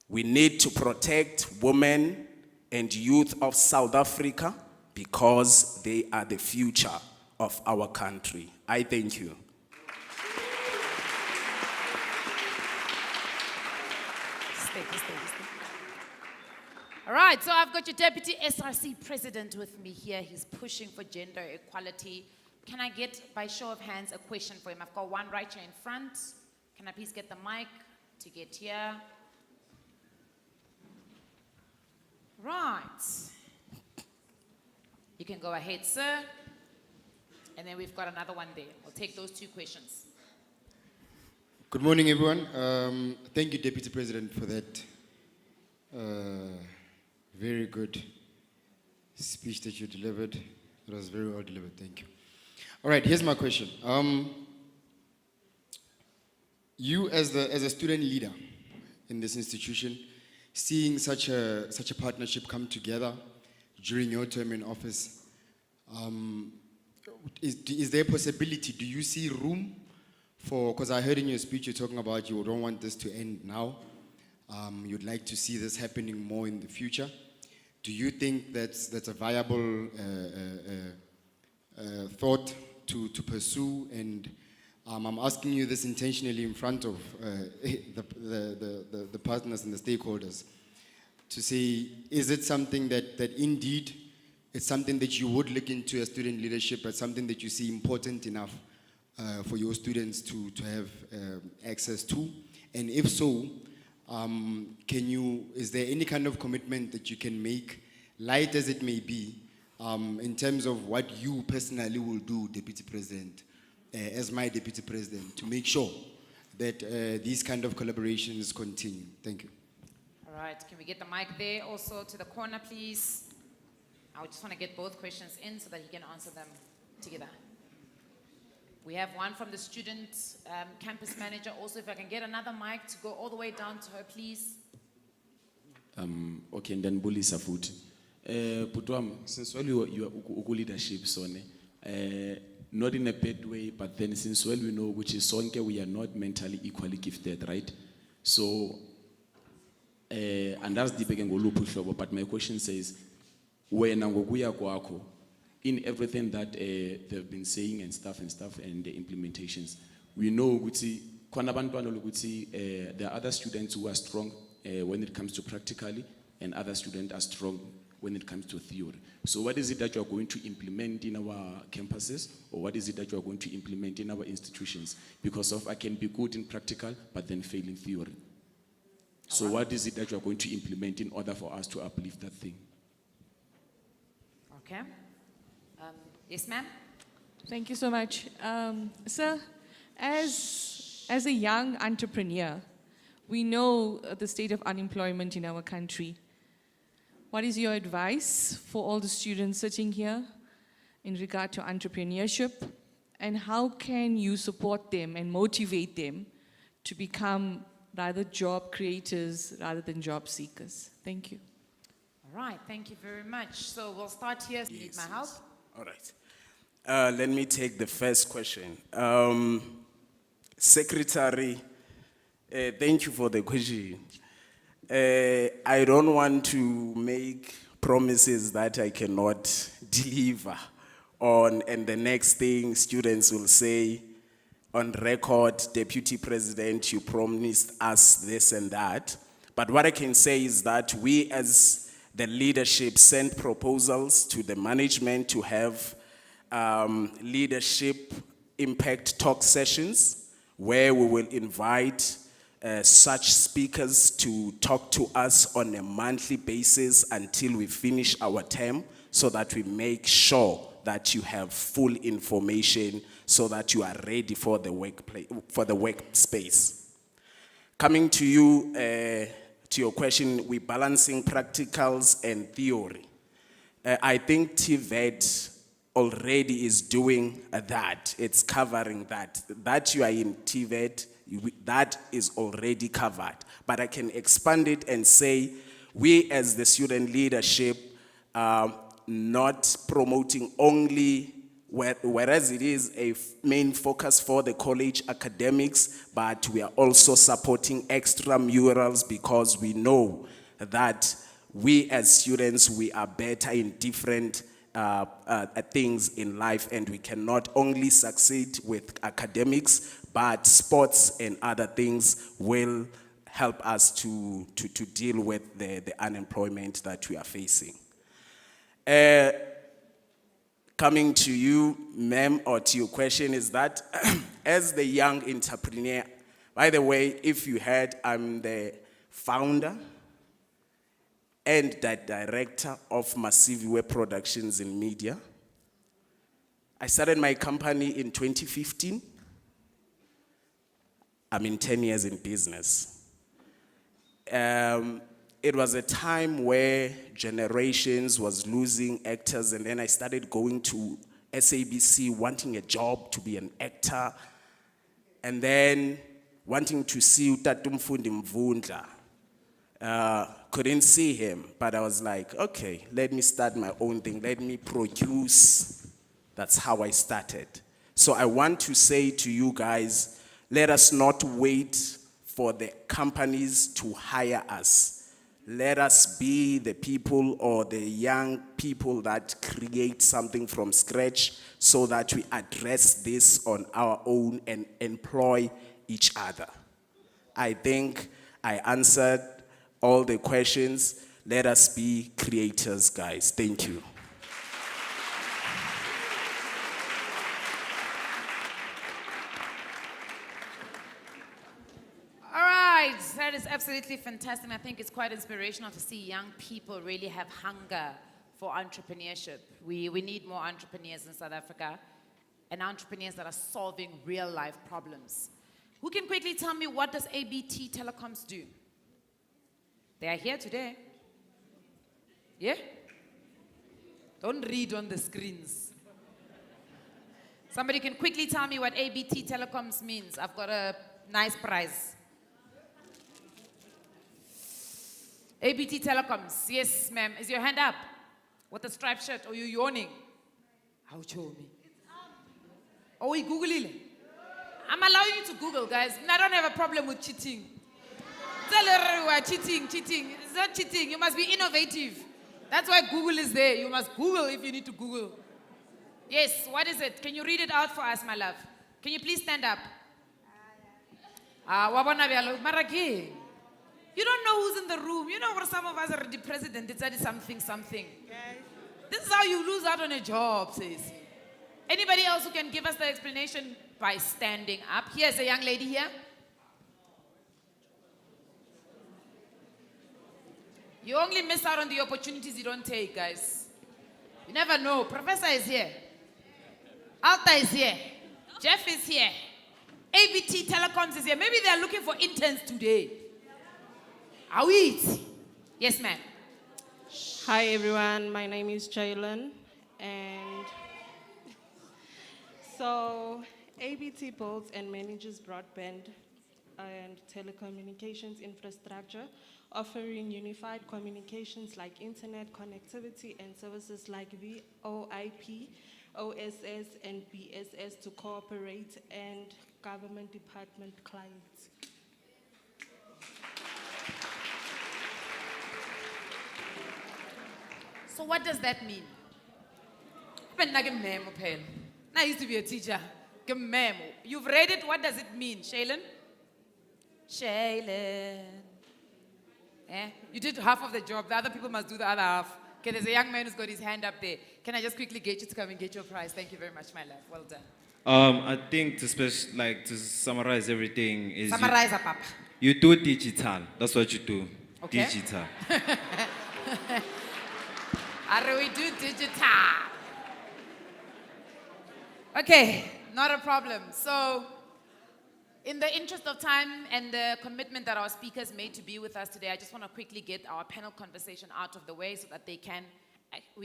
We need to protect women and youth of South Africa, because they are the future of our country. I thank you. Stay. All right, so I've got your Deputy SRC President with me here. He's pushing for gender equality. Can I get, by show of hands, a question for him? I've got one right here in front. Can I please get the mic to get here? Right. You can go ahead, sir. And then we've got another one there. We'll take those 2 questions. Good morning, everyone. Thank you, Deputy President, for that very good speech that you delivered. It was very well delivered. Thank you. All right, here's my question. You as a student leader in this institution, seeing such a partnership come together during your term in office, is there a possibility, do you see room for, because I heard in your speech you're talking about you don't want this to end now, you'd like to see this happening more in the future. Do you think that's a viable thought to pursue? And I'm asking you this intentionally in front of the partners and the stakeholders to say, is it something that indeed it's something that you would look into as student leadership, but something that you see important enough for your students to have access to? And if so, is there any kind of commitment that you can make, light as it may be, in terms of what you personally will do, Deputy President, as my Deputy President, to make sure that these kind of collaborations continue? Thank you. All right, can we get the mic there also to the corner, please? I just want to get both questions in so that you can answer them together. We have one from the student campus manager. Also, if I can get another mic to go all the way down to her, please. Okay, and then Bulisa futhi. Putwam, since well you are leadership, Sonny, not in a bad way, but then since well we know which is Sonke, we are not mentally equally gifted, right? So, and that's the big and but my question says, when in everything that they've been saying and stuff and the implementations, we know there are other students who are strong when it comes to practically, and other students are strong when it comes to theory. So what is it that you are going to implement in our campuses, or what is it that you are going to implement in our institutions? Because I can be good in practical, but then fail in theory. So what is it that you are going to implement in order for us to uplift that thing? Okay. Yes, ma'am. Thank you so much. Sir, as a young entrepreneur, we know the state of unemployment in our country. What is your advice for all the students sitting here in regard to entrepreneurship? And how can you support them and motivate them to become rather job creators rather than job seekers? Thank you. All right, thank you very much. So we'll start here. You need my help? All right. Let me take the first question. Secretary, thank you for the question. I don't want to make promises that I cannot deliver on, and the next thing students will say, on record, Deputy President, you promised us this and that. But what I can say is that we as the leadership sent proposals to the management to have leadership impact talk sessions where we will invite such speakers to talk to us on a monthly basis until we finish our term, so that we make sure that you have full information so that you are ready for the workplace, for the workspace. Coming to you, to your question, we're balancing practicals and theory. I think TVET already is doing that. It's covering that. That you are in TVET, that is already covered. But I can expand it and say, we as the student leadership are not promoting only, whereas it is a main focus for the college academics, but we are also supporting extramurals because we know that we as students, we are better in different things in life, and we cannot only succeed with academics, but sports and other things will help us to deal with the unemployment that we are facing. Coming to you, ma'am, or to your question is that as the young entrepreneur, by the way, if you heard, I'm the founder and the director of Massive Web Productions in Media. I started my company in 2015. I'm in 10 years in business. it was a time where generations was losing actors, and then I started going to SABC wanting a job to be an actor, and then wanting to see Utatumfundi Mvundla. Couldn't see him, but I was like, okay, let me start my own thing, let me produce. That's how I started. So I want to say to you guys, let us not wait for the companies to hire us. Let us be the people or the young people that create something from scratch so that we address this on our own and employ each other. I think I answered all the questions. Let us be creators, guys. Thank you. All right, that is absolutely fantastic. I think it's quite inspirational to see young people really have hunger for entrepreneurship. We need more entrepreneurs in South Africa and entrepreneurs that are solving real life problems. Who can quickly tell me, what does ABT Telecoms do? They are here today. Yeah? Don't read on the screens. Somebody can quickly tell me what ABT Telecoms means. I've got a nice prize. ABT Telecoms. Yes, ma'am. Is your hand up? With a striped shirt? Or you yawning? How show me? Oh, we Google it. I'm allowing you to Google, guys. I don't have a problem with cheating. Tell everyone cheating. It's not cheating. You must be innovative. That's why Google is there. You must Google if you need to Google. Yes, what is it? Can you read it out for us, my love? Can you please stand up? Maraki. You don't know who's in the room. You know, for some of us are the president, it's already something. This is how you lose out on a job, says. Anybody else who can give us the explanation by standing up? Here's a young lady here. You only miss out on the opportunities you don't take, guys. You never know. Professor is here. Alta is here. Jeff is here. ABT Telecoms is here. Maybe they are looking for interns today. Are we? Yes, ma'am. Hi, everyone. My name is Jalen. And so ABT builds and manages broadband and telecommunications infrastructure, offering unified communications like internet connectivity and services like VoIP, OSS, and BSS to corporate and government department clients. So what does that mean? I used to be a teacher. You've read it. What does it mean, Shaylin? Shaylin. You did half of the job. The other people must do the other half. Okay, there's a young man who's got his hand up there. Can I just quickly get you to come and get your prize? Thank you very much, my love. Well done. I think to summarize everything is Summarize, Papa. you do digital. That's what you do. Okay. Digital. We do digital. Okay, not a problem. So, in the interest of time and the commitment that our speakers made to be with us today, I just want to quickly get our panel conversation out of the way so that we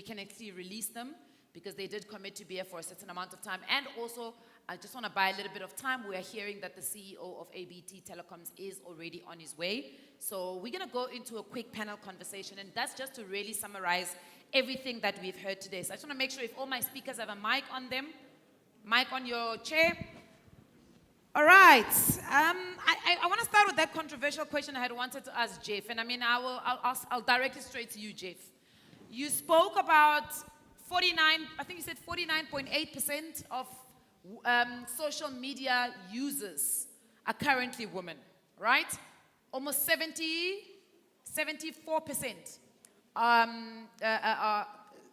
can actually release them, because they did commit to be here for a certain amount of time. And also, I just want to buy a little bit of time. We are hearing that the CEO of ABT Telecoms is already on his way. So we're going to go into a quick panel conversation, and that's just to really summarize everything that we've heard today. So I just want to make sure if all my speakers have a mic on them, mic on your chair. All right. I want to start with that controversial question I had wanted to ask Jeff. And I mean, I'll direct it straight to you, Jeff. You spoke about 49.8% of social media users are currently women, right? Almost 74%.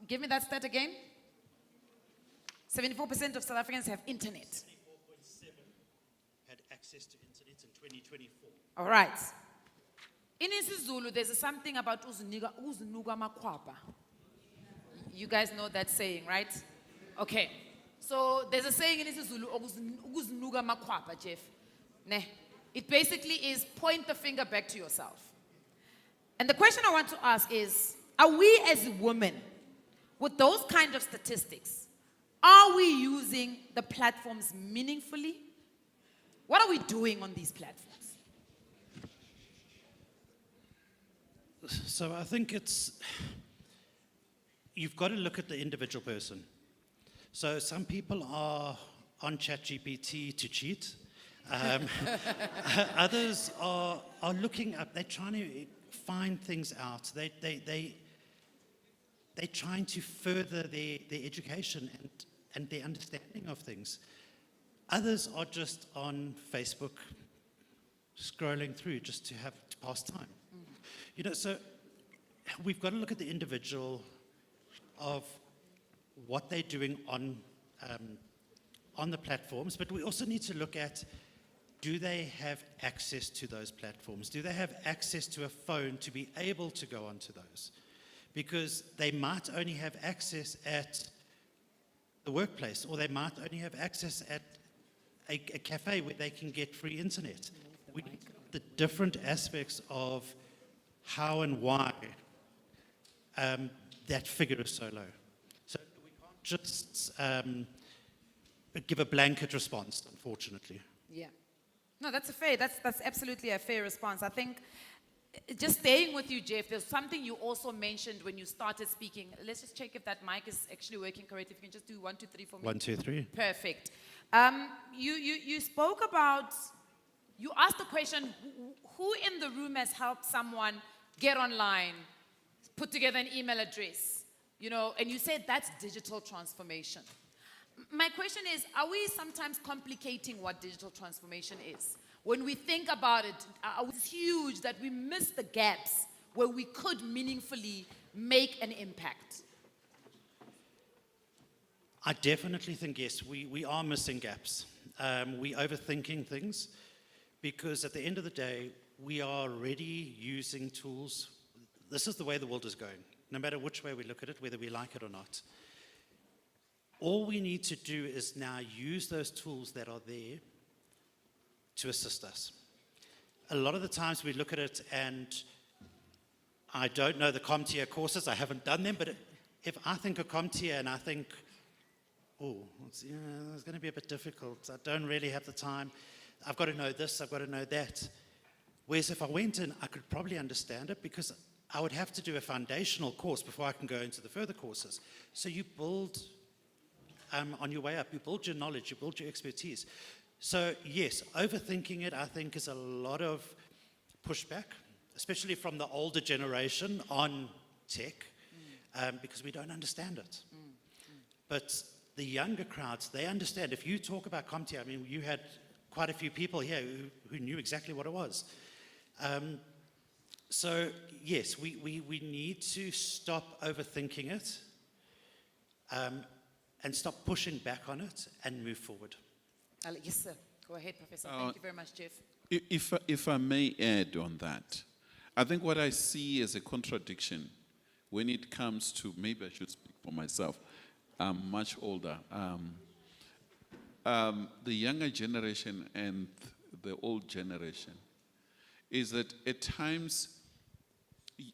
Give me that stat again. 74% of South Africans have internet. 74.7 had access to internet in 2024. All right. In isiZulu, there's something about uzunuga makwapa. You guys know that saying, right? Okay. So there's a saying in isiZulu, uzunuga makwapa, Jeff. It basically is point the finger back to yourself. And the question I want to ask is, are we as women, with those kind of statistics, are we using the platforms meaningfully? What are we doing on these platforms? So I think you've got to look at the individual person. So some people are on ChatGPT to cheat. Others are looking up, they're trying to find things out. They're trying to further their education and their understanding of things. Others are just on Facebook scrolling through just to pass time. You know, so we've got to look at the individual of what they're doing on the platforms, but we also need to look at, do they have access to those platforms? Do they have access to a phone to be able to go onto those? Because they might only have access at the workplace, or they might only have access at a cafe where they can get free internet. The different aspects of how and why that figure is so low. So we can't just give a blanket response, unfortunately. Yeah. No, that's absolutely a fair response. I think, just staying with you, Jeff, there's something you also mentioned when you started speaking. Let's just check if that mic is actually working correctly. If you can just do 1, 2, 3 for me. 1, 2, 3. Perfect. You spoke about, you asked the question, who in the room has helped someone get online, put together an email address, you know, and you said that's digital transformation. My question is, are we sometimes complicating what digital transformation is? When we think about it, it's huge that we miss the gaps where we could meaningfully make an impact. I definitely think, yes, we are missing gaps. We're overthinking things, because at the end of the day, we are already using tools. This is the way the world is going, no matter which way we look at it, whether we like it or not. All we need to do is now use those tools that are there to assist us. A lot of the times we look at it, and I don't know the CompTIA courses, I haven't done them, but if I think of CompTIA and I think, oh, it's going to be a bit difficult, I don't really have the time, I've got to know this, I've got to know that. Whereas if I went in, I could probably understand it, because I would have to do a foundational course before I can go into the further courses. So you build on your way up, you build your knowledge, you build your expertise. So yes, overthinking it, I think, is a lot of pushback, especially from the older generation on tech, because we don't understand it. But the younger crowds, they understand. If you talk about CompTIA, I mean, you had quite a few people here who knew exactly what it was. So yes, we need to stop overthinking it, and stop pushing back on it and move forward. Yes, sir. Go ahead, Professor. Thank you very much, Jeff. If I may add on that, I think what I see as a contradiction when it comes to, maybe I should speak for myself, I'm much older. The younger generation and the old generation is that at times,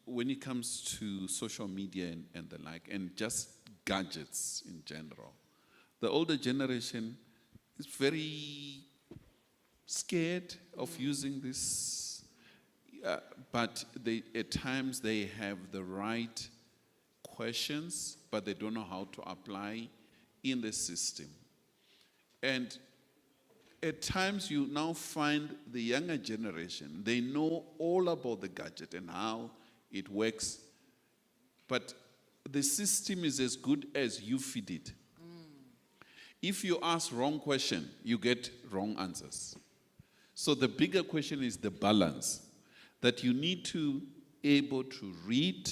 when it comes to social media and the like, and just gadgets in general, the older generation is very scared of using this, but at times they have the right questions, but they don't know how to apply in the system. And at times you now find the younger generation, they know all about the gadget and how it works, but the system is as good as you feed it. If you ask wrong question, you get wrong answers. So the bigger question is the balance, that you need to be able to read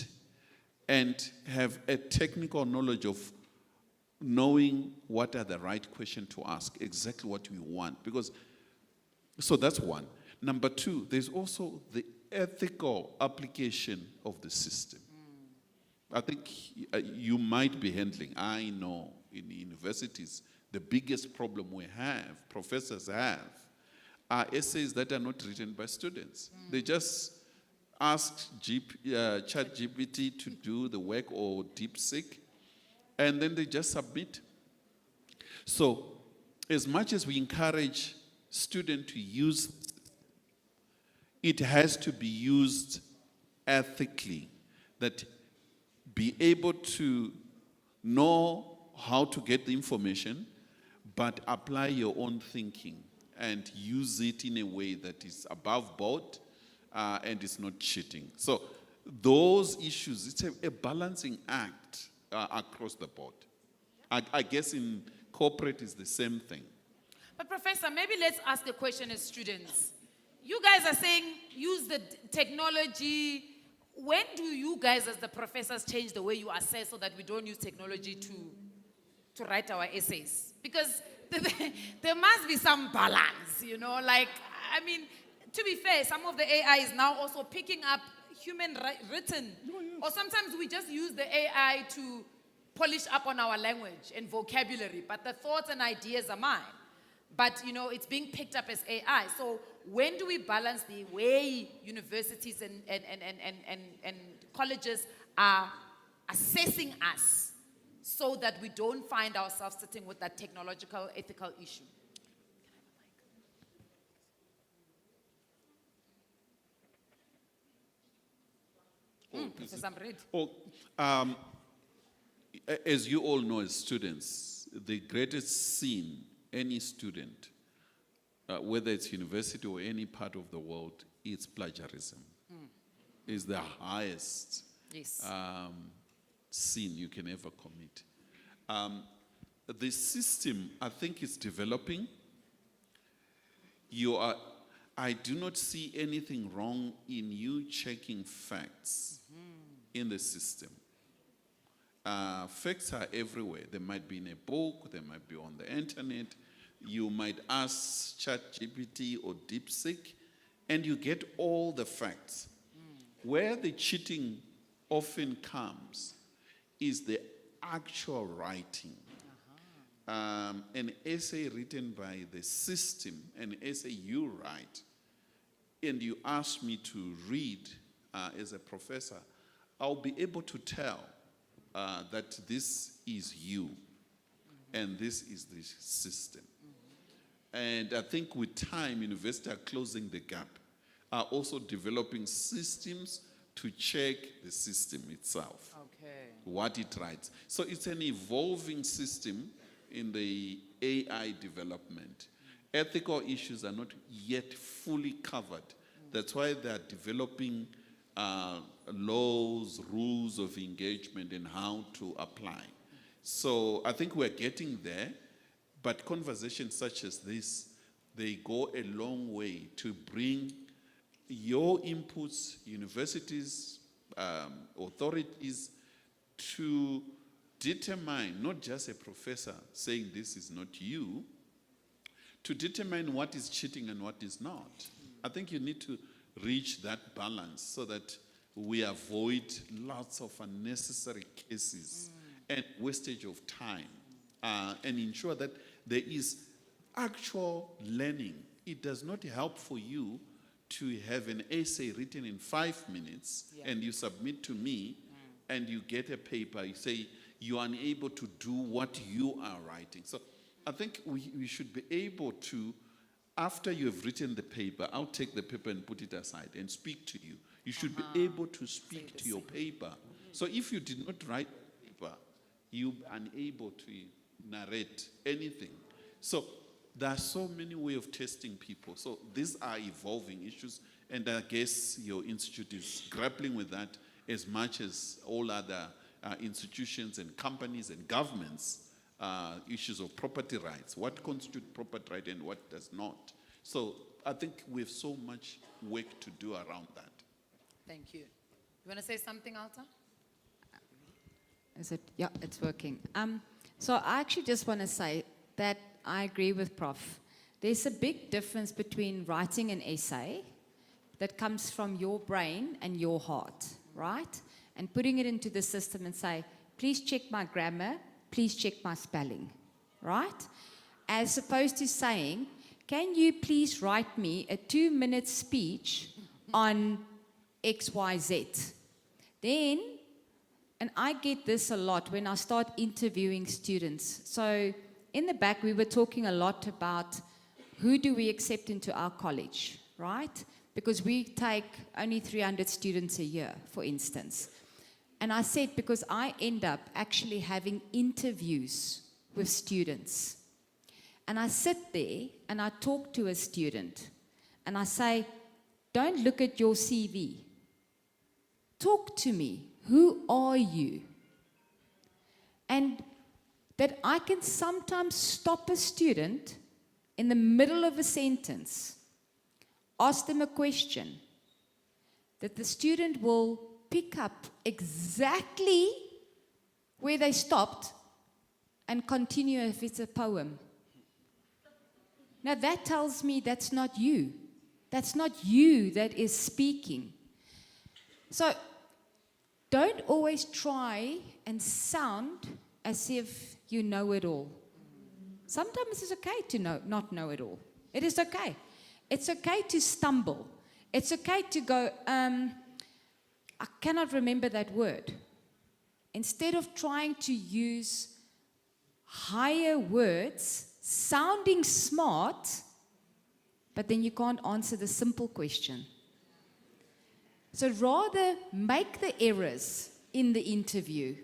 and have a technical knowledge of knowing what are the right questions to ask, exactly what we want. Because, so that's one. Number two, there's also the ethical application of the system. I think you might be handling, I know in universities, the biggest problem we have, professors have, are essays that are not written by students. They just ask ChatGPT to do the work or DeepSeek, and then they just submit. So, as much as we encourage students to use, it has to be used ethically, that be able to know how to get the information, but apply your own thinking and use it in a way that is above board and is not cheating. So those issues, it's a balancing act across the board. I guess in corporate is the same thing. But Professor, maybe let's ask the question as students. You guys are saying use the technology. When do you guys as the professors change the way you assess so that we don't use technology to write our essays? Because there must be some balance, you know? Like, I mean, to be fair, some of the AI is now also picking up human written. Or sometimes we just use the AI to polish up on our language and vocabulary, but the thoughts and ideas are mine. But, you know, it's being picked up as AI. So when do we balance the way universities and colleges are assessing us so that we don't find ourselves sitting with that technological, ethical issue? Professor Mred. As you all know as students, the greatest sin any student, whether it's university or any part of the world, is plagiarism. Is the highest sin you can ever commit. The system, I think, is developing. I do not see anything wrong in you checking facts in the system. Facts are everywhere. They might be in a book, they might be on the internet. You might ask ChatGPT or DeepSeek, and you get all the facts. Where the cheating often comes is the actual writing. An essay written by the system, an essay you write, and you ask me to read as a professor, I'll be able to tell that this is you and this is the system. And I think with time, universities are closing the gap, are also developing systems to check the system itself, what it writes. So it's an evolving system in the AI development. Ethical issues are not yet fully covered. That's why they're developing laws, rules of engagement, and how to apply. So I think we're getting there, but conversations such as this, they go a long way to bring your inputs, universities, authorities, to determine, not just a professor saying this is not you, to determine what is cheating and what is not. I think you need to reach that balance so that we avoid lots of unnecessary cases and wastage of time, and ensure that there is actual learning. It does not help for you to have an essay written in 5 minutes and you submit to me and you get a paper, you say you are unable to do what you are writing. So I think we should be able to, after you have written the paper, I'll take the paper and put it aside and speak to you. You should be able to speak to your paper. So if you did not write the paper, you're unable to narrate anything. So there are so many ways of testing people. So these are evolving issues, and I guess your institute is grappling with that as much as all other institutions and companies and governments, issues of property rights, what constitutes property right and what does not. So I think we have so much work to do around that. Thank you. You want to say something, Alta? Is it? Yeah, it's working. So I actually just want to say that I agree with Prof. There's a big difference between writing an essay that comes from your brain and your heart, right? And putting it into the system and say, please check my grammar, please check my spelling, right? As opposed to saying, can you please write me a 2-minute speech on XYZ. Then, and I get this a lot when I start interviewing students. So in the back, we were talking a lot about who do we accept into our college, right? Because we take only 300 students a year, for instance. And I said, because I end up actually having interviews with students. And I sit there and I talk to a student and I say, don't look at your CV. Talk to me. Who are you? And that I can sometimes stop a student in the middle of a sentence, ask them a question, that the student will pick up exactly where they stopped and continue if it's a poem. Now that tells me that's not you. That's not you that is speaking. So don't always try and sound as if you know it all. Sometimes it's okay to not know it all. It is okay. It's okay to stumble. It's okay to go, I cannot remember that word. Instead of trying to use higher words, sounding smart, but then you can't answer the simple question. So rather make the errors in the interview.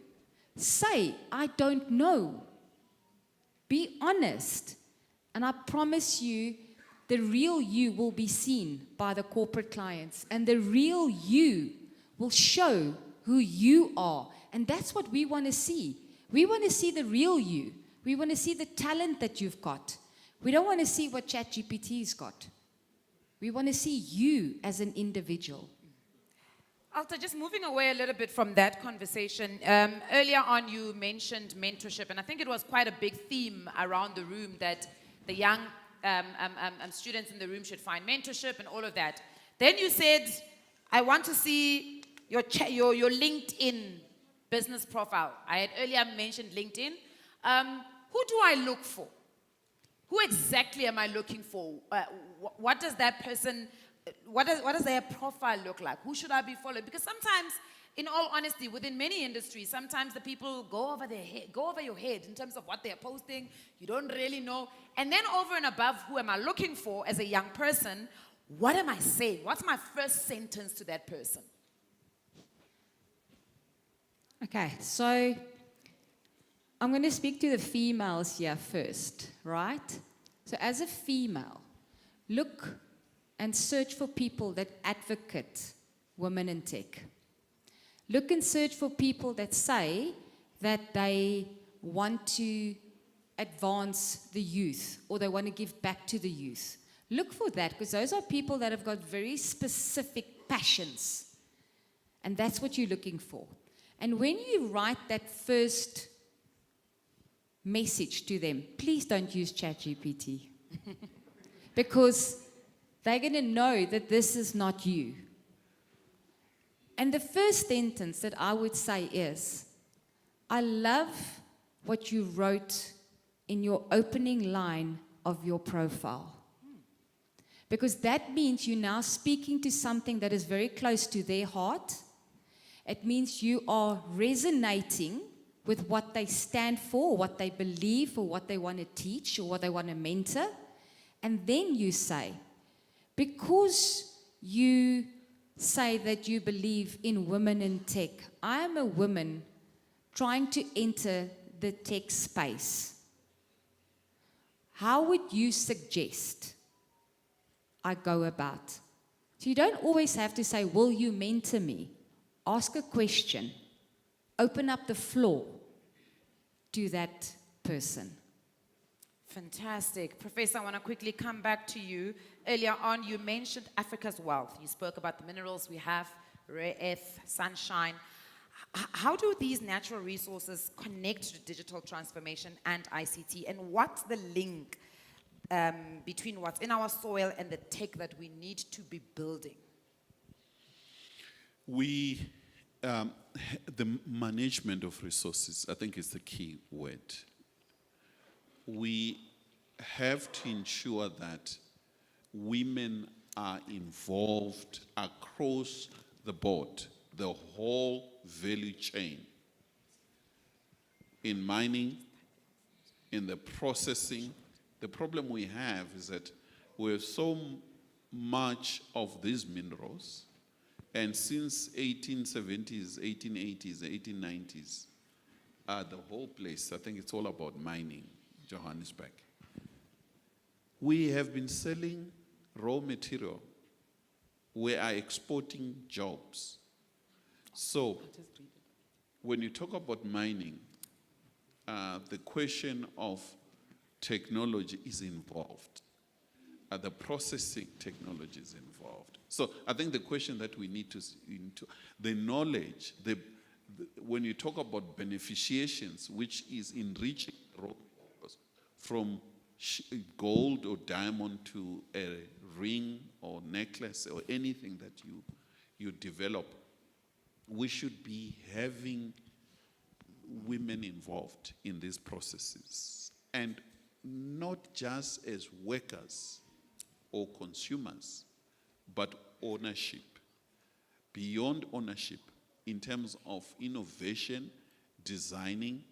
Say, I don't know. Be honest. And I promise you, the real you will be seen by the corporate clients. And the real you will show who you are. And that's what we want to see. We want to see the real you. We want to see the talent that you've got. We don't want to see what ChatGPT's got. We want to see you as an individual. Alta, just moving away a little bit from that conversation, earlier on you mentioned mentorship, and I think it was quite a big theme around the room that the young students in the room should find mentorship and all of that. Then you said, I want to see your LinkedIn business profile. I had earlier mentioned LinkedIn. Who do I look for? Who exactly am I looking for? What does that person... What does their profile look like? Who should I be following? Because sometimes, in all honesty, within many industries, sometimes the people go over your head in terms of what they're posting. You don't really know. And then over and above, who am I looking for as a young person? What am I saying? What's my first sentence to that person? Okay, so I'm going to speak to the females here first, right? So as a female, look and search for people that advocate women in tech. Look and search for people that say that they want to advance the youth or they want to give back to the youth. Look for that, because those are people that have got very specific passions. And that's what you're looking for. And when you write that first message to them, please don't use ChatGPT. Because they're going to know that this is not you. And the first sentence that I would say is, I love what you wrote in your opening line of your profile. Because that means you're now speaking to something that is very close to their heart. It means you are resonating with what they stand for, what they believe, or what they want to teach, or what they want to mentor. And then you say, because you say that you believe in women in tech, I am a woman trying to enter the tech space. How would you suggest I go about? So you don't always have to say, will you mentor me? Ask a question. Open up the floor to that person. Fantastic. Professor, I want to quickly come back to you. Earlier on, you mentioned Africa's wealth. You spoke about the minerals we have, rare earth, sunshine. How do these natural resources connect to digital transformation and ICT? And what's the link between what's in our soil and the tech that we need to be building? The management of resources, I think, is the key word. We have to ensure that women are involved across the board, the whole value chain in mining, in the processing. The problem we have is that we have so much of these minerals, and since 1870s, 1880s, 1890s, the whole place, I think it's all about mining, Johannesburg. We have been selling raw material. We are exporting jobs. So, when you talk about mining, the question of technology is involved. The processing technology is involved. So I think the question that we need to, the knowledge, when you talk about beneficiations, which is enriching raw materials from gold or diamond to a ring or necklace or anything that you develop, we should be having women involved in these processes, and not just as workers or consumers, but ownership. Beyond ownership, in terms of innovation, designing,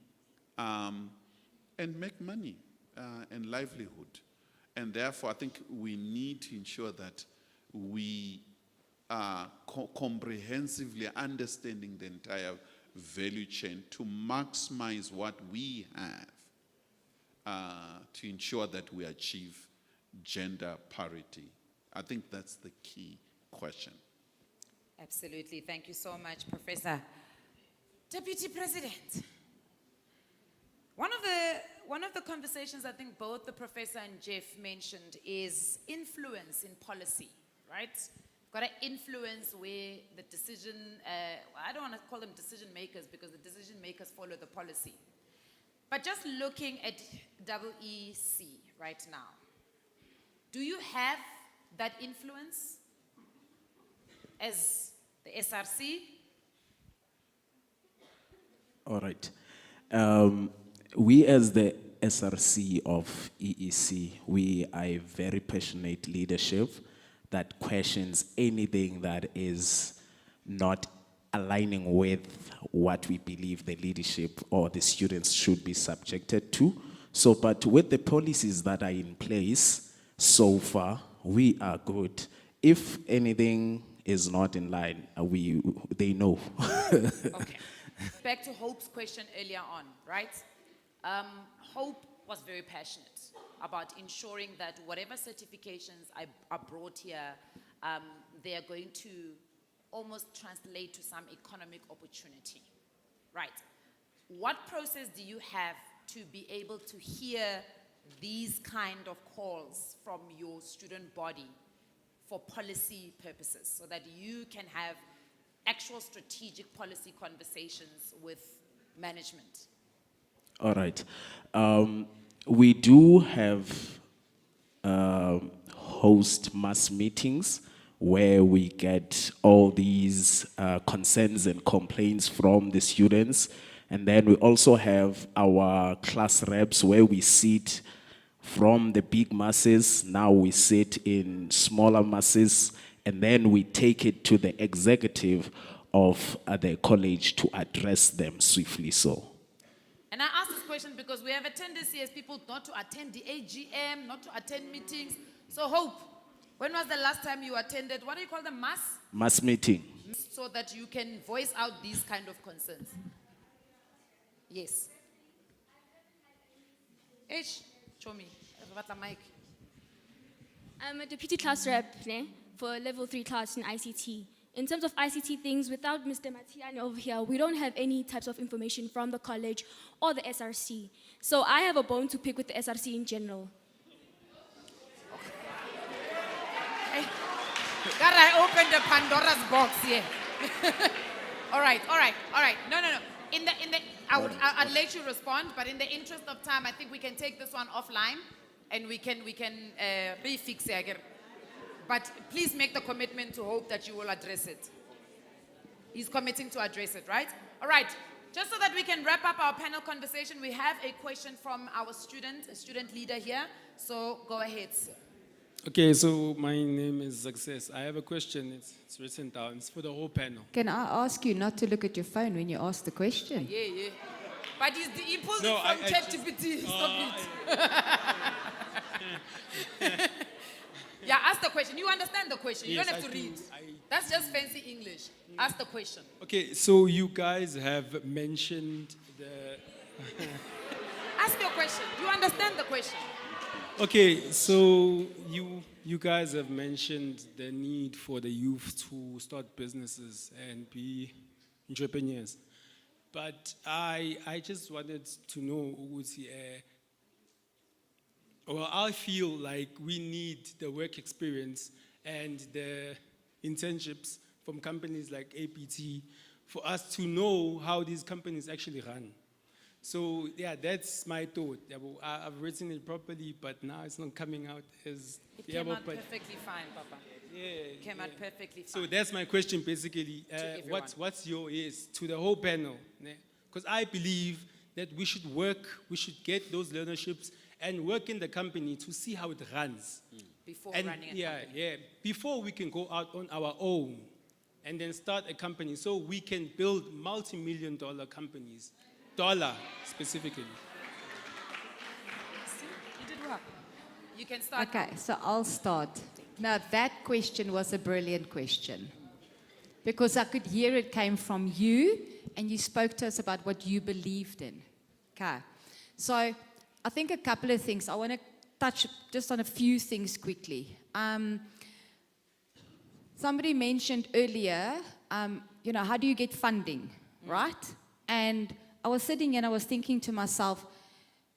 and make money and livelihood. And therefore, I think we need to ensure that we are comprehensively understanding the entire value chain to maximize what we have to ensure that we achieve gender parity. I think that's the key question. Absolutely. Thank you so much, Professor. Deputy President, one of the conversations I think both the professor and Jeff mentioned is influence in policy, right? Got to influence where the decision, I don't want to call them decision makers because the decision makers follow the policy. But just looking at WEC right now, do you have that influence as the SRC? All right. We as the SRC of EEC, we are a very passionate leadership that questions anything that is not aligning with what we believe the leadership or the students should be subjected to. So, but with the policies that are in place so far, we are good. If anything is not in line, they know. Okay. Back to Hope's question earlier on, right? Hope was very passionate about ensuring that whatever certifications are brought here, they are going to almost translate to some economic opportunity, right? What process do you have to be able to hear these kind of calls from your student body for policy purposes so that you can have actual strategic policy conversations with management? All right. We do have host mass meetings where we get all these concerns and complaints from the students. And then we also have our class reps where we sit from the big masses. Now we sit in smaller masses, and then we take it to the executive of the college to address them swiftly so. And I ask this question because we have a tendency as people not to attend the AGM, not to attend meetings. So Hope, when was the last time you attended, what do you call them, Mass meeting. so that you can voice out these kind of concerns? Yes. Show me. Mic. I'm a deputy class rep for level 3 class in ICT. In terms of ICT things, without Mr. Matiani over here, we don't have any types of information from the college or the SRC. So I have a bone to pick with the SRC in general. God, I opened the Pandora's box here. all right. No. I'd let you respond, but in the interest of time, I think we can take this one offline, and we can refix it again. But please make the commitment to Hope that you will address it. He's committing to address it, right? All right. Just so that we can wrap up our panel conversation, we have a question from our student, a student leader here. So go ahead, sir. Okay, so my name is Success. I have a question. It's written down. It's for the whole panel. Can I ask you not to look at your phone when you ask the question? Yeah. But he pulled No, it from ChatGPT. Stop it. Yeah, ask the question. You understand the question. You Yes, don't have I to do. read. That's just fancy English. Ask the question. Okay, so you guys have mentioned the. Ask your question. You understand the question. Okay, so you guys have mentioned the need for the youth to start businesses and be entrepreneurs. But I just wanted to know, Uguti, well, I feel like we need the work experience and the internships from companies like APT for us to know how these companies actually run. So yeah, that's my thought. I've written it properly, but now it's not coming out as... It came out perfectly fine, Papa. It came out perfectly fine. So that's my question, basically. What's your yes to the whole panel? Because I believe that we should work, we should get those learnerships and work in the company to see how it runs. Before And running a company. Yeah, before we can go out on our own and then start a company so we can build multi-million-dollar companies. Dollar, specifically. You did well. You can start. Okay, so I'll start. Now, that question was a brilliant question because I could hear it came from you and you spoke to us about what you believed in. Okay, so I think a couple of things. I want to touch just on a few things quickly. Somebody mentioned earlier, how do you get funding, right? And I was sitting and I was thinking to myself,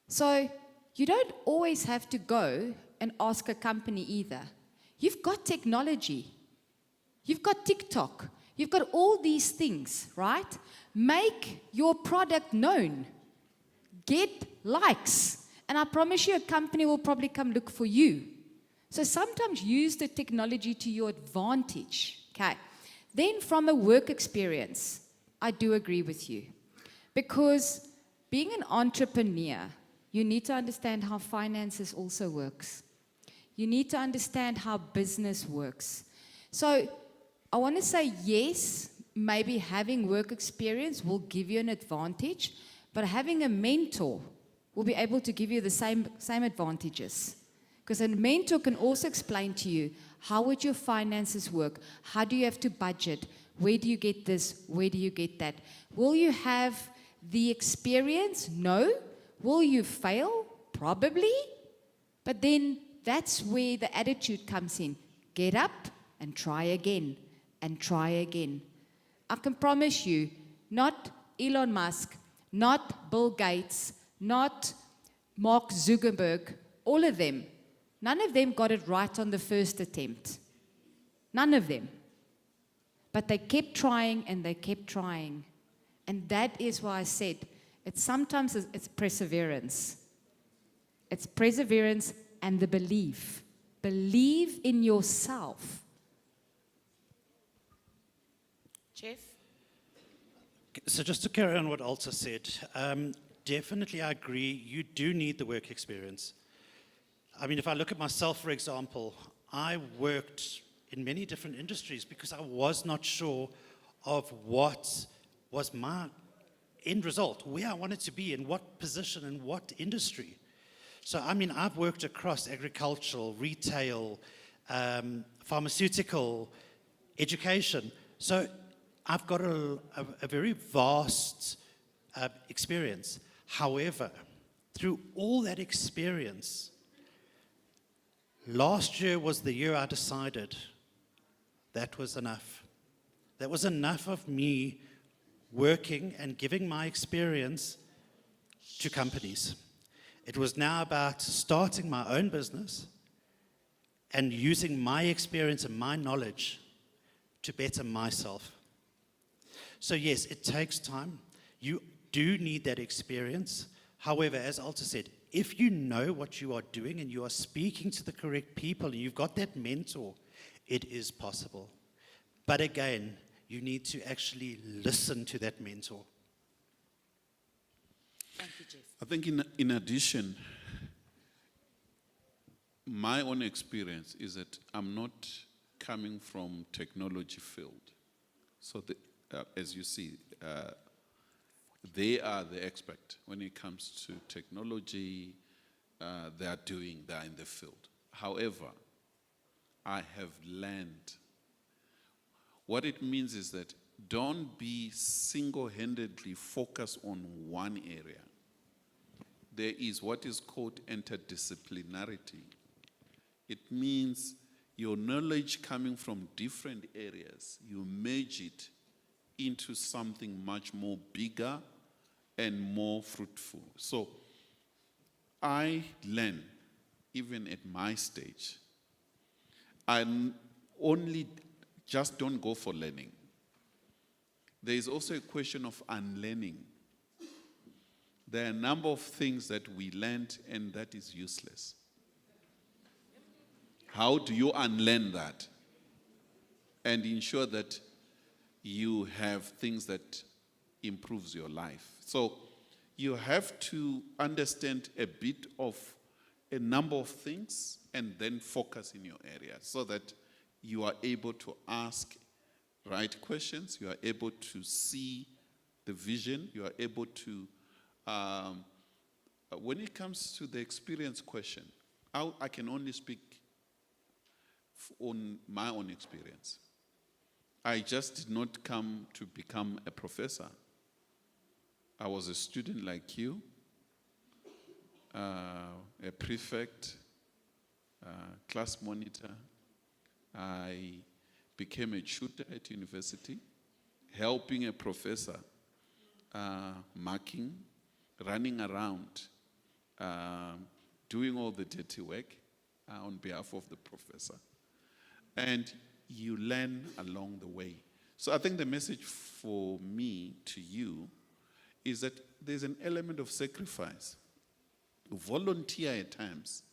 so you don't always have to go and ask a company either. You've got technology. You've got TikTok. You've got all these things, right? Make your product known. Get likes. And I promise you a company will probably come look for you. So sometimes use the technology to your advantage. Okay. Then from a work experience, I do agree with you. Because being an entrepreneur, you need to understand how finances also works. You need to understand how business works. So I want to say yes, maybe having work experience will give you an advantage, but having a mentor will be able to give you the same advantages. Because a mentor can also explain to you, how would your finances work? How do you have to budget? Where do you get this? Where do you get that? Will you have the experience? No. Will you fail? Probably. But then that's where the attitude comes in. Get up and try again and try again. I can promise you, not Elon Musk, not Bill Gates, not Mark Zuckerberg, all of them, none of them got it right on the first attempt. None of them. But they kept trying and they kept trying. And that is why I said, sometimes it's perseverance. It's perseverance and the belief. Believe in yourself. Jeff? So just to carry on what Alta said, definitely I agree, you do need the work experience. I mean, if I look at myself, for example, I worked in many different industries because I was not sure of what was my end result, where I wanted to be, in what position, in what industry. So, I mean, I've worked across agricultural, retail, pharmaceutical, education. So I've got a very vast experience. However, through all that experience, last year was the year I decided that was enough. That was enough of me working and giving my experience to companies. It was now about starting my own business and using my experience and my knowledge to better myself. So yes, it takes time. You do need that experience. However, as Alta said, if you know what you are doing and you are speaking to the correct people and you've got that mentor, it is possible. But again, you need to actually listen to that mentor. Thank you, Jeff. I think in addition, my own experience is that I'm not coming from technology field. So as you see, they are the expert when it comes to technology. They are in the field. However, I have learned. What it means is that don't be single-handedly focused on one area. There is what is called interdisciplinarity. It means your knowledge coming from different areas, you merge it into something much more bigger and more fruitful. So I learn, even at my stage, I only just don't go for learning. There is also a question of unlearning. There are a number of things that we learned and that is useless. How do you unlearn that and ensure that you have things that improves your life? So you have to understand a bit of a number of things and then focus in your area so that you are able to ask right questions, you are able to see the vision, you are able to, when it comes to the experience question, I can only speak on my own experience. I just did not come to become a professor. I was a student like you, a prefect, class monitor. I became a tutor at university, helping a professor, marking, running around, doing all the dirty work on behalf of the professor. And you learn along the way. So I think the message for me to you is that there's an element of sacrifice. Volunteer at times.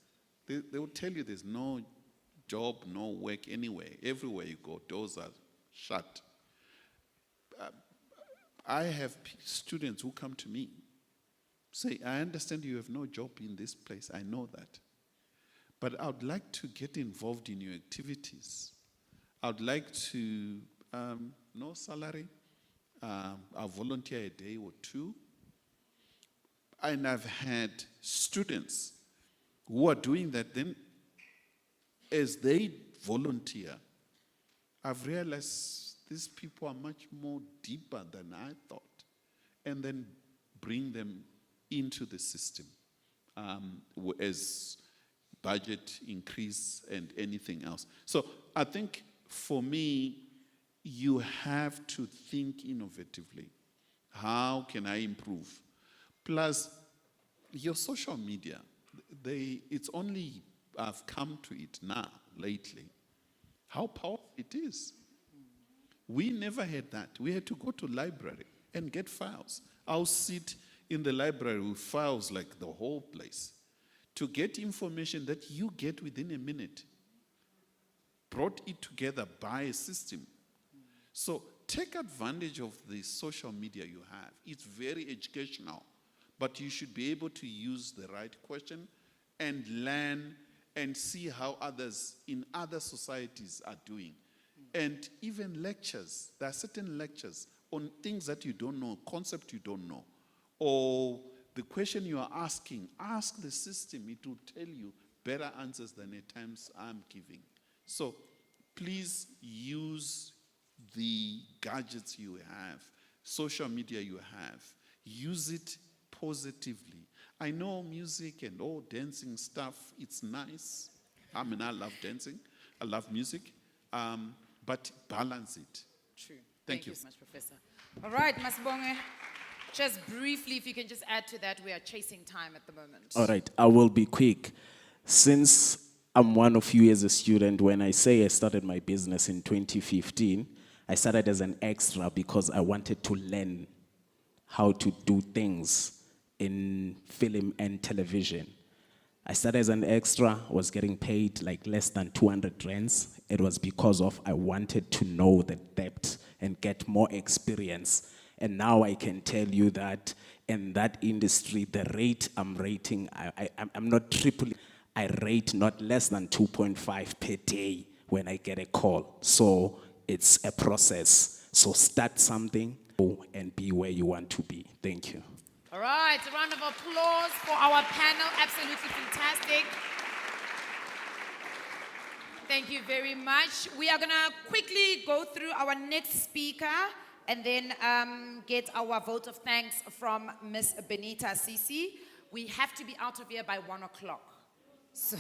They will tell you there's no job, no work anywhere. Everywhere you go, doors are shut. I have students who come to me, say, I understand you have no job in this place. I know that. But I would like to get involved in your activities. I would like to, no salary. I'll volunteer a day or two. And I've had students who are doing that. Then as they volunteer, I've realized these people are much more deeper than I thought. And then bring them into the system as budget increase and anything else. So I think for me, you have to think innovatively. How can I improve? Plus, your social media, it's only, I've come to it now, lately, how powerful it is. We never had that. We had to go to library and get files. I'll sit in the library with files like the whole place to get information that you get within a minute. Brought it together by a system. So take advantage of the social media you have. It's very educational, but you should be able to use the right question and learn and see how others in other societies are doing. And even lectures, there are certain lectures on things that you don't know, concept you don't know, or the question you are asking, ask the system, it will tell you better answers than at times I'm giving. So please use the gadgets you have, social media you have, use it positively. I know music and all dancing stuff, it's nice. I mean, I love dancing, I love music, but balance it. True. Thank you So much, Professor. All right, Masibonge, just briefly, if you can just add to that, we are chasing time at the moment. All right, I will be quick. Since I'm one of you as a student, when I say I started my business in 2015, I started as an extra because I wanted to learn how to do things in film and television. I started as an extra, was getting paid like less than 200 rands. It was because of I wanted to know the depth and get more experience. And now I can tell you that in that industry, the rate I'm rating, I'm not tripling. I rate not less than 2.5 per day when I get a call. So it's a process. So start something and be where you want to be. Thank you. All right, a round of applause for our panel. Absolutely fantastic. Thank you very much. We are going to quickly go through our next speaker and then get our vote of thanks from Ms. Benita Sisi. We have to be out of here by 1 o'clock. So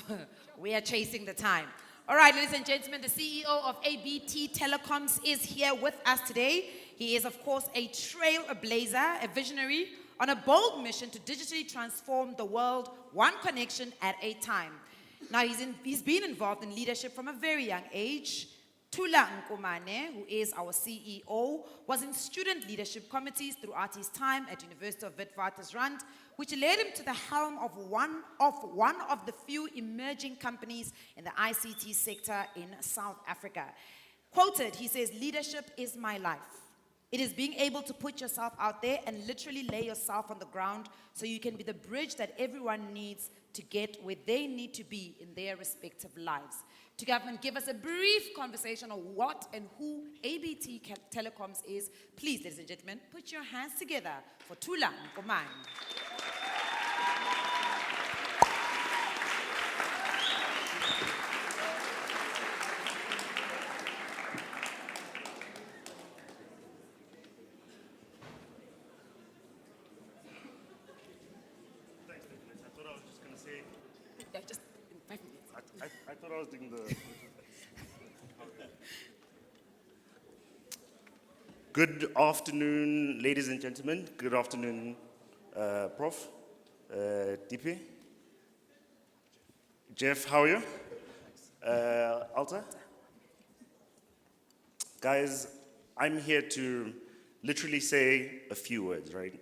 we are chasing the time. All right, ladies and gentlemen, the CEO of ABT Telecoms is here with us today. He is, of course, a trailblazer, a visionary on a bold mission to digitally transform the world, one connection at a time. Now, he's been involved in leadership from a very young age. Tula Nkomane, who is our CEO, was in student leadership committees throughout his time at University of Witwatersrand, which led him to the helm of one of the few emerging companies in the ICT sector in South Africa. Quoted, he says, "Leadership is my life. It is being able to put yourself out there and literally lay yourself on the ground so you can be the bridge that everyone needs to get where they need to be in their respective lives." To government, give us a brief conversation on what and who ABT Telecoms is. Please, ladies and gentlemen, put your hands together for Tula Nkomane. I thought I was doing the... Good afternoon, ladies and gentlemen. Good afternoon, Prof. DP. Jeff, how are you? Alta? Guys, I'm here to literally say a few words, right?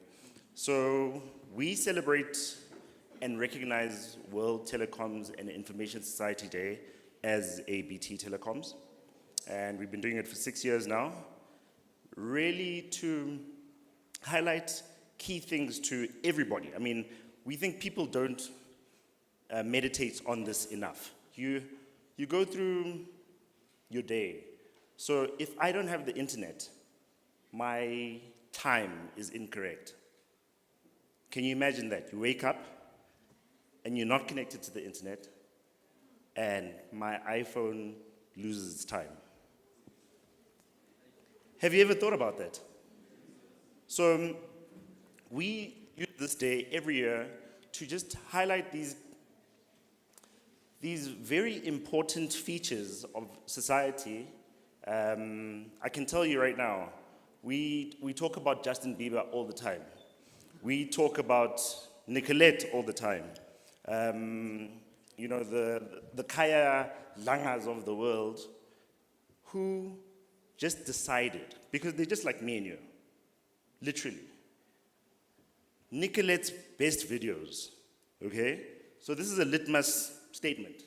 So we celebrate and recognize World Telecoms and Information Society Day as ABT Telecoms. And we've been doing it for 6 years now, really to highlight key things to everybody. I mean, we think people don't meditate on this enough. You go through your day. So if I don't have the internet, my time is incorrect. Can you imagine that? You wake up, and you're not connected to the internet, and my iPhone loses its time. Have you ever thought about that? So we use this day every year to just highlight these very important features of society. I can tell you right now, we talk about Justin Bieber all the time. We talk about Nicolette all the time. You know, the Kaya Langas of the world who just decided, because they're just like me and you, literally. Nicolette's best videos, okay? So this is a litmus statement.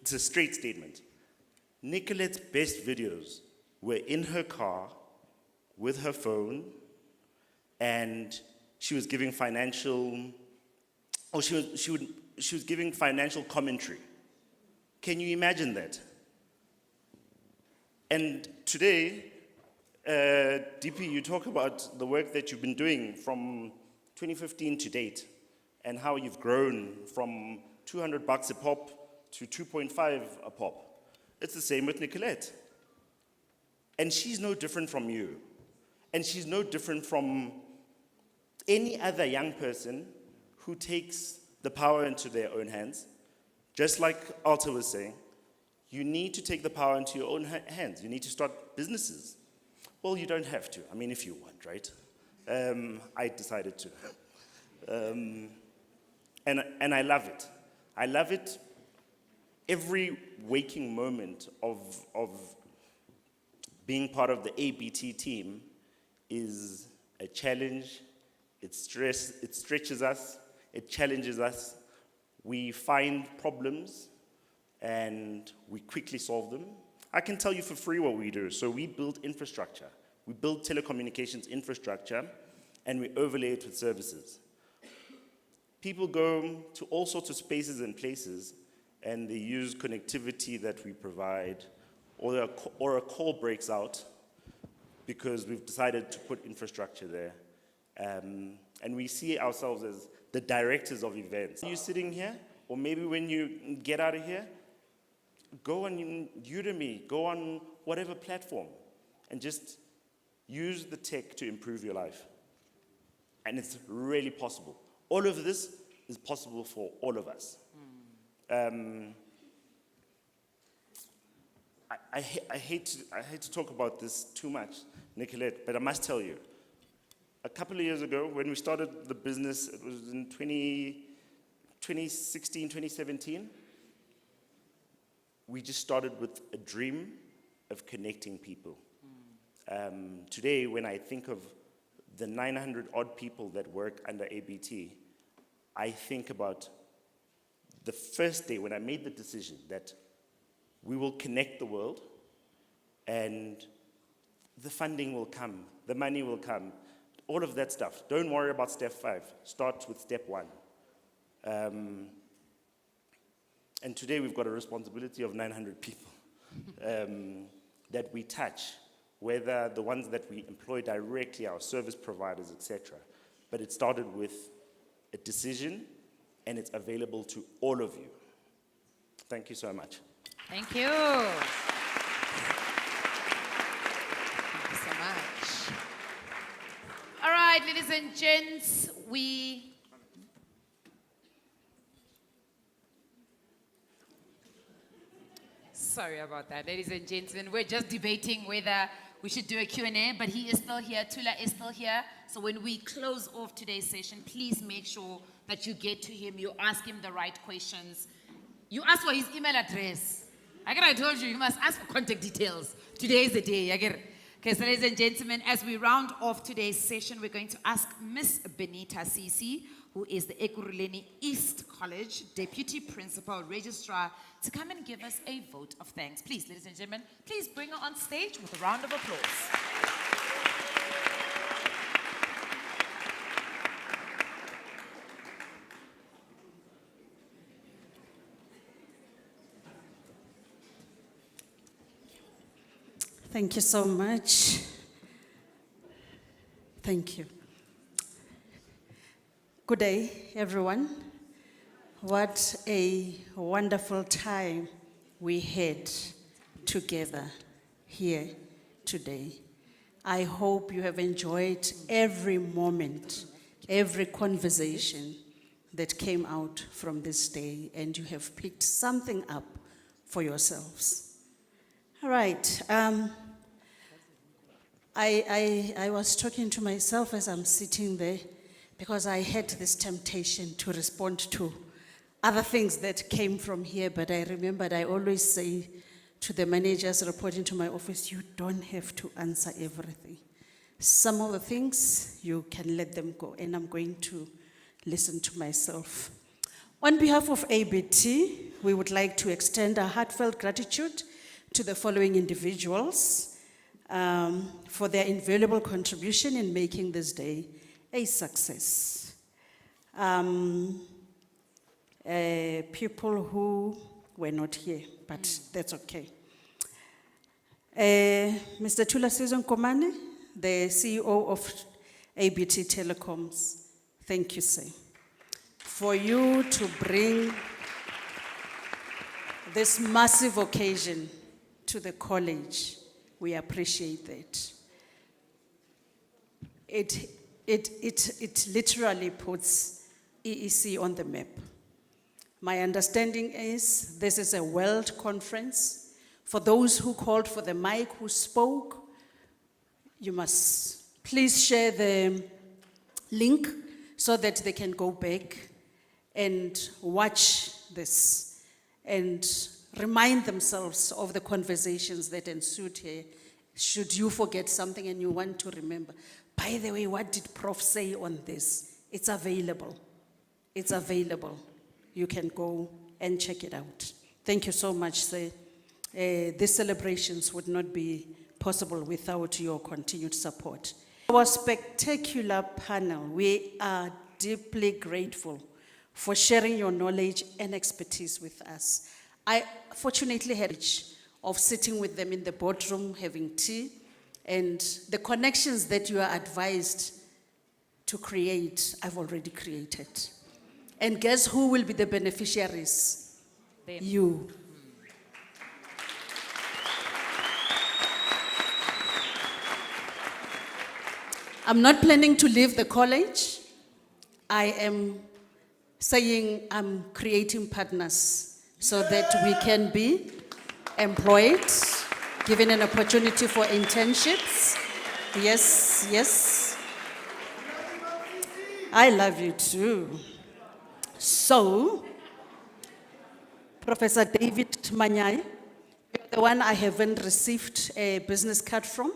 It's a straight statement. Nicolette's best videos were in her car with her phone, and she was giving financial, or she was giving financial commentary. Can you imagine that? And today, DP, you talk about the work that you've been doing from 2015 to date, and how you've grown from $200 a pop to 2.5 a pop. It's the same with Nicolette. And she's no different from you. And she's no different from any other young person who takes the power into their own hands. Just like Alta was saying, you need to take the power into your own hands. You need to start businesses. Well, you don't have to. I mean, if you want, right? I decided to. And I love it. I love it. Every waking moment of being part of the ABT team is a challenge. It stretches us. It challenges us. We find problems and we quickly solve them. I can tell you for free what we do. So we build infrastructure. We build telecommunications infrastructure and we overlay it with services. people go to all sorts of spaces and places, and they use connectivity that we provide, or a call breaks out because we've decided to put infrastructure there. And we see ourselves as the directors of events. You sitting here, or maybe when you get out of here, go on Udemy, go on whatever platform, and just use the tech to improve your life. And it's really possible. All of this is possible for all of us. I hate to talk about this too much, Nicolette, but I must tell you, a couple of years ago, when we started the business, it was in 2016, 2017, we just started with a dream of connecting people. Today, when I think of the 900 odd people that work under ABT, I think about the first day when I made the decision that we will connect the world and the funding will come, the money will come, all of that stuff. Don't worry about step 5. Start with step 1. And today we've got a responsibility of 900 people that we touch, whether the ones that we employ directly, our service providers, etc. But it started with a decision, and it's available to all of you. Thank you so much. Thank you. Thank you so much. All right, ladies and gents, Sorry about that, ladies and gentlemen. We're just debating whether we should do a Q&A, but he is still here, Tula is still here. So when we close off today's session, please make sure that you get to him, you ask him the right questions. You ask for his email address. I told you, you must ask for contact details. Today is the day. Okay, so ladies and gentlemen, as we round off today's session, we're going to ask Miss Benita Sisi, who is the Ekurhuleni East College Deputy Principal Registrar, to come and give us a vote of thanks. Please, ladies and gentlemen, please bring her on stage with a round of applause. Thank you so much. Thank you. Good day, everyone. What a wonderful time we had together here today. I hope you have enjoyed every moment, every conversation that came out from this day, and you have picked something up for yourselves. All right. I was talking to myself as I'm sitting there because I had this temptation to respond to other things that came from here, but I remembered I always say to the managers reporting to my office, you don't have to answer everything. Some of the things, you can let them go, and I'm going to listen to myself. On behalf of ABT, we would like to extend our heartfelt gratitude to the following individuals for their invaluable contribution in making this day a success. People who were not here, but that's okay. Mr. Tula Season Komane, the CEO of ABT Telecoms, thank you, sir, for you to bring this massive occasion to the college. We appreciate that. It literally puts EEC on the map. My understanding is this is a world conference. For those who called for the mic, who spoke, you must please share the link so that they can go back and watch this and remind themselves of the conversations that ensued here. Should you forget something and you want to remember, by the way, what did Prof say on this? It's available. It's available. You can go and check it out. Thank you so much, sir. These celebrations would not be possible without your continued support. Our spectacular panel, we are deeply grateful for sharing your knowledge and expertise with us. I fortunately had the privilege of sitting with them in the boardroom, having tea, and the connections that you are advised to create, I've already created. And guess who will be the beneficiaries? Them. You. I'm not planning to leave the college. I am saying I'm creating partners so that we can be employed, given an opportunity for internships. Yes, yes. I love you too. So, Professor David Manyai, you're the one I haven't received a business card from.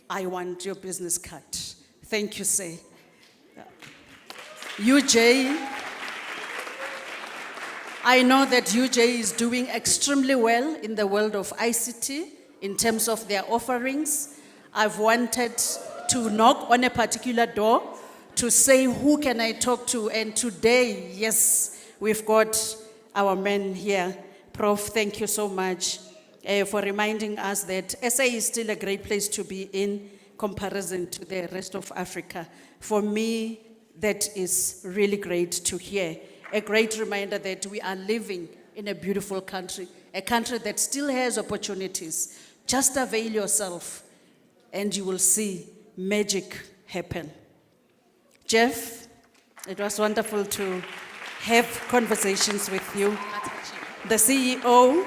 I want your business card. Thank you, sir. UJ, I know that UJ is doing extremely well in the world of ICT in terms of their offerings. I've wanted to knock on a particular door to say, who can I talk to? And today, yes, we've got our man here. Prof, thank you so much for reminding us that SA is still a great place to be in comparison to the rest of Africa. For me, that is really great to hear. A great reminder that we are living in a beautiful country, a country that still has opportunities. Just avail yourself and you will see magic happen. Jeff, it was wonderful to have conversations with you. The CEO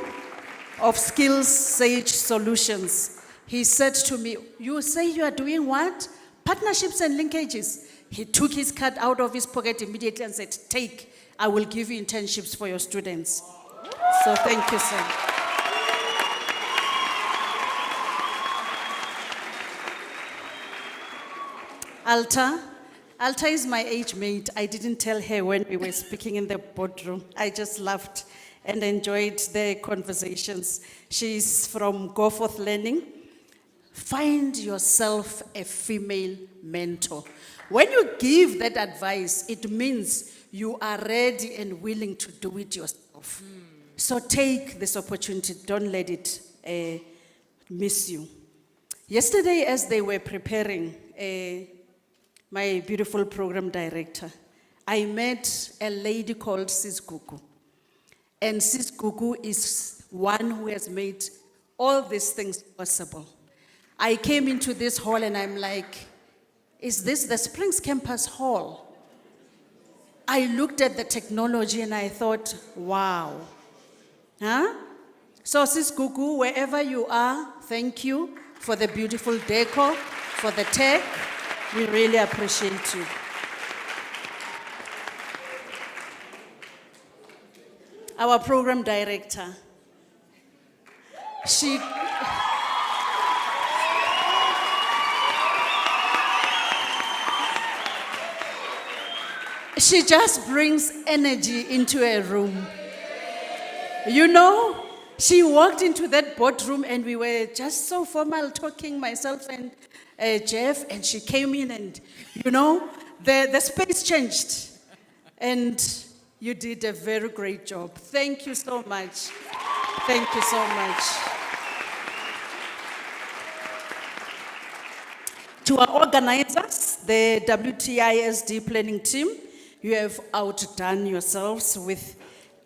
of Skills Sage Solutions, he said to me, you say you are doing what? Partnerships and linkages. He took his card out of his pocket immediately and said, take, I will give you internships for your students. So thank you, sir. Alta is my age mate. I didn't tell her when we were speaking in the boardroom. I just laughed and enjoyed the conversations. She's from Go Forth Learning. Find yourself a female mentor. When you give that advice, it means you are ready and willing to do it yourself. So take this opportunity. Don't let it miss you. Yesterday, as they were preparing, my beautiful program director, I met a lady called Sis Gugu. And Sis Gugu is one who has made all these things possible. I came into this hall and I'm like, is this the Springs Campus Hall? I looked at the technology and I thought, wow. Huh? So Sis Gugu, wherever you are, thank you for the beautiful decor, for the tech. We really appreciate you. Our program director, she just brings energy into a room. You know, she walked into that boardroom and we were just so formal talking, myself and Jeff, and she came in and, you know, the space changed. And you did a very great job. Thank you so much. Thank you so much. To our organizers, the WTISD planning team, you have outdone yourselves with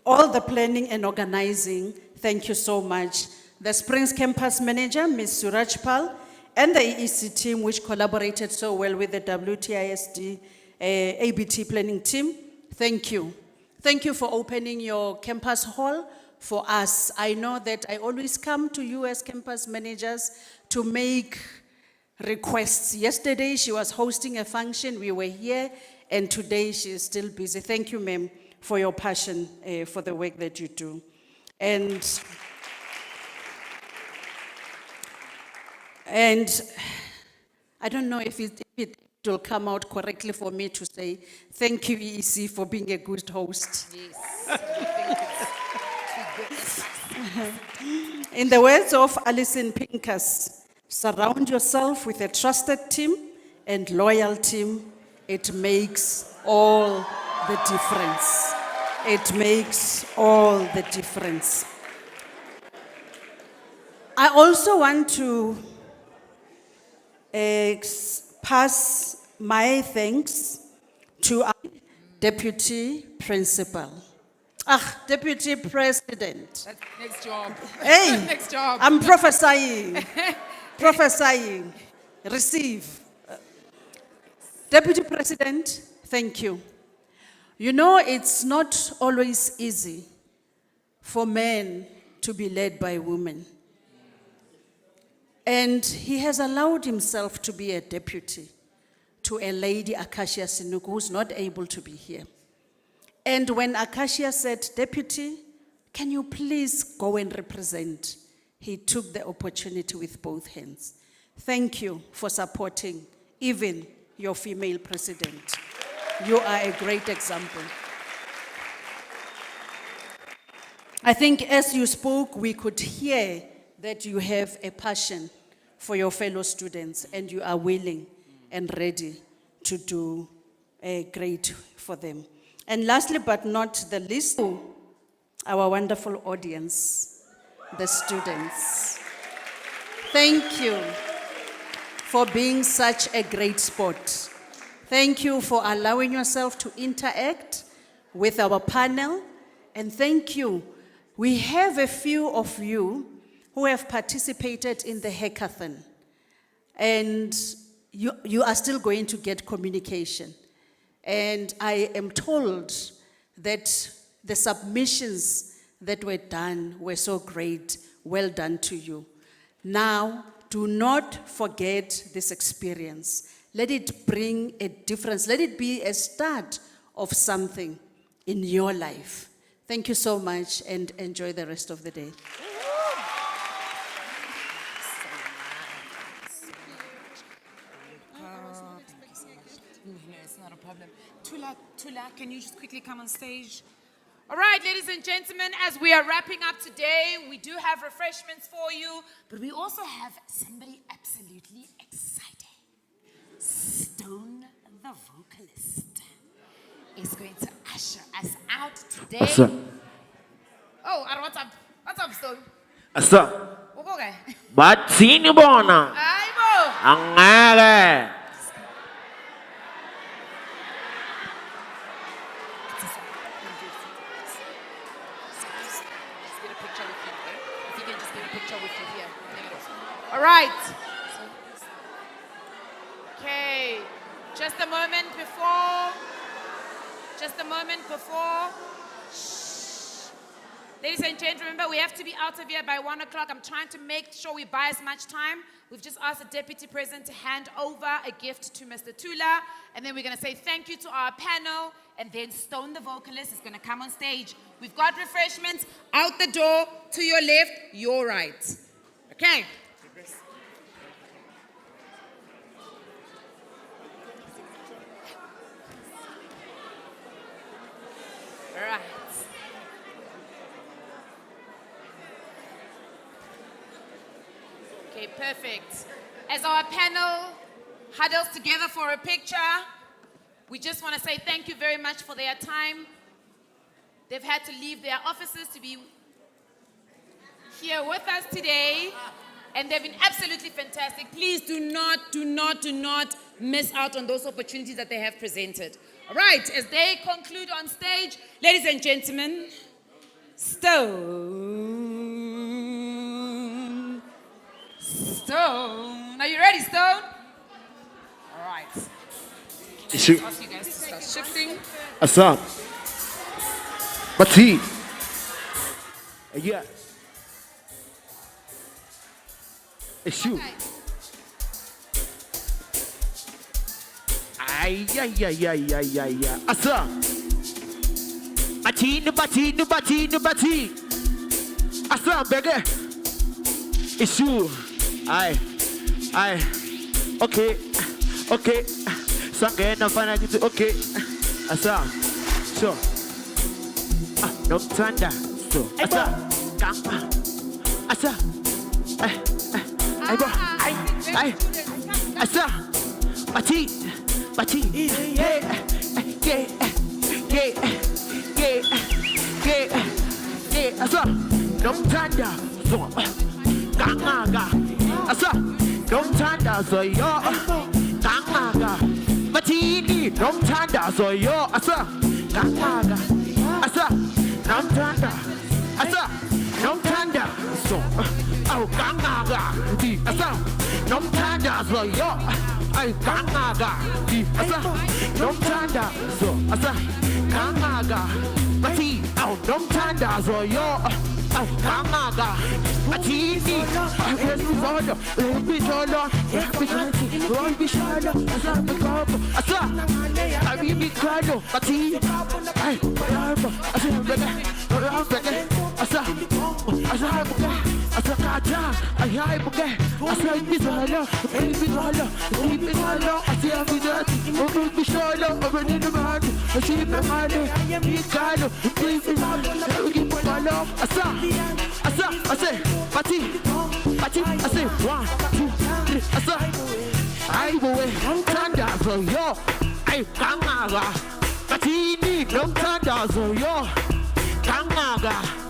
all the planning and organizing. Thank you so much. The Springs Campus Manager, Ms. Surajpal, and the EEC team, which collaborated so well with the WTISD ABT planning team. Thank you. Thank you for opening your campus hall for us. I know that I always come to you as campus managers to make requests. Yesterday, she was hosting a function. We were here. And today she is still busy. Thank you, ma'am, for your passion for the work that you do. And I don't know if it will come out correctly for me to say, thank you, EEC, for being a good host. Yes. In the words of Alison Pincus, surround yourself with a trusted team and loyal team. It makes all the difference. It makes all the difference. I also want to pass my thanks to our Deputy Principal. Deputy President. That's next job. Hey, Next job. I'm prophesying. Prophesying. Receive. Deputy President, thank you. You know, it's not always easy for men to be led by women. And he has allowed himself to be a deputy to a lady, Acacia Sinuku, who's not able to be here. And when Acacia said, Deputy, can you please go and represent? He took the opportunity with both hands. Thank you for supporting even your female president. You are a great example. I think as you spoke, we could hear that you have a passion for your fellow students and you are willing and ready to do great for them. And lastly but not the least, our wonderful audience, the students. Thank you for being such a great sport. Thank you for allowing yourself to interact with our panel. And thank you. We have a few of you who have participated in the hackathon. And you are still going to get communication. And I am told that the submissions that were done were so great. Well done to you. Now, do not forget this experience. Let it bring a difference. Let it be a start of something in your life. Thank you so much and enjoy the rest of the day. No, it's not a problem. Tula, can you just quickly come on stage? All right, ladies and gentlemen, as we are wrapping up today, we do have refreshments for you, but we also have somebody absolutely exciting. Stone, the vocalist, is going to usher us out today. Asa. Oh, what's up? What's up, Stone? Asa. Okay. Ba't sino bona? Ay mo! Ang ngere. All right. Okay. Just a moment before. Shh. Ladies and gentlemen, remember we have to be out of here by 1 o'clock. I'm trying to make sure we buy as much time. We've just asked the Deputy President to hand over a gift to Mr. Tula. And then we're going to say thank you to our panel. And then Stone, the vocalist, is going to come on stage. We've got refreshments out the door to your left, your right. Okay. Right. Okay, perfect. As our panel huddles together for a picture, we just want to say thank you very much for their time. They've had to leave their offices to be here with us today, and they've been absolutely fantastic. Please do not miss out on those opportunities that they have presented. All right, as they conclude on stage, ladies and gentlemen, Stone. Stone. Are you ready, Stone? All right. Can I ask you guys to start shifting? Asa. Bati. Yeah. It's you. Ay. Asa. Bati. Asa, beggar. It's you. Ay. Okay. Sange na fana gitu. Okay. Asa. So. No thunder. So. Asa. Kang. Asa. Ay. Asa. Bati. Yeah. asa, don't tanda, so, kangaga, asa, don't tanda, so yo, kangaga, matini, don't tanda, so yo, asa, kangaga, asa, don't tanda, asa, don't tanda, so, oh, kangaga, asa, don't tanda, so yo, ay, kangaga, asa, don't tanda, so, asa, kangaga, mati, oh, don't tanda, so yo, oh, kangaga, matini, I guess we follow, we follow, we follow, asa, we follow, asa, I be crado, mati, ay, asa, asa, asa, kaja, ay, asa, we follow, I see every dirty, over the shoulder, over in the body, I see the money, we got it, we keep on my love, asa, I say, Pati, I say, 1, 2, 3, asa, I will wait, don't turn down for yo, ay, kangaga, Pati, don't turn down for yo, kangaga.